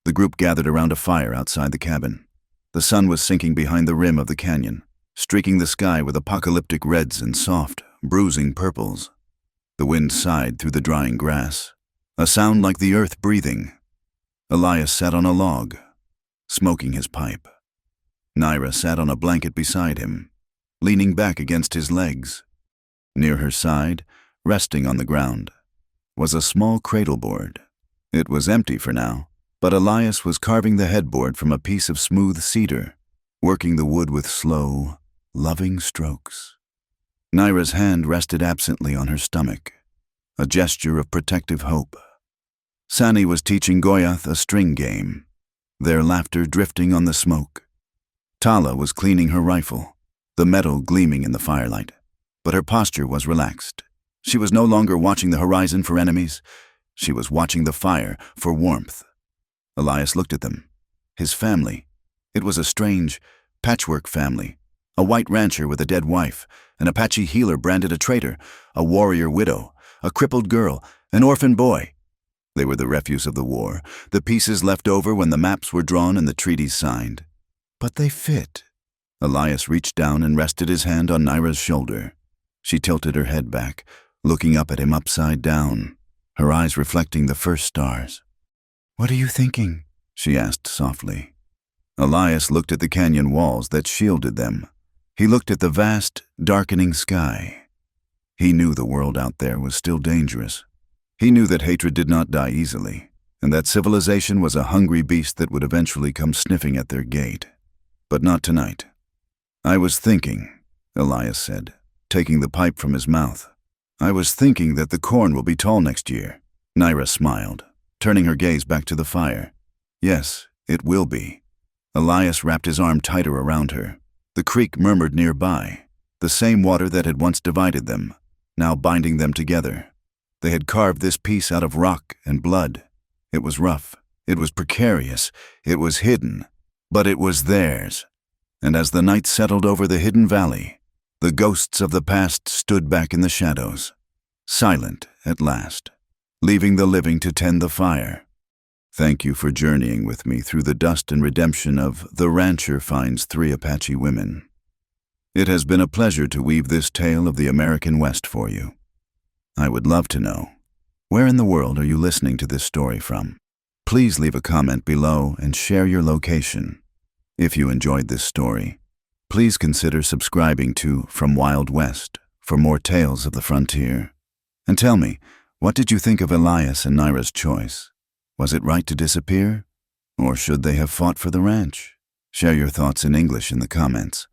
the group gathered around a fire outside the cabin. The sun was sinking behind the rim of the canyon, streaking the sky with apocalyptic reds and soft, bruising purples. The wind sighed through the drying grass, a sound like the earth breathing. Elias sat on a log, smoking his pipe. Naira sat on a blanket beside him, leaning back against his legs. Near her side, resting on the ground, was a small cradle board. It was empty for now, but Elias was carving the headboard from a piece of smooth cedar, working the wood with slow, loving strokes. Naira's hand rested absently on her stomach, a gesture of protective hope. Sani was teaching Goyath a string game, their laughter drifting on the smoke. Tala was cleaning her rifle, the metal gleaming in the firelight, but her posture was relaxed. She was no longer watching the horizon for enemies. She was watching the fire for warmth. Elias looked at them. His family. It was a strange, patchwork family. A white rancher with a dead wife, an Apache healer branded a traitor, a warrior widow, a crippled girl, an orphan boy. They were the refuse of the war, the pieces left over when the maps were drawn and the treaties signed. But they fit. Elias reached down and rested his hand on Naira's shoulder. She tilted her head back, looking up at him upside down, her eyes reflecting the first stars. "What are you thinking?" she asked softly. Elias looked at the canyon walls that shielded them. He looked at the vast, darkening sky. He knew the world out there was still dangerous. He knew that hatred did not die easily, and that civilization was a hungry beast that would eventually come sniffing at their gate. But not tonight. "I was thinking," Elias said, taking the pipe from his mouth. "I was thinking that the corn will be tall next year." Naira smiled, turning her gaze back to the fire. "Yes, it will be." Elias wrapped his arm tighter around her. The creek murmured nearby, the same water that had once divided them, now binding them together. They had carved this piece out of rock and blood. It was rough, it was precarious, it was hidden, but it was theirs. And as the night settled over the hidden valley, the ghosts of the past stood back in the shadows, silent at last, leaving the living to tend the fire. Thank you for journeying with me through the dust and redemption of The Rancher Finds 3 Apache Women. It has been a pleasure to weave this tale of the American West for you. I would love to know, where in the world are you listening to this story from? Please leave a comment below and share your location. If you enjoyed this story, please consider subscribing to From Wild West for more tales of the frontier. And tell me, what did you think of Elias and Naira's choice? Was it right to disappear? Or should they have fought for the ranch? Share your thoughts in English in the comments.